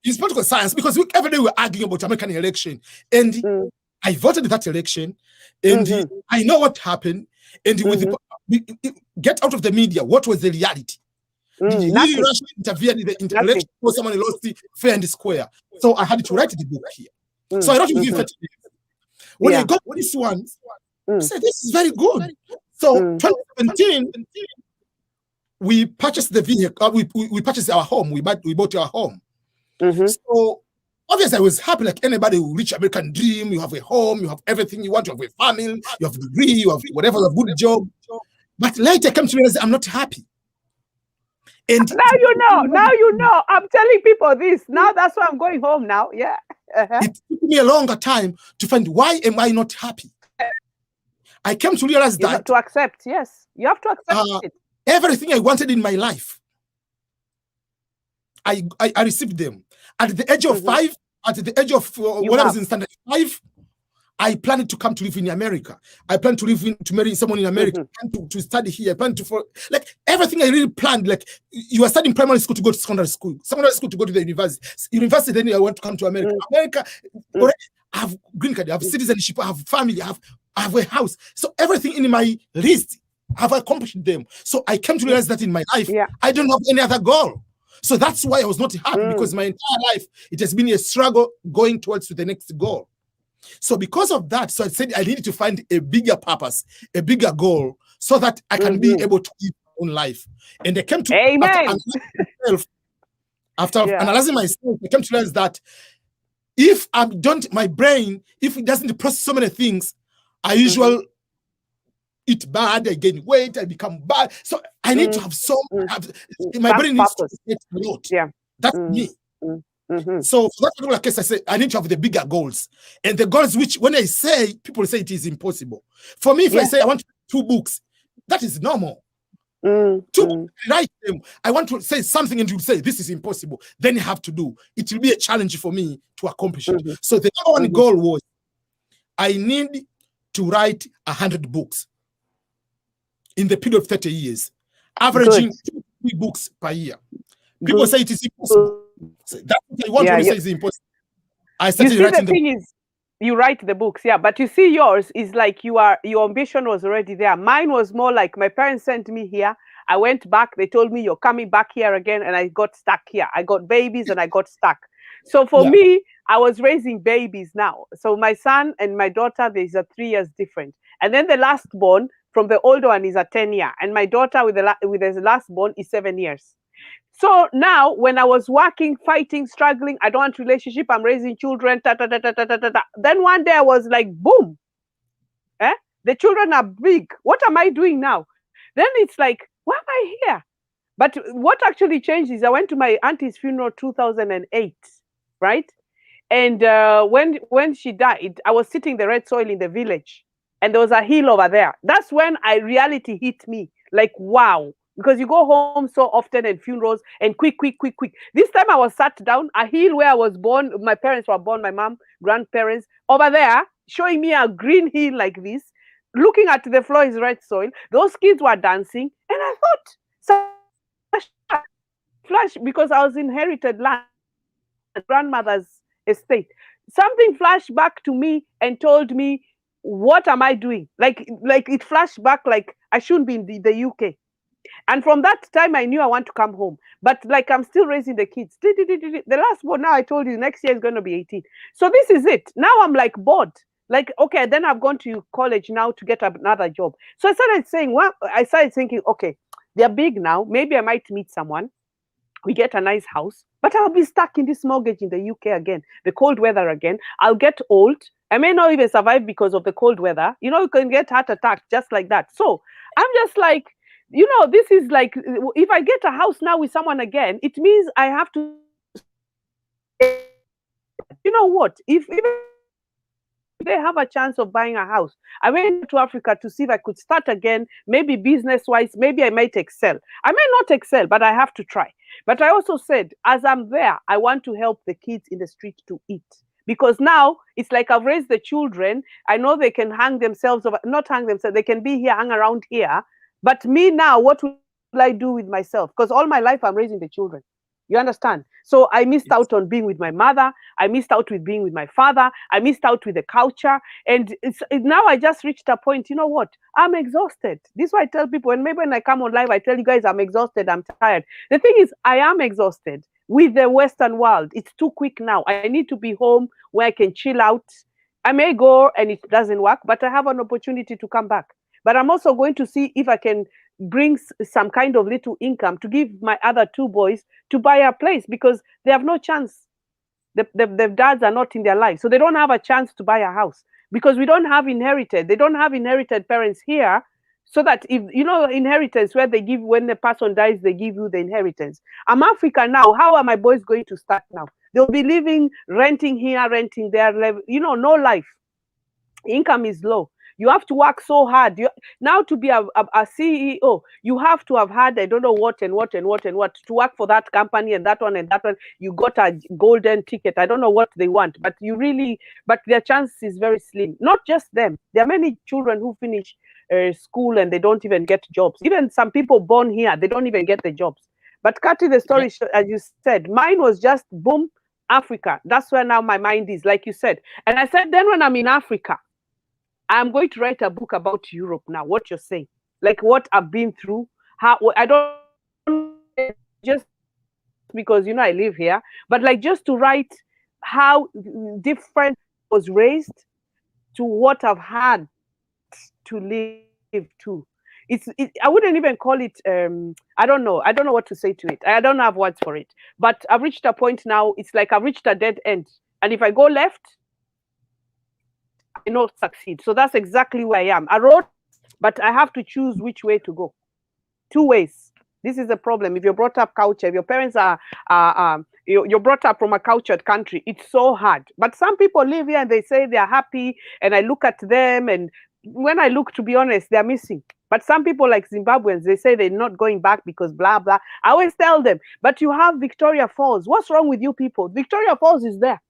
It's political science because every day we're arguing about American election. And I voted in that election. And I know what happened. And get out of the media. What was the reality? Did Russia intervene in the election or someone lost it fair and square? So I had to write the book here. So I wrote it within 30 days. When I got this one, I said, this is very good. So 2017, we purchased the vehicle. We purchased our home. We bought our home. So obviously, I was happy like anybody who reach American dream. You have a home, you have everything you want, you have a family, you have a degree, you have whatever, a good job. But later I came to realize I'm not happy. And now you know. I'm telling people this. Now that's why I'm going home now. Yeah. It took me a longer time to find why am I not happy. I came to realize that to accept, yes, you have to accept it. Everything I wanted in my life, I received them. At the age of 5, at the age of when I was in standard 5, I planned to come to live in America. I planned to marry someone in America. I planned to study here. I planned to like everything I really planned. Like you are studying primary school to go to secondary school to go to the university. University, then I want to come to America. America, I have green card, I have citizenship, I have family, I have a house. So everything in my list, I've accomplished them. So I came to realize that in my life, I don't have any other goal. So that's why I was not happy because my entire life, it has been a struggle going towards the next goal. So because of that, so I said I needed to find a bigger purpose, a bigger goal, so that I can be able to live my own life. And I came to after analyzing myself, I came to realize that if my brain, if it doesn't process so many things, I usually eat bad, I gain weight, I become bad. So I need to have my brain needs to get a lot. Yeah. That's me. So for that particular case, I say I need to have the bigger goals. And the goals which when I say, people say it is impossible. For me, if I say I want 2 books, that is normal. 2 books, write them. I want to say something and you say this is impossible. Then you have to do. It will be a challenge for me to accomplish it. So the number one goal was I need to write 100 books in the period of 30 years, averaging 2 books per year. People say it is impossible. So that's what I want to say is impossible. I started writing the thing is, you write the books, but you see yours is like your ambition was already there. Mine was more like my parents sent me here. I went back. They told me you're coming back here again, and I got stuck here. I got babies and I got stuck. So for me, I was raising babies now. So my son and my daughter, there's a 3 years different, and then the last born from the older one is a 10 year, and my daughter with the last born is 7 years. So now, when I was working, fighting, struggling, I don't want relationship, I'm raising children, Then one day I was like, boom, the children are big. What am I doing now? Then it's like, why am I here? But what actually changed is I went to my auntie's funeral 2008, right? And when she died, I was sitting the red soil in the village, and there was a hill over there. That's when reality hit me, like, wow. Because you go home so often and funerals and quick. This time I was sat down, a hill where I was born, my parents were born, my mom, grandparents, over there, showing me a green hill like this, looking at the floor is red soil. Those kids were dancing, and I thought, flash, because I was inherited land, grandmother's estate. Something flashed back to me and told me, what am I doing? Like it flashed back like I shouldn't be in the UK. And from that time, I knew I want to come home. But like I'm still raising the kids. The last one, now I told you, next year is going to be 18. So this is it. Now I'm like bored. Like, okay, then I've gone to college now to get another job. So I started thinking, okay, they're big now. Maybe I might meet someone. We get a nice house. But I'll be stuck in this mortgage in the UK again. The cold weather again. I'll get old. I may not even survive because of the cold weather. You know, you can get heart attack just like that. So I'm just like, you know, this is like, if I get a house now with someone again, it means I have to, you know what, if they have a chance of buying a house, I went to Africa to see if I could start again, maybe business-wise, maybe I might excel. I may not excel, but I have to try. But I also said, as I'm there, I want to help the kids in the street to eat. because now it's like I've raised the children. I know they can hang themselves, over, not hang themselves, they can be here, hang around here. But me now, what will I do with myself? Because all my life I'm raising the children. You understand? So I missed out on being with my mother. I missed out with being with my father. I missed out with the culture. And now I just reached a point, you know what? I'm exhausted. This is why I tell people, and maybe when I come on live, I tell you guys I'm exhausted, I'm tired. The thing is, I am exhausted with the Western world. It's too quick now. I need to be home where I can chill out. I may go and it doesn't work, but I have an opportunity to come back. But I'm also going to see if I can bring some kind of little income to give my other 2 boys to buy a place, because they have no chance. The dads are not in their life, so they don't have a chance to buy a house, because we don't have inherited. They don't have inherited parents here, so that if you know inheritance where they give, when the person dies, they give you the inheritance. I'm African now. How are my boys going to start now? They'll be living, renting here, renting there. You know, no life. Income is low. You have to work so hard. Now to be a CEO, you have to have had, I don't know what and what and what and what, to work for that company and that one and that one. You got a golden ticket. I don't know what they want, but but their chance is very slim. Not just them. There are many children who finish school and they don't even get jobs. Even some people born here, they don't even get the jobs. But Kati, the story, as you said, mine was just boom, Africa. That's where now my mind is, like you said. And I said, then when I'm in Africa, I'm going to write a book about Europe now, what you're saying, like what I've been through, how I don't just because, you know, I live here, but like just to write how different I was raised to what I've had to live to. I wouldn't even call it, I don't know what to say to it. I don't have words for it, but I've reached a point now, it's like I've reached a dead end. And if I go left, I not succeed. So that's exactly where I am. I wrote, but I have to choose which way to go. 2 ways. This is the problem. If you're brought up culture, if your parents are you're brought up from a cultured country, it's so hard. But some people live here and they say they're happy, and I look at them, and when I look, to be honest, they're missing. But some people like Zimbabweans, they say they're not going back because blah blah. I always tell them, but you have Victoria Falls. What's wrong with you people? Victoria Falls is there.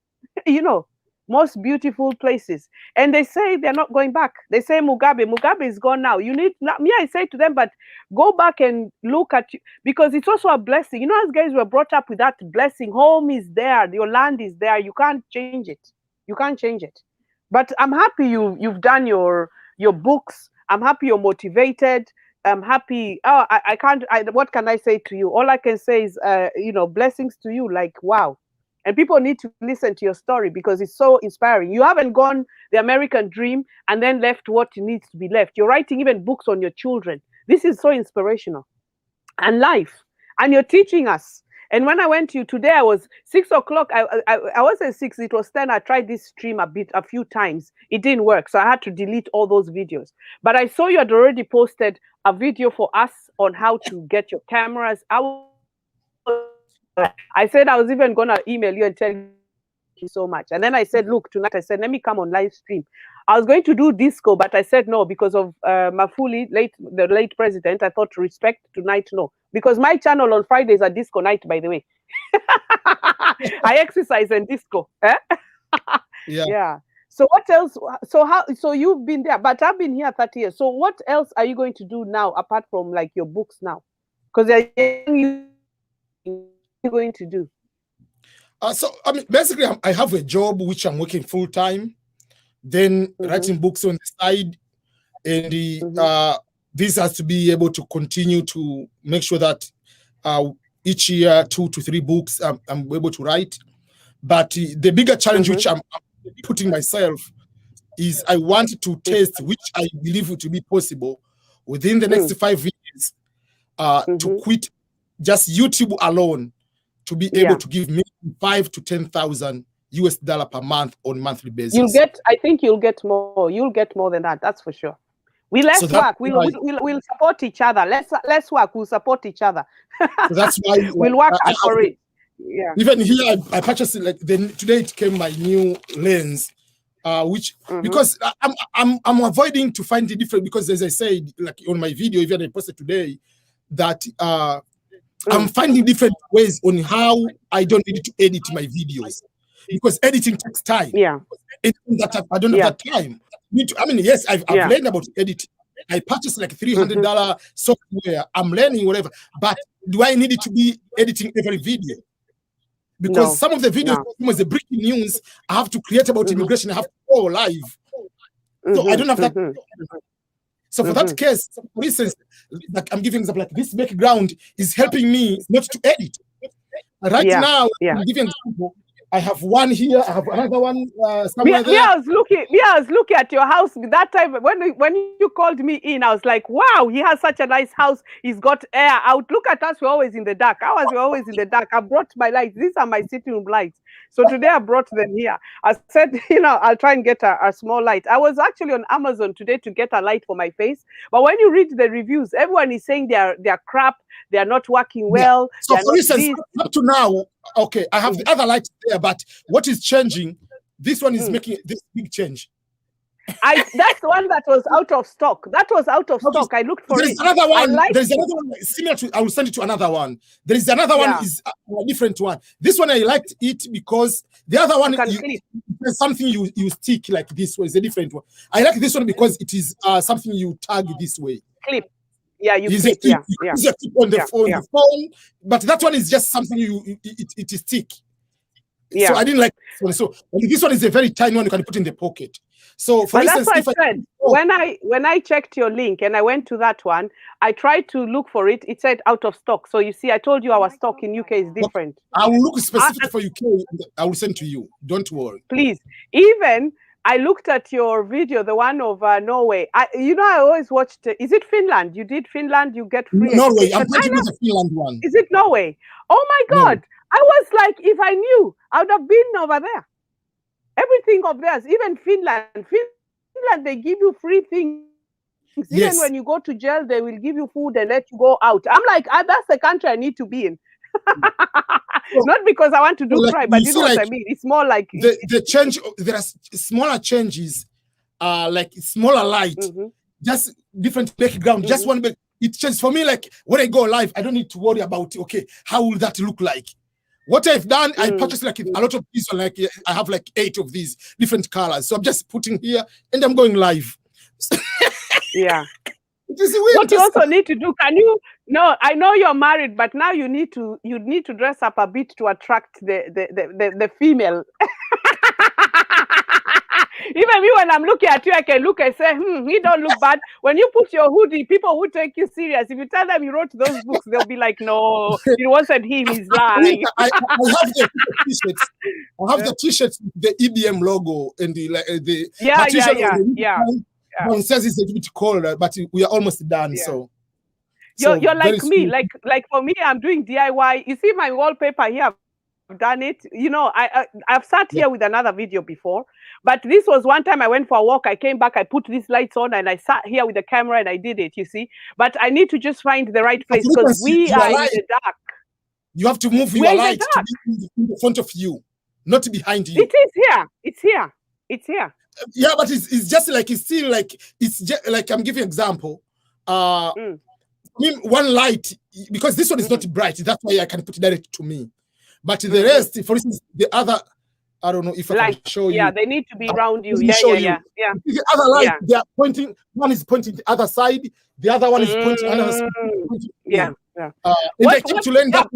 You know, most beautiful places, and they say they're not going back. They say Mugabe is gone now. You need me. I say to them, but go back and look at you, because it's also a blessing. You know, as guys were brought up with that blessing. Home is there, your land is there. You can't change it. You can't change it. But I'm happy you've done your books. I'm happy you're motivated. I'm happy. Oh, I can't. What can I say to you? All I can say is, you know, blessings to you. Like, wow. And people need to listen to your story because it's so inspiring. You haven't gone the American dream and then left what needs to be left. You're writing even books on your children. This is so inspirational. And life. And you're teaching us. And when I went to you today, I was 6 o'clock. I wasn't 6, it was 10. I tried this stream a few times. It didn't work. So I had to delete all those videos. But I saw you had already posted a video for us on how to get your cameras. I said I was even going to email you and tell you so much. And then I said, look, tonight I said, let me come on live stream. I was going to do disco, but I said no because of Mafuli, the late president. I thought respect tonight, no. Because my channel on Fridays are disco night, by the way. I exercise and disco. Eh? Yeah. So what else? So you've been there, but I've been here 30 years. So what else are you going to do now apart from like your books now? Because you're going to do? So I mean, basically, I have a job which I'm working full time, then writing books on the side, and this has to be able to continue to make sure that each year 2 to 3 books I'm able to write. But the bigger challenge which I'm putting myself is I want to test, which I believe to be possible within the next 5 years, to quit just YouTube alone, to be able to give me $5,000 to $10,000 per month on monthly basis. I think you'll get more. You'll get more than that. That's for sure. Let's work. We'll support each other. Let's work. We'll support each other. So that's why we'll work for it. Yeah. Even here, I purchased it. Like today, it came my new lens, which because I'm avoiding to find it different, because as I said, like on my video, even I posted today, that I'm finding different ways on how I don't need to edit my videos. because editing takes time. Yeah. That I don't have that time. I mean, yes, I've learned about editing. I purchased like $300 software. I'm learning whatever. But do I need it to be editing every video? Because some of the videos, the breaking news, I have to create about immigration. I have to go live. So I don't have that. So for that case, for instance, like I'm giving example, like this background is helping me not to edit. Right now, I'm giving example. I have one here. I have another one somewhere there. I was looking at your house that time when you called me in. I was like, wow, he has such a nice house. He's got air out. Look at us. We're always in the dark. We're always in the dark. I brought my lights. These are my sitting room lights. So today I brought them here. I said, I'll try and get a small light. I was actually on Amazon today to get a light for my face. But when you read the reviews, everyone is saying they're crap. They are not working well. So for instance, up to now, okay, I have the other light there, but what is changing? This one is making this big change. That's the one that was out of stock. That was out of stock. I looked for it. Another one. There's another one similar to. I will send it to another one. There is another one is a different one. This one I liked it because the other one is something you stick like this way. It's a different one. I like this one because it is something you tag this way. Clip. Yeah, you use it on the phone, but that one is just something it is thick. So I didn't like this one. So this one is a very tiny one you can put in the pocket. So for instance, that's what I said. When I checked your link and I went to that one, I tried to look for it. It said out of stock. So you see, I told you our stock in UK is different. I will look specific for UK. I will send to you. Don't worry. Please. Even I looked at your video, the one of Norway. I always watched. Is it Finland? You did Finland. You get free. Norway. I'm talking about the Finland one. Is it Norway? Oh my God! No. I was like, if I knew, I would have been over there. Everything of theirs, even Finland. Finland, they give you free things. Even when you go to jail, they will give you food and let you go out. I'm like, that's the country I need to be in. Not because I want to do crime, but you know what I mean. It's more like the change. There are smaller changes, like smaller light, just different background. Just one, but it changes for me. Like when I go live, I don't need to worry about how will that look like. What I've done, I purchased like a lot of these. Like I have like 8 of these different colors, so I'm just putting here and I'm going live. Yeah. It is weird. What you also need to do, I know you're married, but now you need to dress up a bit to attract the female. Even me, when I'm looking at you, I can look and say, he don't look bad. When you put your hoodie, people who take you serious. If you tell them you wrote those books, they'll be like, no, it wasn't him, he's lying. I have the t-shirts. I have the t-shirts with the EBM logo and the One says it's a bit colder, but we are almost done. So you're like me. Like for me, I'm doing DIY. You see my wallpaper here. I've done it. I've sat here with another video before, but this was one time I went for a walk. I came back, I put these lights on, and I sat here with the camera and I did it. You see, but I need to just find the right place because we are in the dark. You have to move your light to be in the front of you, not behind you. It is here. It's here. It's here. Yeah, but it's just like it's still like it's just like I'm giving an example. I mean, one light because this one is not bright. That's why I can put it direct to me. But the rest, for instance, the other, I don't know if I can show you. Yeah, they need to be around you. Yeah. The other light, they are pointing. One is pointing the other side. The other one is pointing another side. Yeah. I keep to learn that.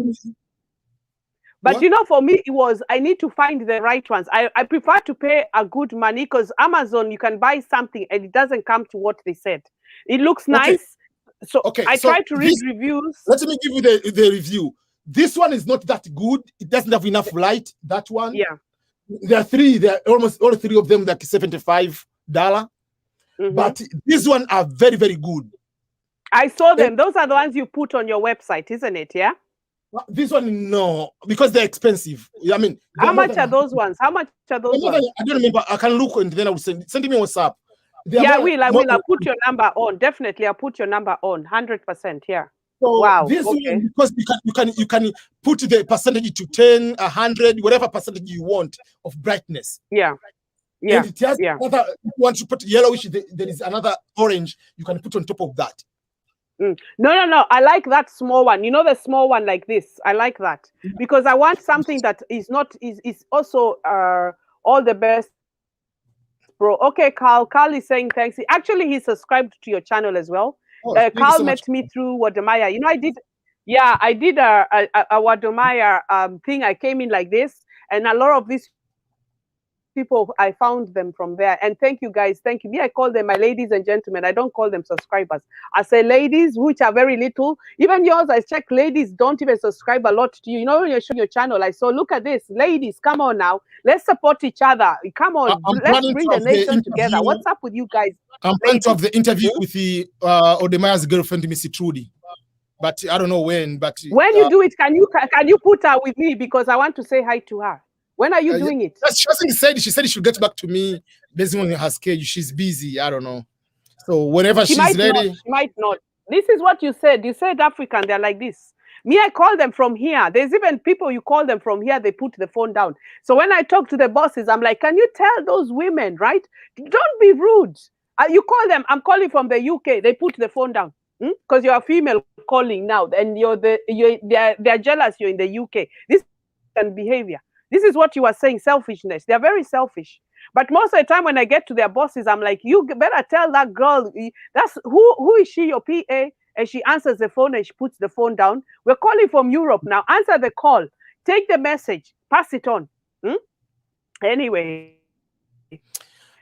But for me, it was I need to find the right ones. I prefer to pay a good money because Amazon, you can buy something and it doesn't come to what they said. It looks nice. So I try to read reviews. Let me give you the review. This one is not that good. It doesn't have enough light. That one. Yeah. There are 3. There are almost all 3 of them like $75. But these one are very, very good. I saw them. Those are the ones you put on your website, isn't it? Yeah. This one, no, because they're expensive. I mean, how much are those ones? How much are those ones? I don't remember. I can look and then I will send me WhatsApp. I will. I'll put your number on. Definitely, I'll put your number on. 100%. Yeah. So wow. This one, because you can put the percentage to 10, 100, whatever percentage you want of brightness. Yeah. And it has another, if you want to put yellowish, there is another orange you can put on top of that. No. I like that small one. You know, the small one like this. I like that because I want something that is not is also all the best, bro. Okay, Carl. Carl is saying thanks. Actually, he subscribed to your channel as well. Oh, thank you Carl so much. met me through Wadamaya. You know, I did a Wadamaya thing. I came in like this, and a lot of these people, I found them from there. And thank you guys. Thank you. Me, I call them my ladies and gentlemen. I don't call them subscribers. I say ladies, which are very little. Even yours, I check ladies don't even subscribe a lot to you. You know, when you're showing your channel, I saw, look at this. Ladies, come on now. Let's support each other. Come on. Let's bring the nation together. What's up with you guys? I'm planning to have the interview with the Odemaya's girlfriend, Missy Trudy. But I don't know when. But when you do it, can you put her with me? Because I want to say hi to her. When are you doing it? She said she should get back to me based on her schedule. She's busy. I don't know. So whenever she's ready. She might not. This is what you said. You said African, they're like this. Me, I call them from here. There's even people you call them from here, they put the phone down. So when I talk to the bosses, I'm like, can you tell those women, right? Don't be rude. You call them, I'm calling from the UK, they put the phone down. Because you're a female calling now, and they're jealous you're in the UK. This is behavior. This is what you are saying, selfishness. They're very selfish. But most of the time when I get to their bosses, I'm like, you better tell that girl, that's who is she, your PA? And she answers the phone and she puts the phone down. We're calling from Europe now. Answer the call. Take the message. Pass it on. Anyway.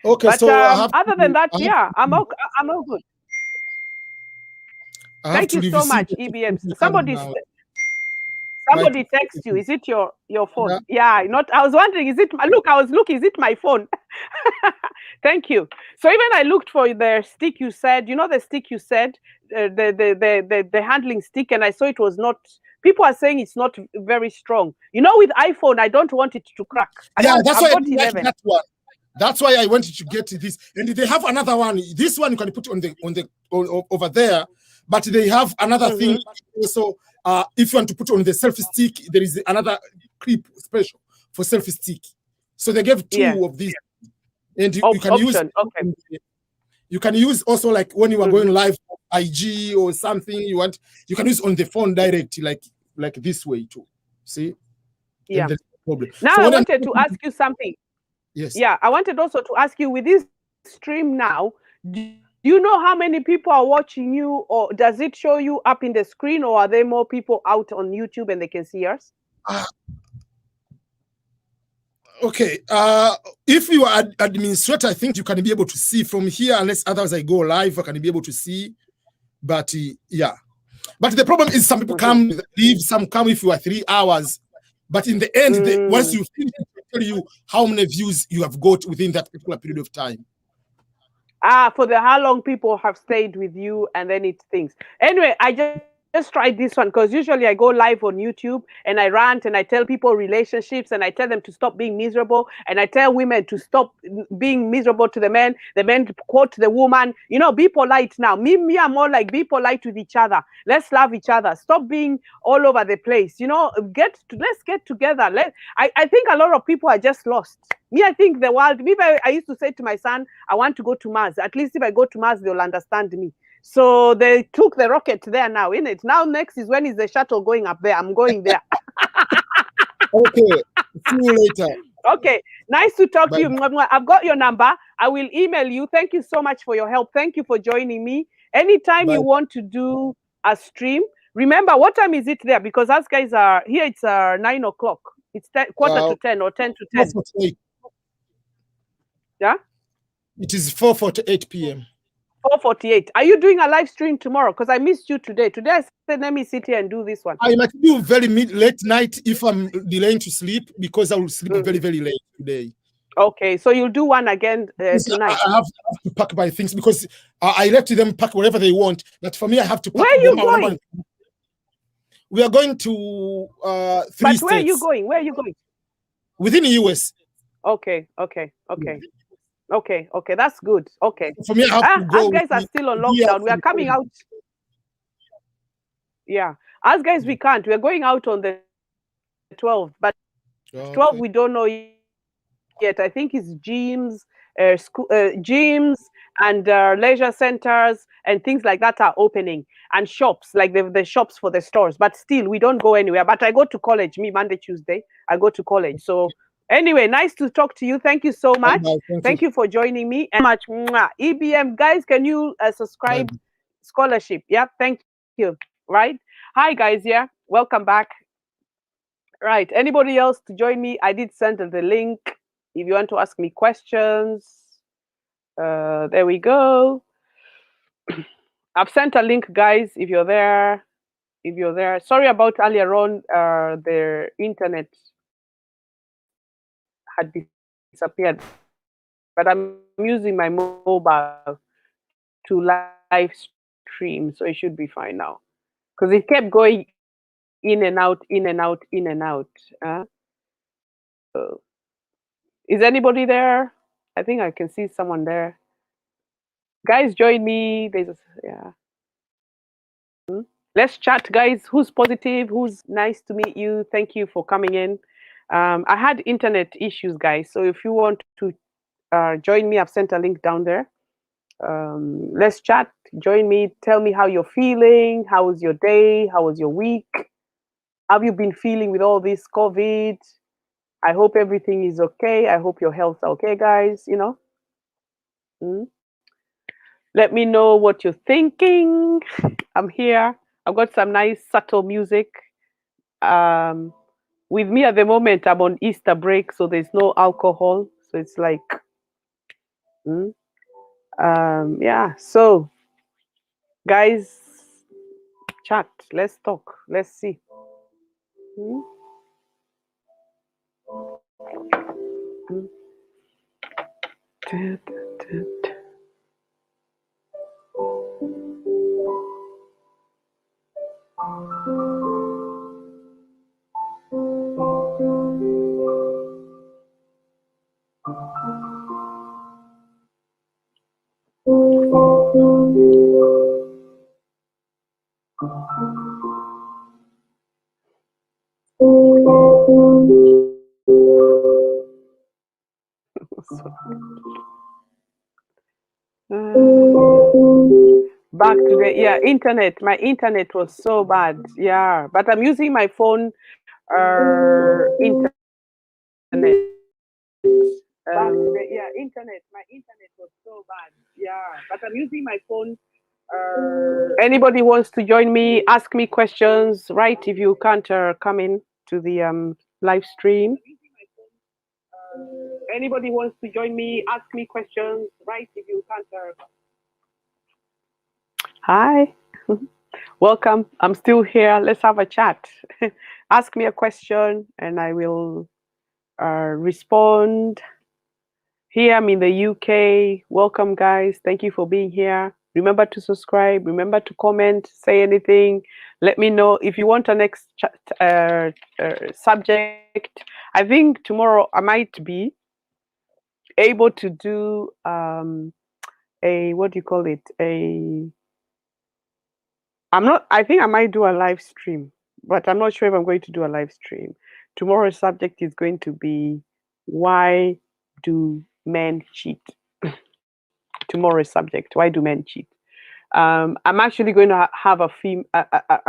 Okay, but, so other than that, I'm all good. Thank you so much, EBM. Somebody texts you. Is it your phone? Yeah, not. I was wondering, is it? Look, I was looking. Is it my phone? Thank you. So even I looked for the stick you said. You know the stick you said, the handling stick, and I saw it was not. People are saying it's not very strong. You know, with iPhone, I don't want it to crack. That's why I like that one. That's why I wanted to get this. And they have another one. This one you can put on over there, but they have another thing also. If you want to put on the selfie stick, there is another clip special for selfie stick. So they gave two of these, and you can use. Okay. You can use also like when you are going live on IG or something. You can use on the phone directly, like this way too. See? Yeah. No problem. Now so I wanted to ask you something. Yes. Yeah, I wanted also to ask you with this stream now. Do you know how many people are watching you, or does it show you up in the screen, or are there more people out on YouTube and they can see us? Okay. If you are administrator, I think you can be able to see from here, unless otherwise I go live, I can be able to see. But yeah. But the problem is some people come, leave, some come if you are 3 hours. But in the end, once you finish, they tell you how many views you have got within that particular period of time. For how long people have stayed with you, and then it things. Anyway, I just tried this one because usually I go live on YouTube and I rant and I tell people relationships and I tell them to stop being miserable, and I tell women to stop being miserable to the men to quote the woman, you know, be polite now. Me, I'm more like be polite with each other. Let's love each other. Stop being all over the place. You know, let's get together. I think a lot of people are just lost. Me, I think the world, maybe I used to say to my son, I want to go to Mars. At least if I go to Mars, they'll understand me. So they took the rocket there now, innit? Now next is when is the shuttle going up there? I'm going there. Okay. See you later. Okay. Nice to talk to you. I've got your number. I will email you. Thank you so much for your help. Thank you for joining me. Anytime you want to do a stream, remember, what time is it there? Because us guys are here, it's 9 o'clock. It's quarter to 10 or 10 to 10. 4:48. Yeah? It is 4:48 p.m. 4:48. Are you doing a live stream tomorrow? Because I missed you today. Today I said, let me sit here and do this one. I might do very late night if I'm delaying to sleep, because I will sleep very, very late today. Okay, so you'll do one again tonight. I have to pack my things because I let them pack whatever they want. But for me, I have to pack. Where are you going? We are going to 3 states. But where are you going? Where are you going? Within the US. Okay. Okay, that's good. Okay. For me, I have to go. Us guys are still on lockdown. We are coming out. Yeah. Us guys, we can't. We're going out on the 12th, but 12 we don't know yet. I think it's James, and leisure centers and things like that are opening, and shops, like the shops for the stores. But still, we don't go anywhere. But I go to college, me, Monday, Tuesday, I go to college. So anyway, nice to talk to you. Thank you so much. Thank you for joining me. And much. Mwah. EBM, guys, can you subscribe? Bye. Scholarship. Yeah, thank you. Right. Hi, guys. Yeah, welcome back. Right. Anybody else to join me? I did send the link. If you want to ask me questions, there we go. I've sent a link, guys. If you're there, sorry about earlier on. The internet had disappeared, but I'm using my mobile to live stream, so it should be fine now. Because it kept going in and out, in and out, in and out. Is anybody there? I think I can see someone there. Guys, join me. Yeah. Let's chat, guys. Who's positive? Who's nice to meet you? Thank you for coming in. I had internet issues, guys. So if you want to join me, I've sent a link down there. Let's chat. Join me. Tell me how you're feeling. How was your day? How was your week? Have you been feeling with all this COVID? I hope everything is okay. I hope your health's okay, guys. Let me know what you're thinking. I'm here. I've got some nice subtle music. With me at the moment, I'm on Easter break, so there's no alcohol. So it's like, yeah. So, guys, chat. Let's talk. Let's see. Back to the internet. My internet was so bad. Yeah, but I'm using my phone internet. Internet. My internet was so bad. Yeah, but I'm using my phone. Anybody wants to join me? Ask me questions. Right? If you can't come in to the live stream. Anybody wants to join me? Ask me questions. Right? If you can't. Hi. Welcome. I'm still here. Let's have a chat. Ask me a question and I will respond. Here I'm in the UK. Welcome, guys. Thank you for being here. Remember to subscribe. Remember to comment. Say anything. Let me know if you want a next subject. I think tomorrow I might be able to do a, what do you call it? I think I might do a live stream, but I'm not sure if I'm going to do a live stream. Tomorrow's subject is going to be, why do men cheat? Tomorrow's subject, why do men cheat? I'm actually going to have a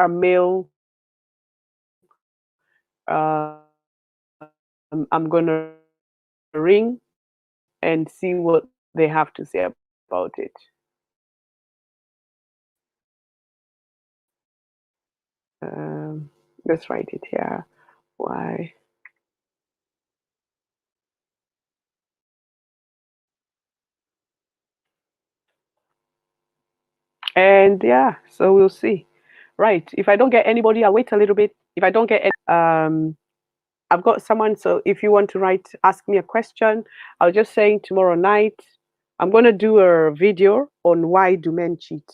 male. I'm going to ring and see what they have to say about it. Let's write it here. Why? And yeah, so we'll see. Right. If I don't get anybody, I'll wait a little bit. If I don't get any, I've got someone. So if you want to ask me a question, I was just saying tomorrow night, I'm going to do a video on why do men cheat.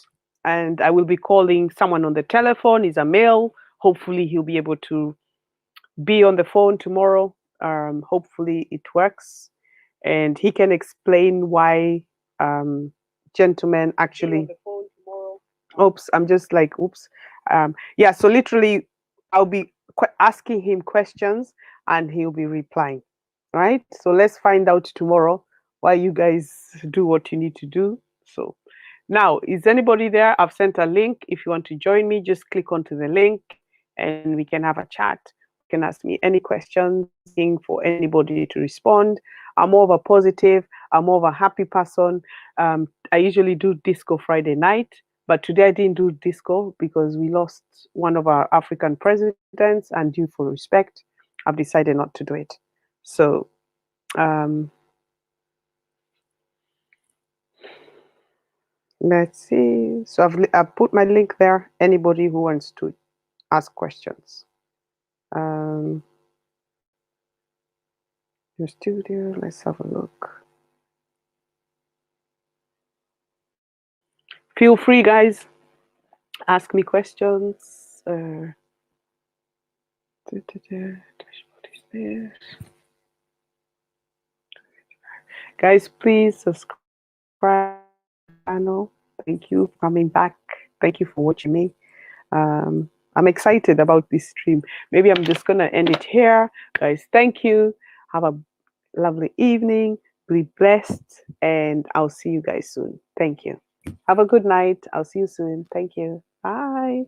And I will be calling someone on the telephone. He's a male. Hopefully he'll be able to be on the phone tomorrow. Hopefully it works. And he can explain why gentlemen actually... Oops, I'm just like, oops. Yeah, so literally I'll be asking him questions and he'll be replying, right? So let's find out tomorrow why you guys do what you need to do. So now, is anybody there? I've sent a link. If you want to join me, just click onto the link and we can have a chat. You can ask me any questions for anybody to respond. I'm more of a positive, I'm more of a happy person. I usually do disco Friday night, but today I didn't do disco because we lost one of our African presidents, and due for respect, I've decided not to do it. So, let's see. So I've put my link there. Anybody who wants to ask questions. Your studio, let's have a look. Feel free, guys. Ask me questions. Guys, please subscribe to the channel. Thank you for coming back. Thank you for watching me. I'm excited about this stream. Maybe I'm just gonna end it here. Guys, thank you. Have a lovely evening. Be blessed, and I'll see you guys soon. Thank you. Have a good night. I'll see you soon. Thank you. Bye.